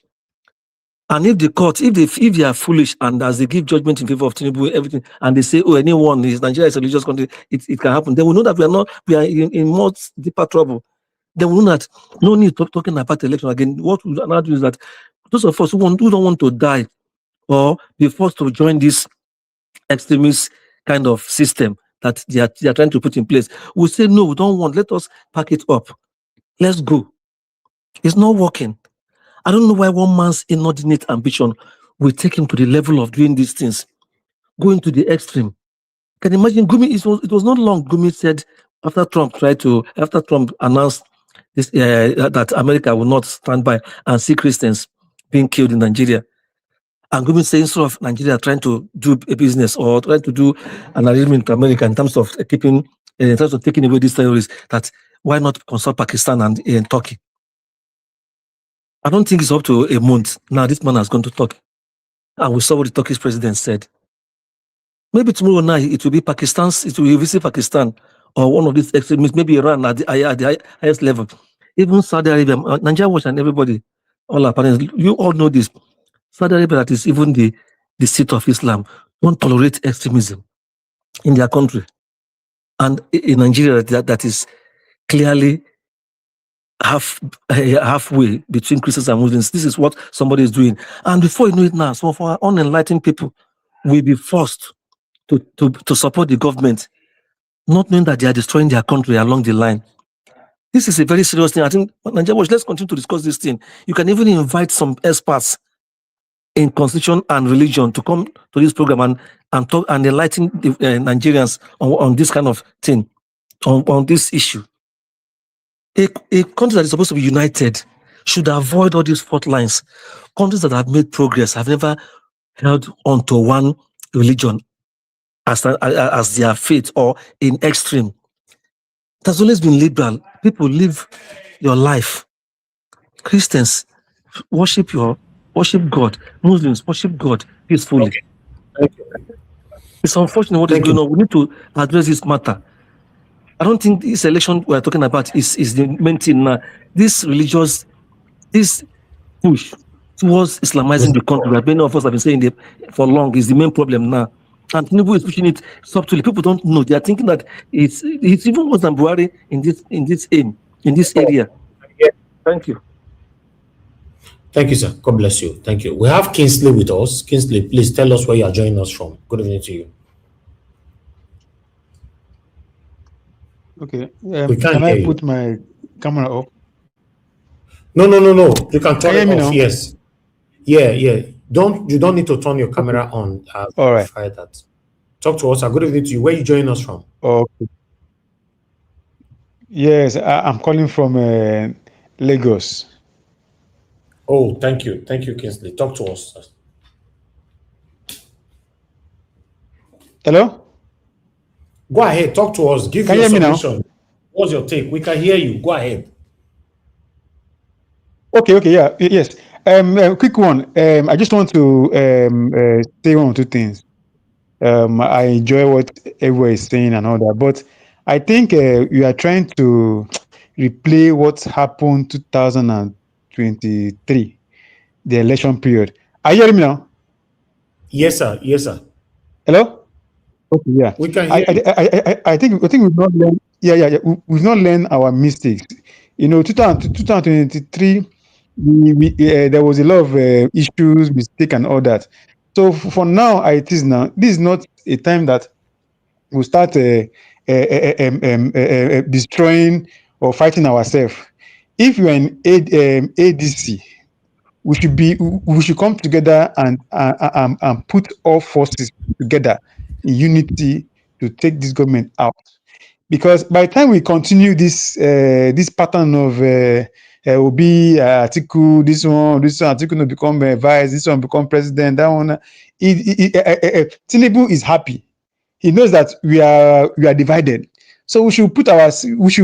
And if the court, if they are foolish and as they give judgment in favor of Tinubu, everything, and they say, oh, anyone is Nigeria is a religious country, it can happen. Then we know that we are in more deeper trouble. Then we know that no need to talking about election again. What we now do is that those of us who don't want to die or be forced to join this extremist kind of system that they are trying to put in place, we say no, we don't want. Let us pack it up. Let's go. It's not working. I don't know why one man's inordinate ambition will take him to the level of doing these things, going to the extreme. Can you imagine Gumi? It was not long. Gumi said after Trump announced this that America will not stand by and see Christians being killed in Nigeria. And Gumi saying instead of Nigeria trying to do a business or trying to do an agreement with America in terms of taking away these terrorists, that why not consult Pakistan and Turkey? I don't think it's up to a month now. This man has gone to Turkey, and we saw what the Turkish president said. Maybe tomorrow night it will be it will visit Pakistan or one of these extremists, maybe Iran at the highest level. Even Saudi Arabia, Nigeria Watch and everybody, all our partners, you all know this. Saudi Arabia, that is even the seat of Islam, won't tolerate extremism in their country. And in Nigeria, that is clearly halfway between Christians and Muslims. This is what somebody is doing. And before you know it now, some of our unenlightened people will be forced to support the government, not knowing that they are destroying their country along the line. This is a very serious thing. I think, Nigeria Watch, let's continue to discuss this thing. You can even invite some experts in constitution and religion to come to this program and talk and enlighten the Nigerians on this kind of thing, on this issue. A country that is supposed to be united should avoid all these fault lines. Countries that have made progress have never held on to one religion as their faith or in extreme. It has always been liberal. People live your life. Christians worship God. Muslims worship God peacefully. Okay. Thank you. It's unfortunate what is going on. We need to address this matter. I don't think this election we're talking about is the main thing now. This push towards Islamizing the country that many of us have been saying for long is the main problem now. And Tinubu is pushing it subtly. People don't know. They are thinking that it's even worse than Buhari in this area. Thank you. Thank you, sir. God bless you. Thank you. We have Kingsley with us. Kingsley, please tell us where you are joining us from. Good evening to you. Okay. Can I put my camera up? No. You can turn it off. Yes. Yeah. You don't need to turn your camera on. All right. That. Talk to us. Good evening to you. Where are you joining us from? Okay. Yes, I'm calling from Lagos. Oh, thank you. Thank you, Kingsley. Talk to us. Hello? Go ahead. Talk to us. Give Can your you hear me now? submission. What's your take? We can hear you. Go ahead. Okay, yeah, yes. Quick one. I just want to say one or two things. I enjoy what everyone is saying and all that, but I think you are trying to replay what happened 2023, the election period. Are you hearing me now? Yes, sir. Hello? Okay, yeah. We can hear you. I think we've not learned. Yeah. We've not learned our mistakes. 2023. There was a lot of issues, mistake, and all that. So for now, this is not a time that we'll start destroying or fighting ourselves. If you are in ADC, we should come together and put all forces together in unity to take this government out. Because by the time we continue this pattern of Obi Atiku, this one Atiku will become vice, this one become president, that one. Tinubu is happy. He knows that we are divided. So we should put our sword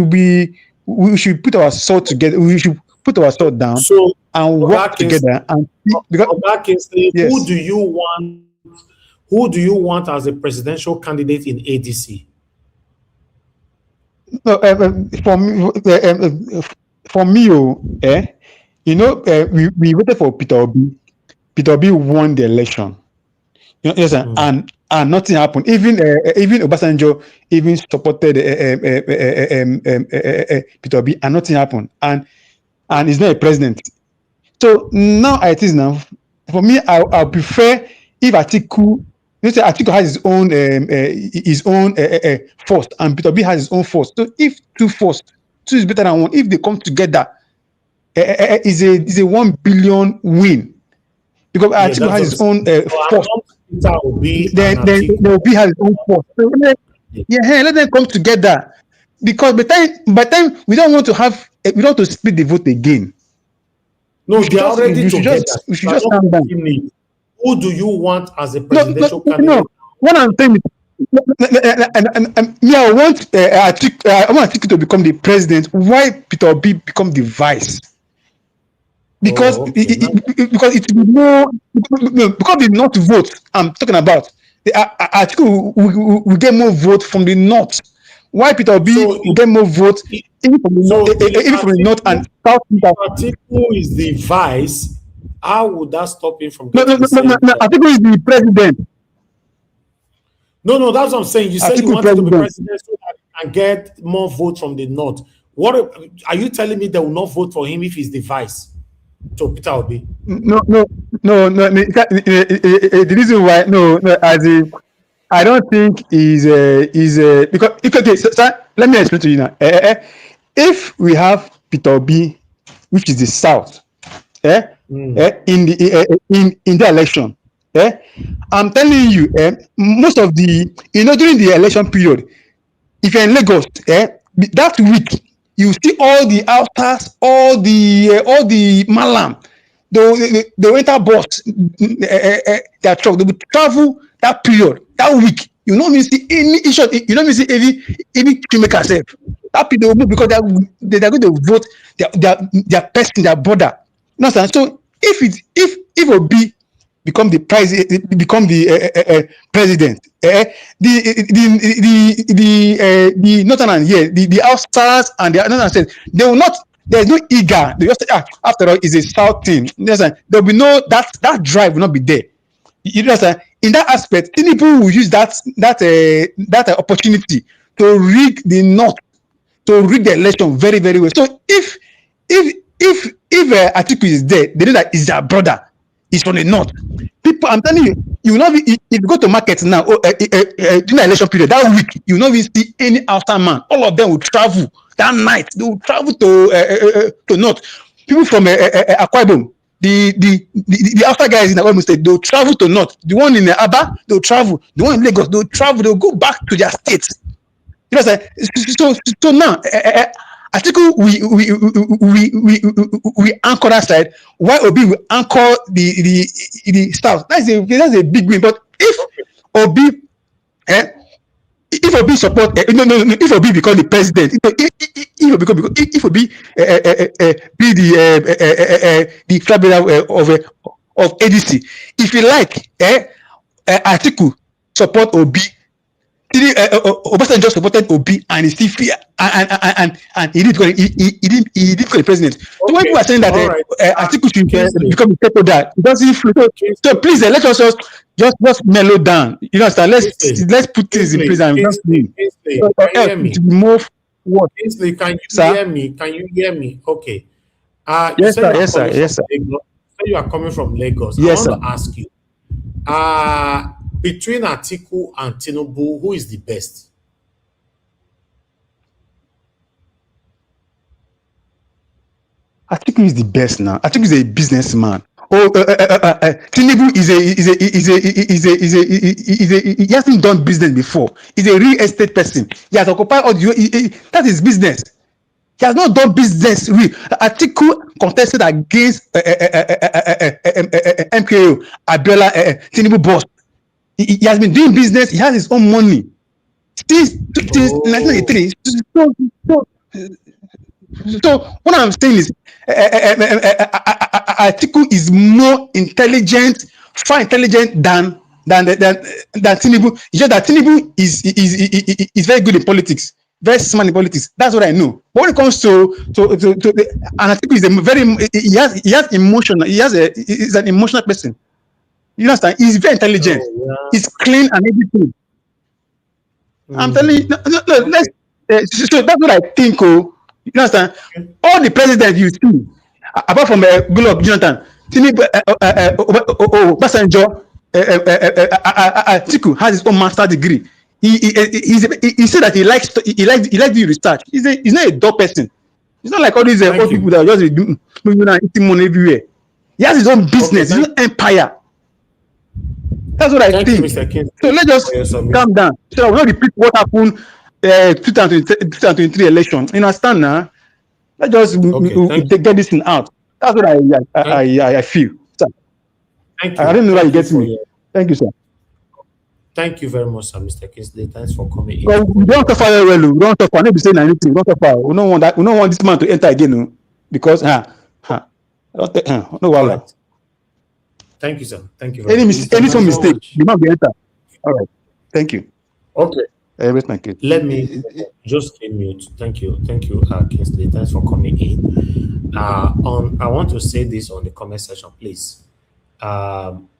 together. We should put our sword down and work together. And yes. Who do you want as a presidential candidate in ADC? No, for me, we waited for Peter Obi. Peter Obi won the election. Yes, and nothing happened. Even Obasanjo even supported Peter Obi, and nothing happened. And he's not a president. So now it is now. For me, I prefer if Atiku. Atiku has his own force, and Peter Obi has his own force. So if two is better than one, if they come together, is a 1 billion win because Yeah, Atiku that's has what I'm his own saying. So force. among Peter Obi Then and Atiku, Obi has his own force. So let them come together because by the time we don't want to have we don't want to split the vote again. no, they are already together. We should You are just not calm down. putting it. Who do you want as a No, presidential no. candidate? What I'm saying is, I want I want Atiku to become the president. Why Peter Obi become the vice? Because Oh, okay. because it will more because the North vote I'm talking about. Atiku will get more vote from the North. Why Peter Obi will get more vote even from the North and South? Atiku is the vice. How would that stop him from No, getting the same? Atiku is the president. No, that's what I'm saying. You said you Atiku wanted to be president. president so that he can get more votes from the North. What are you telling me they will not vote for him if he's the vice to Peter Obi? No. The reason why as in, I don't think is because okay. So, let me explain to you now. If we have Peter Obi, which is the South, in the election, I'm telling you, most of the during the election period, if you're in Lagos, that week you see all the altars, all the malam, the winter bus, their truck, they will travel that period, that week. You don't even see any issue. You don't even see any filmmaker self. That people will move because they're going to vote their person, their brother. You understand? So if Obi become the president, the northern here, the outsiders and the northern said they will not. There's no eager. They just say, after all, it's a South team. You understand? There will be no that drive will not be there. You understand? In that aspect, Tinubu will use that opportunity to rig the North, to rig the election very, very well. So if Atiku is there, they know that it's their brother. He's from the North. People, I'm telling you, you will not be, if you go to market now, during the election period, that week, you will not even see any outside man. All of them will travel that night. They will travel to North. People from Akwa Ibom, the outside guys in Akwa Ibom State, they'll travel to North. The one in Aba, they'll travel. The one in Lagos, they'll travel. They'll go back to their states. You know, so now, Atiku we anchor that side. Why Obi will anchor the South? That's a big win. But if Obi, if Obi support, if Obi become the president, if Obi be the flag bearer of ADC, if you like, Atiku support Obi. Obasanjo supported Obi and he still fear and he didn't go the president. So when people are saying that Atiku should become the stakeholder, it doesn't flow. So please let us just mellow down. You know, let's put things in place and just more what? Kingsley, can you hear me? Can you hear me? Okay. Yes, sir. Yes, sir. You are coming from Lagos. Yes, I want to ask you. Between Atiku and Tinubu, who is the best? Atiku is the best now. Atiku is a businessman. Tinubu he hasn't done business before. He's a real estate person. He has occupied all that is business. He has not done business. Atiku contested against MKO Abiola Tinubu boss. He has been doing business. He has his own money since 1983. So what I'm saying is, Atiku is more intelligent, far intelligent than Tinubu. It's just that Tinubu is very good in politics, very smart in politics. That's what I know. But when it comes to and Atiku is a very he has emotional. He's an emotional person. You understand? He's very intelligent. He's clean and everything. I'm telling you. So that's what I think. You understand? All the presidents you see, apart from Goodluck Jonathan, Tinubu, Obasanjo, Atiku has his own master degree. He said that he likes to research. He's not a dull person. It's not like all these old people that are just moving and eating money everywhere. He has his own business, his own empire. That's what I think. So let's just calm down. So we don't repeat what happened 2023 election. You understand now? Let's just get this thing out. That's what I feel. So, Thank you. I don't know why you get me. Thank you, sir. Thank you very much, sir, Mr. Kingsley. Thanks for coming in. Well, we don't suffer well. We don't suffer. I need to say anything. We don't suffer. We don't want that. We don't want this man to enter again, no? Because no. Right. Thank you, sir. Thank you very any much. Any some mistake, the man will enter. All right. Thank you. Okay. Thank you. Let me just mute. Thank you, Kingsley. Thanks for coming in. I want to say this on the comment section, please.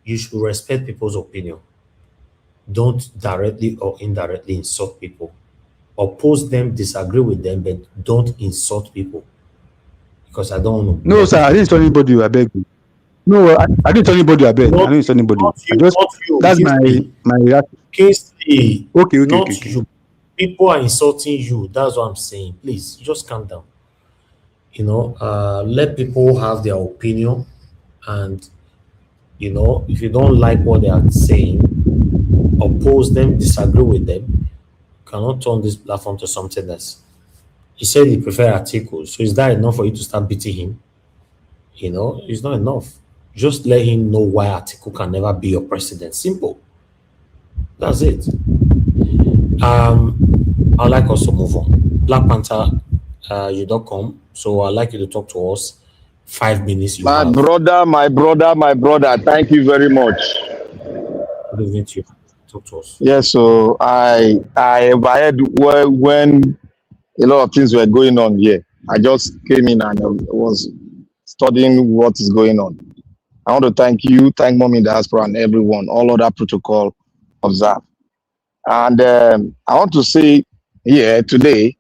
You should respect people's opinion. Don't directly or indirectly insult people. Oppose them, disagree with them, but don't insult people. Because I don't know. No, sir, I didn't insult anybody. I beg you. No, I didn't tell anybody. I beg. I didn't insult anybody. That's my reaction. Kingsley. Okay. You. People are insulting you. That's what I'm saying. Please, just calm down. Let people have their opinion, and if you don't like what they are saying, oppose them, disagree with them. You cannot turn this platform to something else. He said he preferred articles. So is that enough for you to start beating him? It's not enough. Just let him know why article can never be your president. Simple. That's it. I'd like us to move on. Black Panther, you don't come. So I'd like you to talk to us. 5 minutes. My brother. Thank you very much. Good evening to you. Talk to us. Yes, so I heard when a lot of things were going on here. I just came in and I was studying what is going on. I want to thank you, thank Mommy Diaspora and everyone, all other protocol observed. And I want to say here today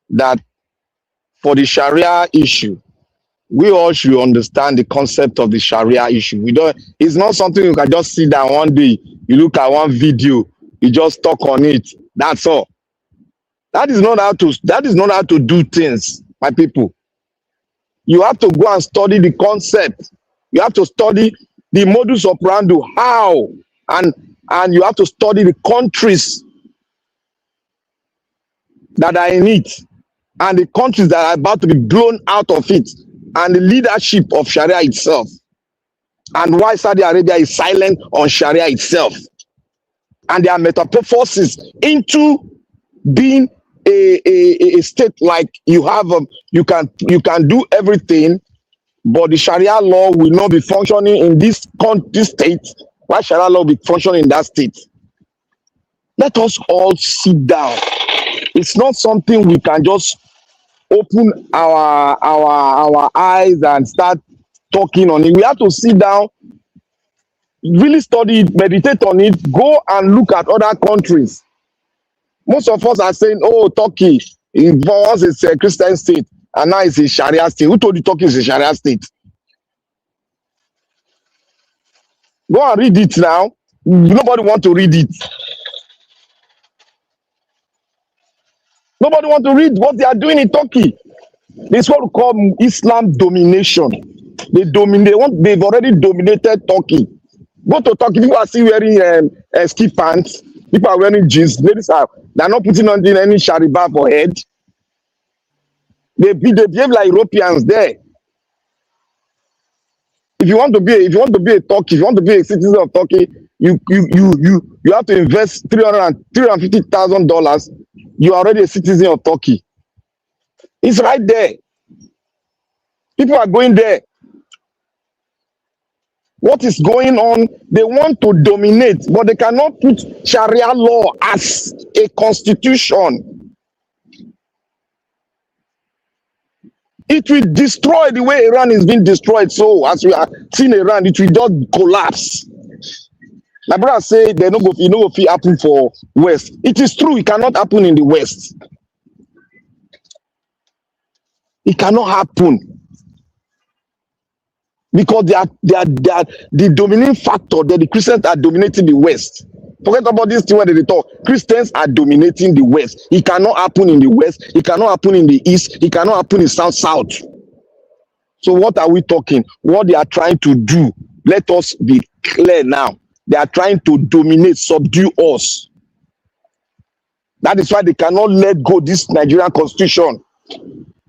that for the Sharia issue, we all should understand the concept of the Sharia issue. It's not something you can just sit down one day, you look at one video, you just talk on it. That's all. That is not how to do things, my people. You have to go and study the concept. You have to study the modus operandi, how, and you have to study the countries that are in it, and the countries that are about to be blown out of it, and the leadership of Sharia itself, and why Saudi Arabia is silent on Sharia itself, and their metamorphosis into being a state like you can do everything, but the Sharia law will not be functioning in this state. Why Sharia law will be functioning in that state? Let us all sit down. It's not something we can just open our eyes and start talking on it. We have to sit down, really study it, meditate on it, go and look at other countries. Most of us are saying, oh, Turkey, once it's a Christian state, and now it's a Sharia state. Who told you Turkey is a Sharia state? Go and read it now. Nobody want to read it. Nobody want to read what they are doing in Turkey. This is what we call Islam domination. They've already dominated Turkey. Go to Turkey, people are still wearing ski pants. People are wearing jeans. They're not putting on any shariba for head. They behave like Europeans there. If you want to be a Turkey, if you want to be a citizen of Turkey, you have to invest $350,000. You are already a citizen of Turkey. It's right there. People are going there. What is going on? They want to dominate, but they cannot put Sharia law as a constitution. It will destroy the way Iran is being destroyed. So as we are seeing Iran, it will just collapse. My brother say they no go happen for West. It is true, it cannot happen in the West. It cannot happen. Because they are the dominating factor that the Christians are dominating the West. Forget about this thing where they talk. Christians are dominating the West. It cannot happen in the West. It cannot happen in the East. It cannot happen in South. So what are we talking? What they are trying to do? Let us be clear now. They are trying to dominate, subdue us. That is why they cannot let go this Nigerian constitution.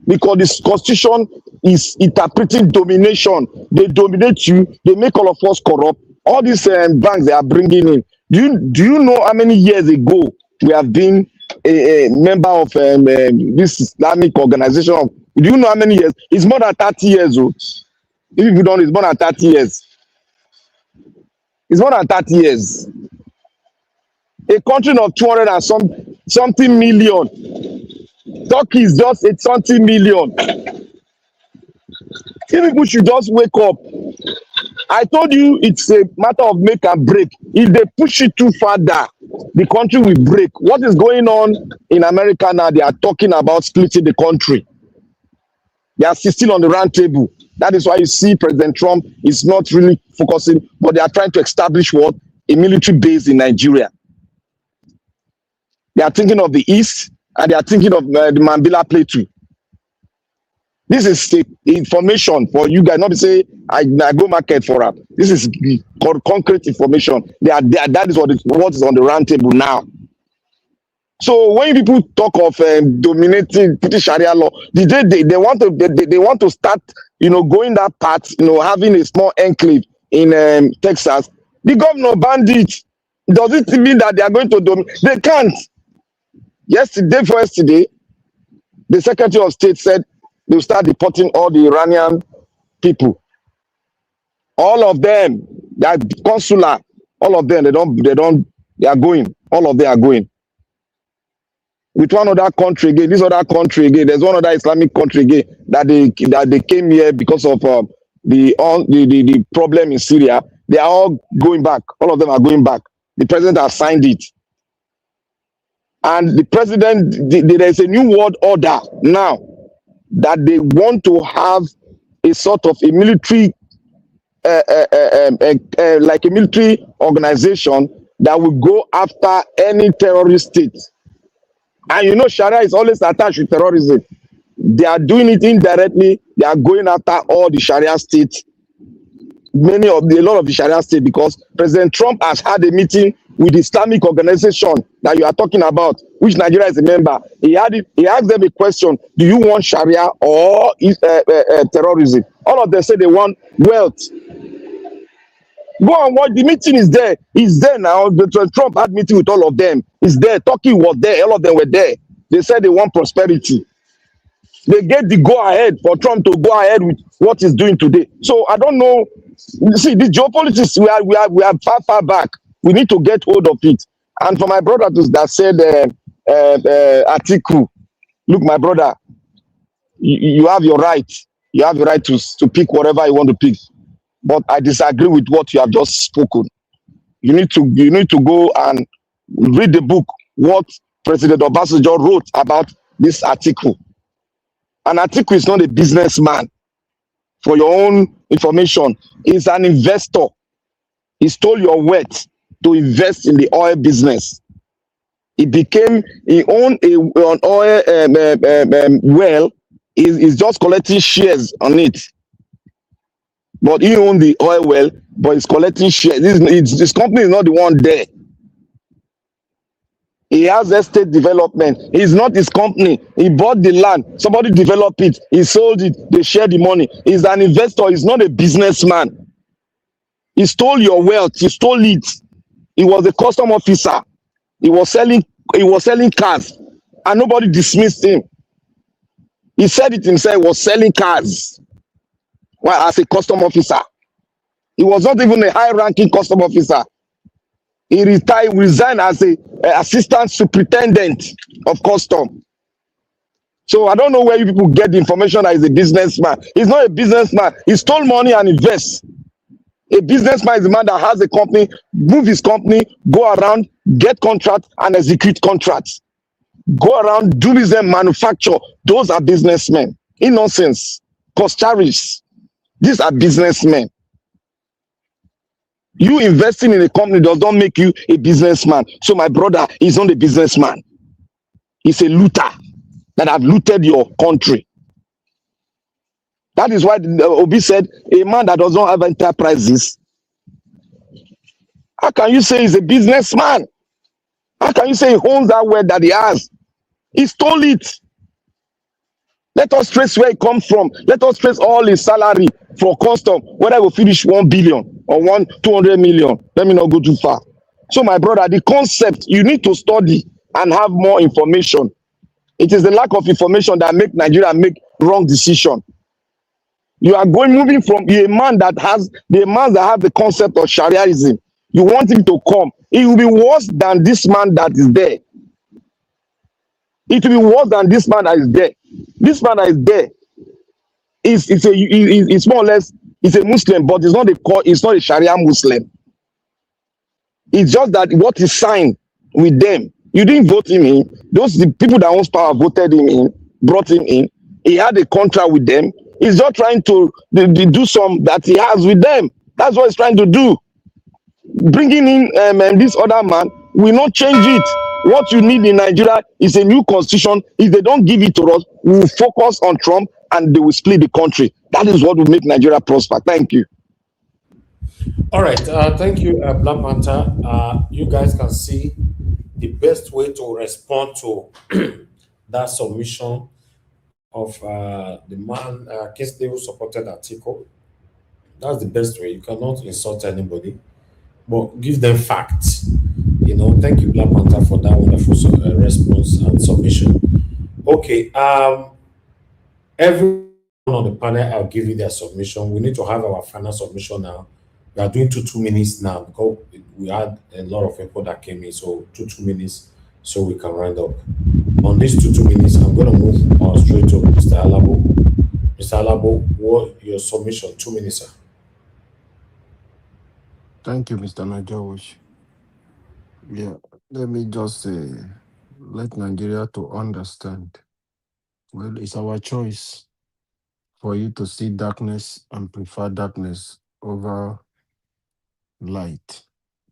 Because this constitution is interpreting domination. They dominate you. They make all of us corrupt. All these banks they are bringing in. Do you know how many years ago we have been a member of this Islamic organization? Do you know how many years? It's more than 30 years old. If you don't, it's more than 30 years. It's more than 30 years. A country of 200 and something million. Turkey is just 80 million. People should just wake up. I told you it's a matter of make and break. If they push it too further, the country will break. What is going on in America now? They are talking about splitting the country. They are still on the round table. That is why you see President Trump is not really focusing, but they are trying to establish what? A military base in Nigeria. They are thinking of the East, and they are thinking of the Mambila Plateau. This is the information for you guys, not to say I go market for them. This is concrete information. That is what is on the round table now. So when people talk of dominating British Sharia law, they want to start, going that path, having a small enclave in Texas. The governor banned it. Does it mean that they are going to dominate? They can't. Yesterday, the Secretary of State said they will start deporting all the Iranian people. All of them, they are consular. All of them, they are going. All of them are going. With one other country again, this other country again, there's one other Islamic country again that they came here because of the problem in Syria. They are all going back. All of them are going back. The president has signed it. And the president, there is a new world order now that they want to have a sort of a military, like a military organization that will go after any terrorist state. And Sharia is always attached with terrorism. They are doing it indirectly. They are going after all the Sharia states, a lot of the Sharia states, because President Trump has had a meeting with the Islamic organization that you are talking about, which Nigeria is a member. He asked them a question: do you want Sharia or terrorism? All of them say they want wealth. Go and watch. The meeting is there. It's there now. Trump had meeting with all of them. It's there. Turkey was there. All of them were there. They said they want prosperity. They get the go ahead for Trump to go ahead with what he's doing today. So I don't know. See, the geopolitics we are far back. We need to get hold of it. And for my brother that said Atiku, look, my brother, you have your right. You have the right to pick whatever you want to pick. But I disagree with what you have just spoken. You need to go and read the book, what President Obasanjo wrote about this article. An article is not a businessman. For your own information, he's an investor. He stole your wealth to invest in the oil business. He owned an oil well. He's just collecting shares on it. But he owned the oil well, but he's collecting shares. This company is not the one there. He has estate development. It's not his company. He bought the land. Somebody developed it. He sold it. They share the money. He's an investor. He's not a businessman. He stole your wealth. He stole it. He was a custom officer. He was selling cars, and nobody dismissed him. He said it himself. He was selling cars. Well, as a custom officer. He was not even a high-ranking custom officer. He resigned as a assistant superintendent of custom. So I don't know where you people get the information that he's a businessman. He's not a businessman. He stole money and invests. A businessman is a man that has a company, move his company, go around, get contracts and execute contracts. Go around, do business, manufacture. Those are businessmen. In nonsense. Cost tariffs. These are businessmen. You investing in a company does not make you a businessman. So my brother is not a businessman. He's a looter that have looted your country. That is why Obi said, a man that does not have enterprises, how can you say he's a businessman? How can you say he owns that wealth that he has? He stole it. Let us trace where it comes from. Let us trace all his salary for custom, whether we finish 1 billion or 200 million. Let me not go too far. So, my brother, the concept you need to study and have more information. It is the lack of information that make Nigeria make wrong decision. You are moving from a man that has the concept of Shariaism. You want him to come. It will be worse than this man that is there. It will be worse than this man that is there. This man that is there is more or less it's a Muslim, but it's not a Sharia Muslim. It's just that what he signed with them. You didn't vote him in. The people that owns power voted him in, brought him in. He had a contract with them. He's just trying to do some that he has with them. That's what he's trying to do. Bringing in and this other man will not change it. What you need in Nigeria is a new constitution. If they don't give it to us, we will focus on Trump and they will split the country. That is what will make Nigeria prosper. Thank you. All right. Thank you, Black Panther. You guys can see the best way to respond to that submission of the man, Kingsley, who supported Atiku. That's the best way. You cannot insult anybody, but give them facts. Thank you, Black Panther, for that wonderful response and submission. Okay. Everyone on the panel, I'll give you their submission. We need to have our final submission now. We are doing 2 minutes now because we had a lot of people that came in. So 2 minutes so we can round up. On these 2 minutes, I'm going to move straight to Mr. Alabo. Mr. Alabo, what your submission? 2 minutes, sir. Thank you, Mr. Najawash. Yeah, let me just let Nigeria to understand. Well, it's our choice for you to see darkness and prefer darkness over light.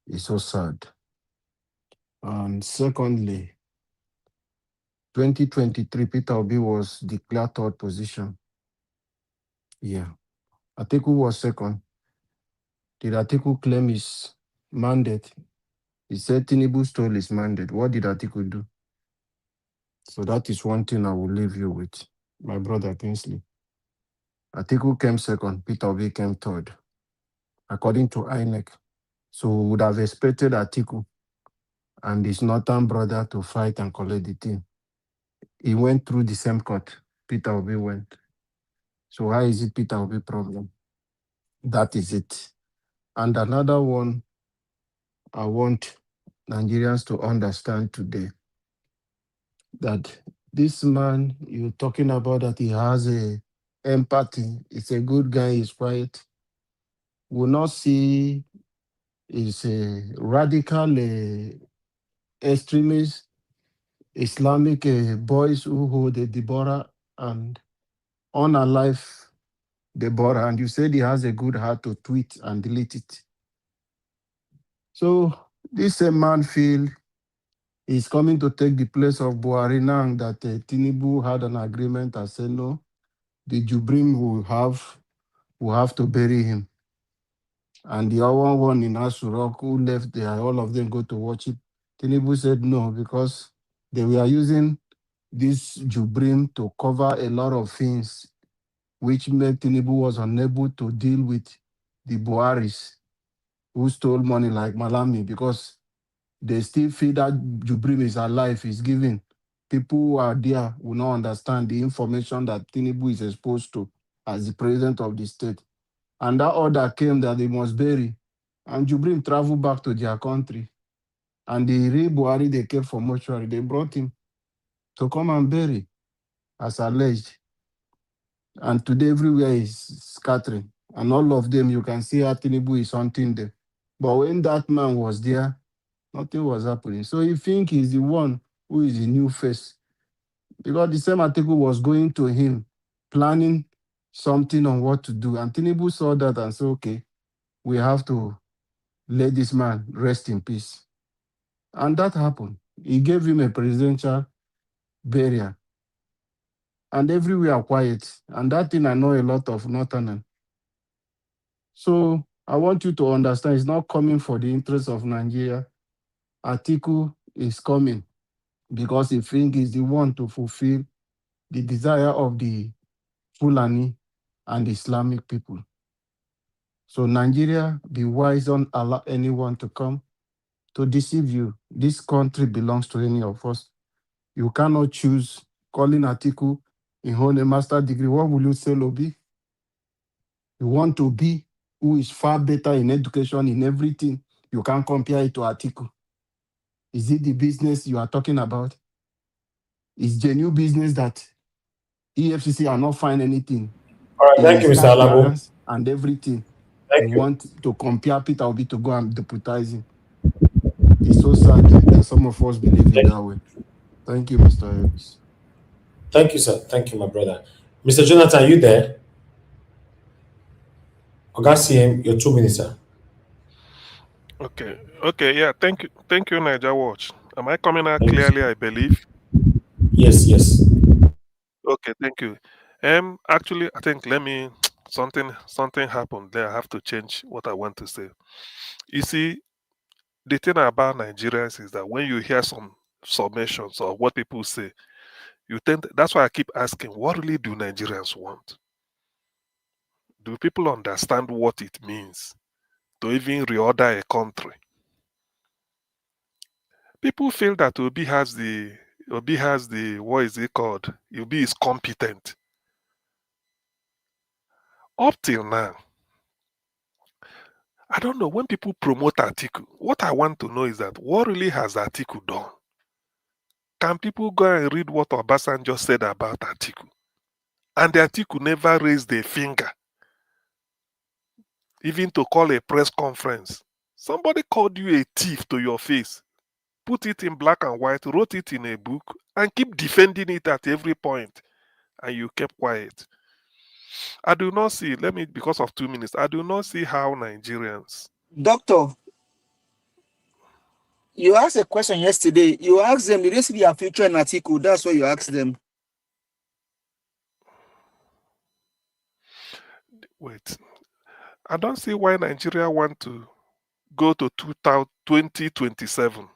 It's so sad. And secondly, 2023, Peter Obi was declared third position. Yeah. Atiku was second. Did Atiku claim his mandate? He said Tinubu stole his mandate. What did Atiku do? So that is one thing I will leave you with, my brother Kingsley. Atiku came second, Peter Obi came third, according to INEC. So we would have expected Atiku and his northern brother to fight and collect the team. He went through the same court Peter Obi went. So how is it Peter Obi problem? That is it. And another one I want Nigerians to understand today, that this man you're talking about, that he has a empathy, it's a good guy, he's quiet, will not see is a radical extremist Islamic boys who hold the Deborah and unalive Deborah, and you said he has a good heart to tweet and delete it. So this man feel he's coming to take the place of Buhari now that Tinubu had an agreement and said no, the Jubrim will have to bury him. And the other one in Asurok who left there, all of them go to watch it. Tinubu said no, because they were using this Jubrim to cover a lot of things, which made Tinubu was unable to deal with the Buharis who stole money like Malami, because they still feel that Jubrim is alive, is giving. People who are there will not understand the information that Tinubu is exposed to as the president of the state. And that order came that they must bury. And Jubrim traveled back to their country. And the real Buhari they kept for mortuary, they brought him to come and bury, as alleged. And today everywhere is scattering. And all of them, you can see how Tinubu is hunting them. But when that man was there, nothing was happening. So you think he's the one who is the new face. Because the same Atiku was going to him, planning something on what to do. And Tinubu saw that and said, okay, we have to let this man rest in peace. And that happened. He gave him a presidential burial. And everywhere quiet. And that thing I know a lot of Northerners. So I want you to understand it's not coming for the interest of Nigeria. Atiku is coming because he thinks he's the one to fulfill the desire of the Fulani and Islamic people. So Nigeria, be wise, don't allow anyone to come to deceive you. This country belongs to any of us. You cannot choose calling Atiku in hold a master degree. What will you say, Lobi? You want to be who is far better in education, in everything. You can't compare it to Atiku. Is it the business you are talking about? It's genuine business that EFCC are not find anything All right, in thank you, his Mr. car Alabo. clearance and everything. Thank You you. want to compare Peter Obi to go and deputize him. It's so sad that some of us believe in that way. Thank you, Mr. Elvis. Thank you, sir. Thank you, my brother. Mr. Jonathan, are you there? Ogasiim, your 2 minutes, sir. Okay. Okay. Yeah. Thank you, Niger Watch. Am I coming out Thank you, clearly? sir. I believe. Yes, yes. Okay. Thank you. Actually, I think let me something happened there. I have to change what I want to say. You see, the thing about Nigerians is that when you hear some submissions or what people say, you tend. That's why I keep asking, what really do Nigerians want? Do people understand what it means to even reorder a country? People feel that Obi has the what is it called? Obi is competent. Up till now, I don't know when people promote Atiku. What I want to know is that what really has Atiku done? Can people go and read what Obasanjo said about Atiku? And the Atiku never raised a finger, even to call a press conference. Somebody called you a thief to your face, put it in black and white, wrote it in a book, and keep defending it at every point, and you kept quiet. I do not see, because of 2 minutes, I do not see how Nigerians. Doctor, you asked a question yesterday. You asked them, you didn't see their future in Atiku. That's what you asked them. Wait, I don't see why Nigeria want to go to 2027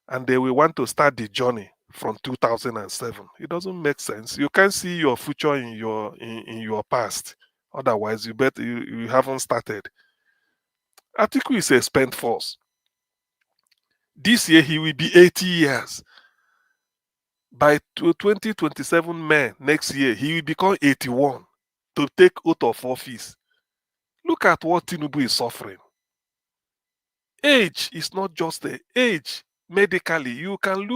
and they will want to start the journey from 2007. It doesn't make sense. You can't see your future in your past. Otherwise, you haven't started. Atiku is a spent force. This year he will be 80 years. By 2027 May next year, he will become 81 to take oath of office. Look at what Tinubu is suffering. Age is not just the age. Medically, you can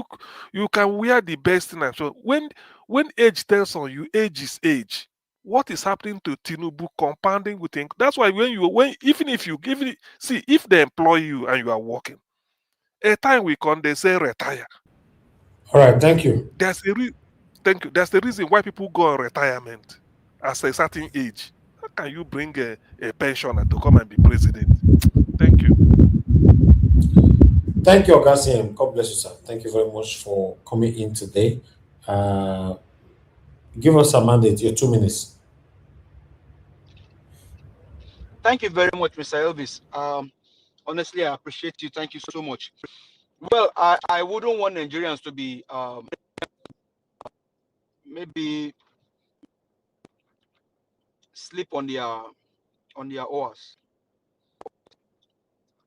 wear the best thing. And so when age tells on you, age is age. What is happening to Tinubu compounding with think that's why even if they employ you and you are working, a time will come they say retire. All right, thank you. Thank you. That's the reason why people go on retirement at a certain age. How can you bring a pensioner to come and be president? Thank you. Thank you, Ogasiim. God bless you, sir. Thank you very much for coming in today. Give us a mandate, your 2 minutes. Thank you very much, Mr. Elvis. Honestly, I appreciate you. Thank you so much. Well, I wouldn't want Nigerians to be maybe sleep on their oars.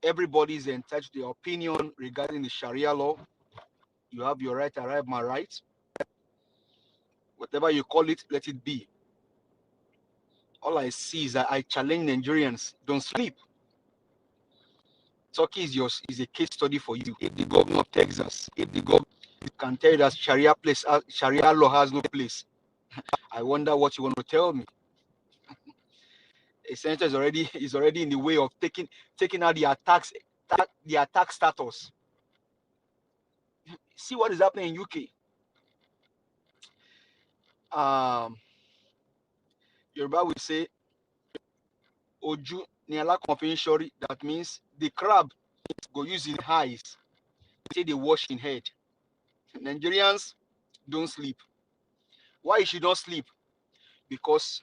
Everybody is entitled to their opinion regarding the Sharia law. You have your right, I have my right. Whatever you call it, let it be. All I see is that I challenge Nigerians, don't sleep. Turkey is a case study for you. If the governor of Texas, if the governor can tell you that Sharia law has no place, I wonder what you want to tell me. A senator is already in the way of taking out the attack status. See what is happening in UK. Yoruba will say Oju ni alakonfin shori. That means the crab go use his eyes, say they wash in head. Nigerians don't sleep. Why you should not sleep? Because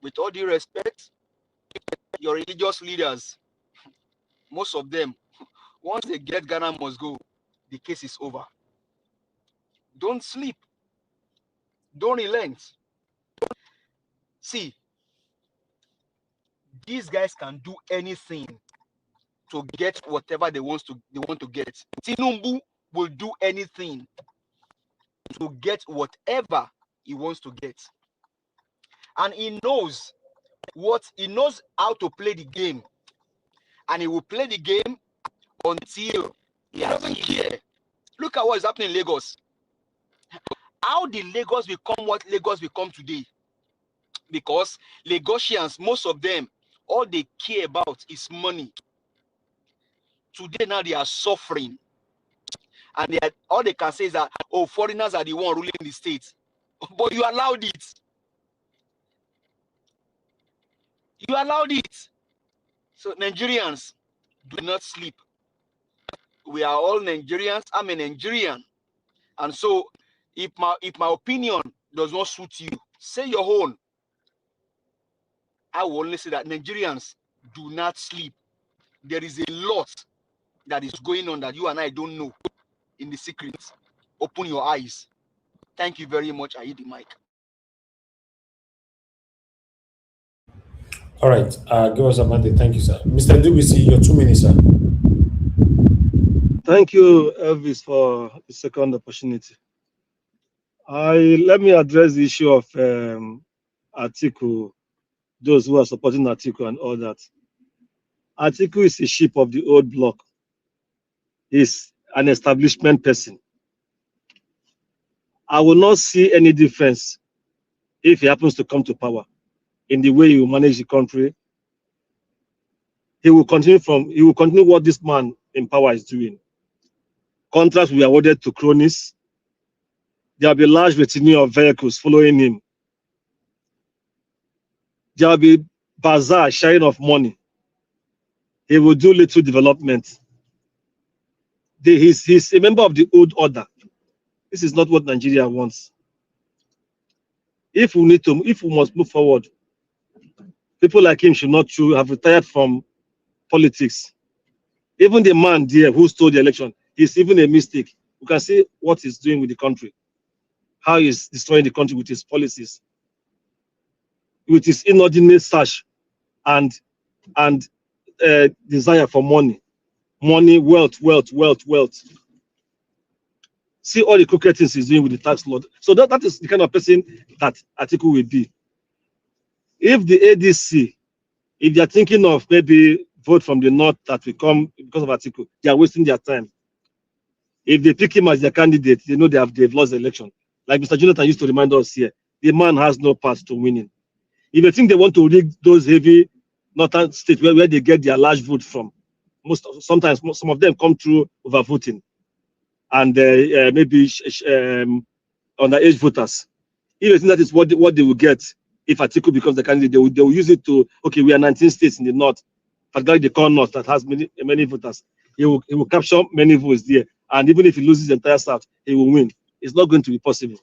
with all due respect, your religious leaders, most of them, once they get Ghana must go, the case is over. Don't sleep. Don't relent. See, these guys can do anything to get whatever they want to get. Tinubu will do anything to get whatever he wants to get. And he knows how to play the game. And he will play the game until he doesn't care. Look at what is happening in Lagos. How did Lagos become what Lagos become today? Because Lagosians, most of them, all they care about is money. Today now they are suffering. And all they can say is that, oh, foreigners are the one ruling the state. But you allowed it. You allowed it. So Nigerians, do not sleep. We are all Nigerians. I'm a Nigerian. And so if my opinion does not suit you, say your own. I will only say that Nigerians, do not sleep. There is a lot that is going on that you and I don't know in the secrets. Open your eyes. Thank you very much. I hit the mic. All right. Give us a minute. Thank you, sir. Mr. Dubisi, your 2 minutes, sir. Thank you, Elvis, for the second opportunity. Let me address the issue of Atiku, those who are supporting Atiku and all that. Atiku is a sheep of the old block. He's an establishment person. I will not see any difference if he happens to come to power in the way he will manage the country. He will continue what this man in power is doing. Contracts will be awarded to cronies. There will be large retinue of vehicles following him. There will be bazaar sharing of money. He will do little development. He's a member of the old order. This is not what Nigeria wants. If we must move forward, people like him should not have retired from politics. Even the man there who stole the election is even a mistake. You can see what he's doing with the country, how he's destroying the country with his policies, with his inordinate search and desire for money, wealth. See all the crooked things he's doing with the tax law. So that is the kind of person that Atiku will be. If the ADC, if they are thinking of maybe vote from the north that will come because of Atiku, they are wasting their time. If they pick him as their candidate, they know they've lost the election. Like Mr. Jonathan used to remind us here, the man has no path to winning. If they think they want to rig those heavy northern states where they get their large vote from, sometimes some of them come through overvoting and maybe underage voters. If they think that is what they will get if Atiku becomes the candidate, they will use it to, okay, we are 19 states in the north, particularly the core north that has many voters. He will capture many votes there. And even if he loses the entire south, he will win. It's not going to be possible.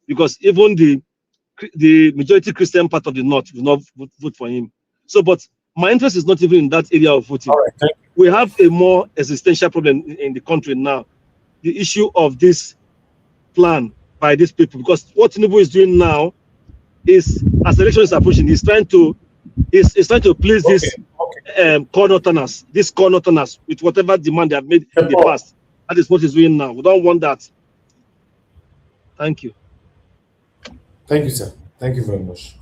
Because even the majority Christian part of the north will not vote for him. So, but my interest is not even in that area of voting. Right, we have a more existential problem in the country now. The issue of this plan by these people, because what Tinubu is doing now is, as election is approaching, he's trying to please these core northerners, with whatever demand they have made in the past. That is what he's doing now. We don't want that. Thank you. Thank you, sir. Thank you very much.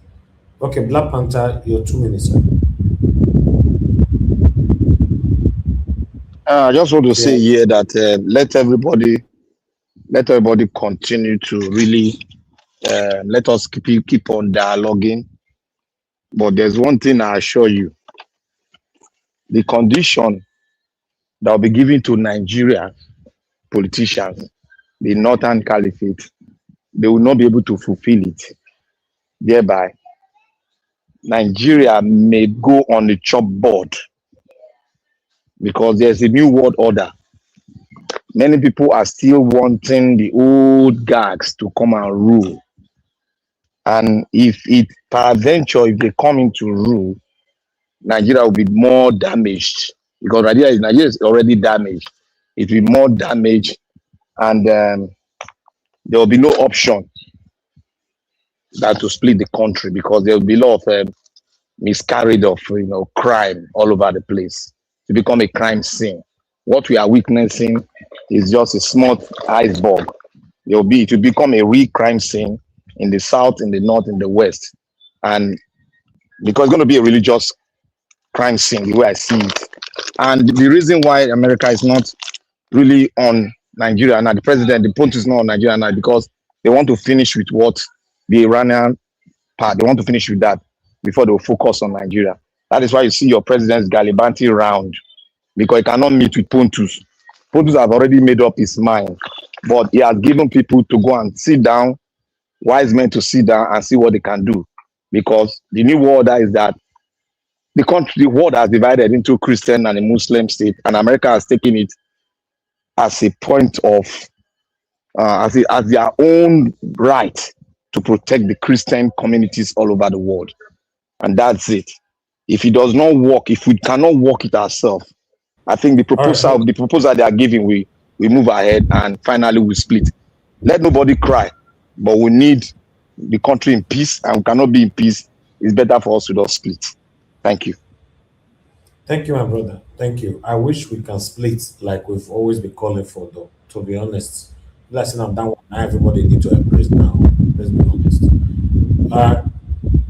Okay, Black Panther, your 2 minutes, sir. I just want to say here that let everybody continue to really let us keep on dialoguing. But there's one thing I assure you: the condition that will be given to Nigeria politicians, the Northern Caliphate, they will not be able to fulfill it. Thereby, Nigeria may go on the chop board because there's a new world order. Many people are still wanting the old gags to come and rule. And if it peradventure, if they come into rule, Nigeria will be more damaged because Nigeria is already damaged. It will be more damaged, and there will be no option than to split the country because there will be a lot of miscarriage of crime all over the place to become a crime scene. What we are witnessing is just a small iceberg. It will become a real crime scene in the south, in the north, in the west, and because it's going to be a religious crime scene the way I see it. And the reason why America is not really on Nigeria now, the point is not on Nigeria now because they want to finish with what the Iranian part, they want to finish with that before they will focus on Nigeria. That is why you see your president's Galibanti round because he cannot meet with Pontus. Pontus has already made up his mind, but he has given people to go and sit down, wise men to sit down and see what they can do because the new world is that the world has divided into Christian and a Muslim state, and America has taken it as a point of, as their own right to protect the Christian communities all over the world. And that's it. If it does not work, if we cannot work it ourselves, I think the proposal they are giving, we move ahead and finally we split. Let nobody cry, but we need the country in peace, and we cannot be in peace. It's better for us to just split. Thank you. Thank you, my brother. Thank you. I wish we can split like we've always been calling for, though, to be honest. Let's now that one, now everybody need to embrace now. Let's be honest.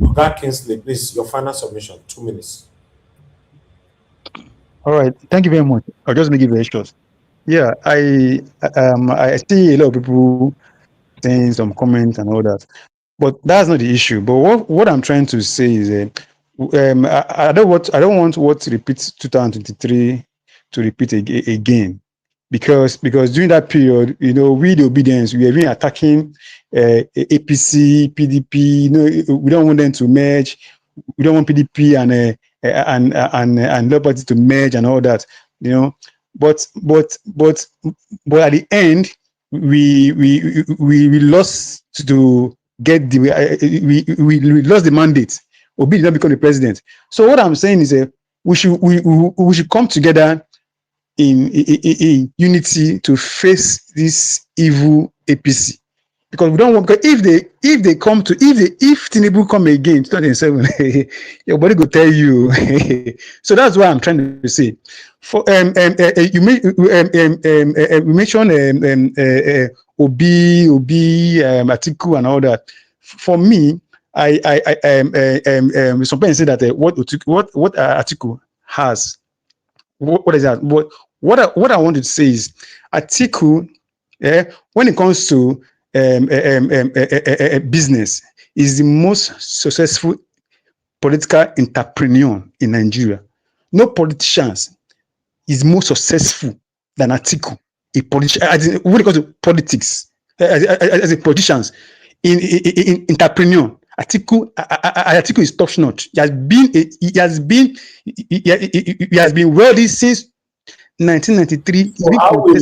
Oga Kingsley, please, your final submission, 2 minutes. All right, thank you very much. I'll just make it very short. Yeah, I see a lot of people saying some comments and all that, but that's not the issue. But what I'm trying to say is, I don't want what to repeat 2023 to repeat again, because during that period, we the obedience, we have been attacking APC, PDP. We don't want them to merge. We don't want PDP and Labour Party to merge and all that. But at the end, we lost to get we lost the mandate. Obi did not become the president. So what I'm saying is we should come together in unity to face this evil APC. Because we don't want, because if Tinubu come again 2007, your body will tell you. So that's what I'm trying to say. For you mentioned Obi, Atiku and all that. For me, some people say that what Atiku has, what is that? What I want to say is Atiku, when it comes to business, is the most successful political entrepreneur in Nigeria. No politicians is more successful than Atiku, a politician. When it comes to politics, as a politicians, in entrepreneur, Atiku is top notch. He has been wealthy since 1993. So how will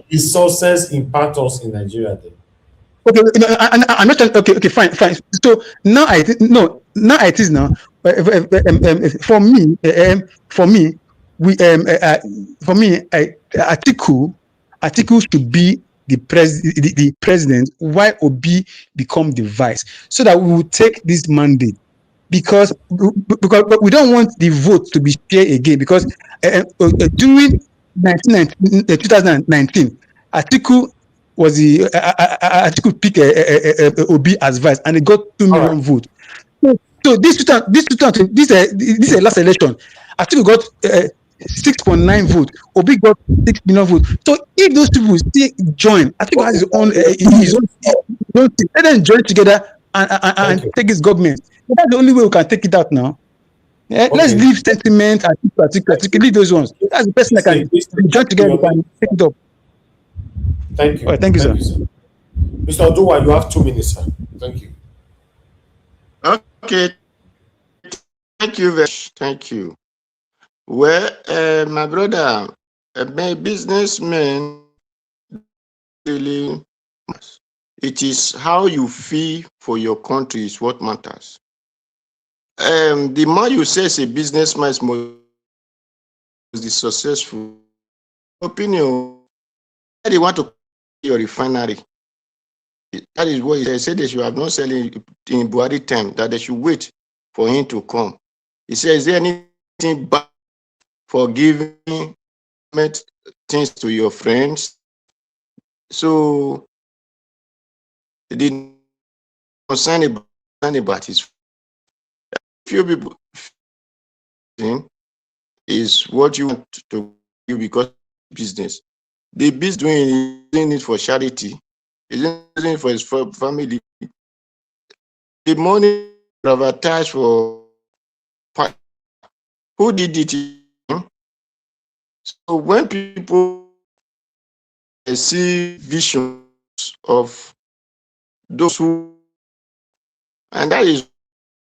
the success impact us in Nigeria then? Okay, I'm not trying. Okay, fine. So now it is now. For me, Atiku should be the president, while Obi become the vice, so that we will take this mandate. Because we don't want the vote to be shared again. Because during 2019, Atiku was Atiku picked Obi as vice, and he got 2 million votes. So this last election, Atiku got 6.9 votes. Obi got 6 million votes. So if those people still join, Atiku has his own thing. Let them join together and take his government. That's the only way we can take it out now. Let's leave sentiment, Atiku, leave those ones. That's the person that can join together and take it up. Thank you. Right, thank you, sir. Mr. Oduwa, you have 2 minutes, sir. Thank you. Okay. Thank you very much. Thank you. Well, my brother, my businessman really matters. It is how you feel for your country is what matters. The man you say is a businessman is most successful. Opinion, they want to your refinery. That is what he said. He said they should have not selling in Buhari time, that they should wait for him to come. He said, is there anything bad for giving things to your friends? So the concern about his few people is what you want to do because business. The business doing it for charity, is doing it for his family. The money advertised for who did it? So when people see visions of those who, and that is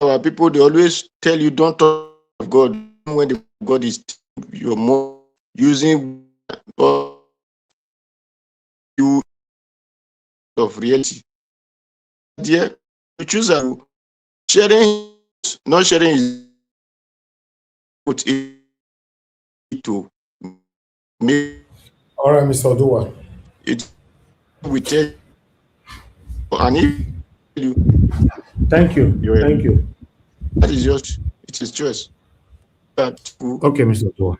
our people, they always tell you don't talk of God when the God is your more using you of reality. Dear, you choose a sharing, not sharing is put it to make. All right, Mr. Odua. It we tell and if you Thank you. Thank you. That is just it is choice. Okay, Mr. Odua.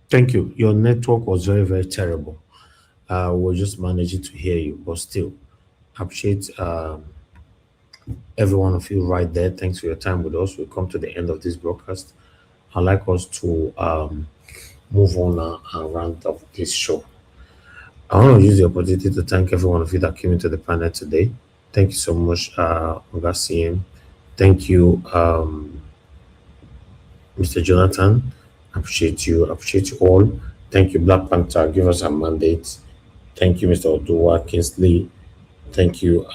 Thank you. Your network was very, very terrible. We're just managing to hear you, but still, appreciate every one of you right there. Thanks for your time with us. We've come to the end of this broadcast. I'd like us to move on and round up this show. I want to use the opportunity to thank every one of you that came into the panel today. Thank you so much, Ogasiem. Thank you, Mr. Jonathan. Appreciate you all. Thank you, Black Panther. Give us a mandate. Thank you, Mr. Odua Kingsley. Thank you,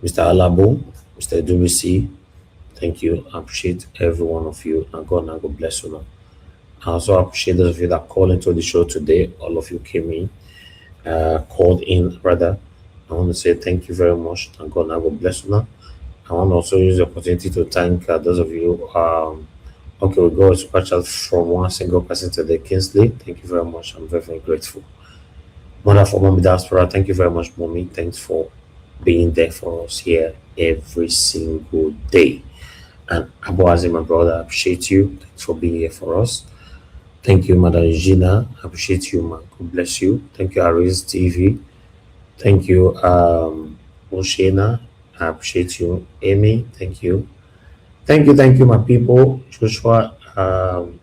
Mr. Alabo, Mr. Dubisi. Thank you. I appreciate every one of you. And God bless you now. I also appreciate those of you that called into the show today. All of you came in, called in, rather. I want to say thank you very much. And God bless you now. I want to also use the opportunity to thank those of you. Okay, we go super chat from one single person today, Kingsley. Thank you very much. I'm very, very grateful. Mother for Mommy Diaspora, thank you very much, Mommy. Thanks for being there for us here every single day. And Abu Azim, my brother, I appreciate you. Thanks for being here for us. Thank you, Madam Gina. I appreciate you, man. God bless you. Thank you, Ariz TV. Thank you, Oshena. I appreciate you. Amy, thank you. Thank you, my people. Joshua,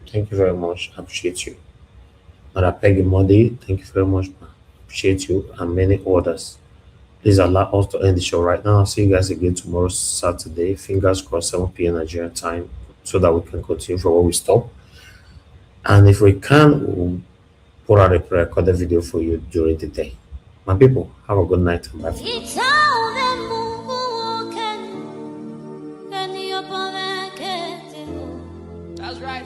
thank you very much. I appreciate you. Mother Peggy Modi, thank you very much, man. Appreciate you, and many others. Please allow us to end the show right now. I'll see you guys again tomorrow, Saturday. Fingers crossed, 7 p.m. Nigerian time, so that we can continue from where we stop. And if we can, we'll put out a pre-recorded video for you during the day. My people, have a good night and bye for now. That's right.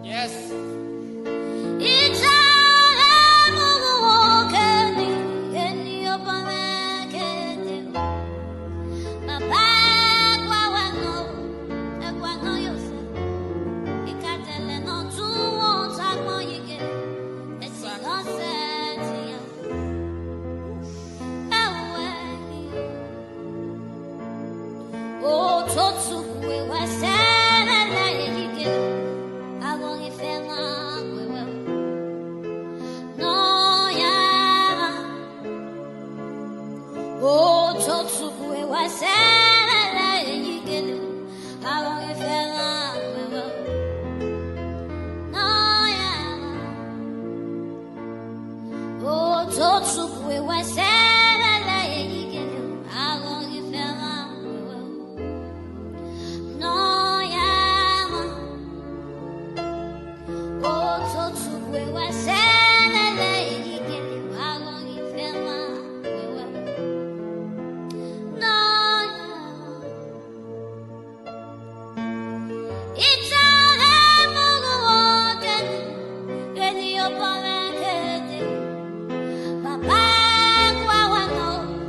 Yes. Oh, Totsu, we were sad, I won't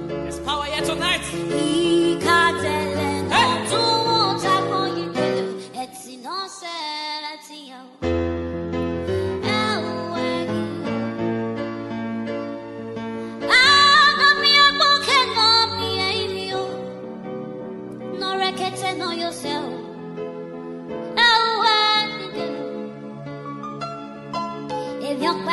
There's power here tonight. If you're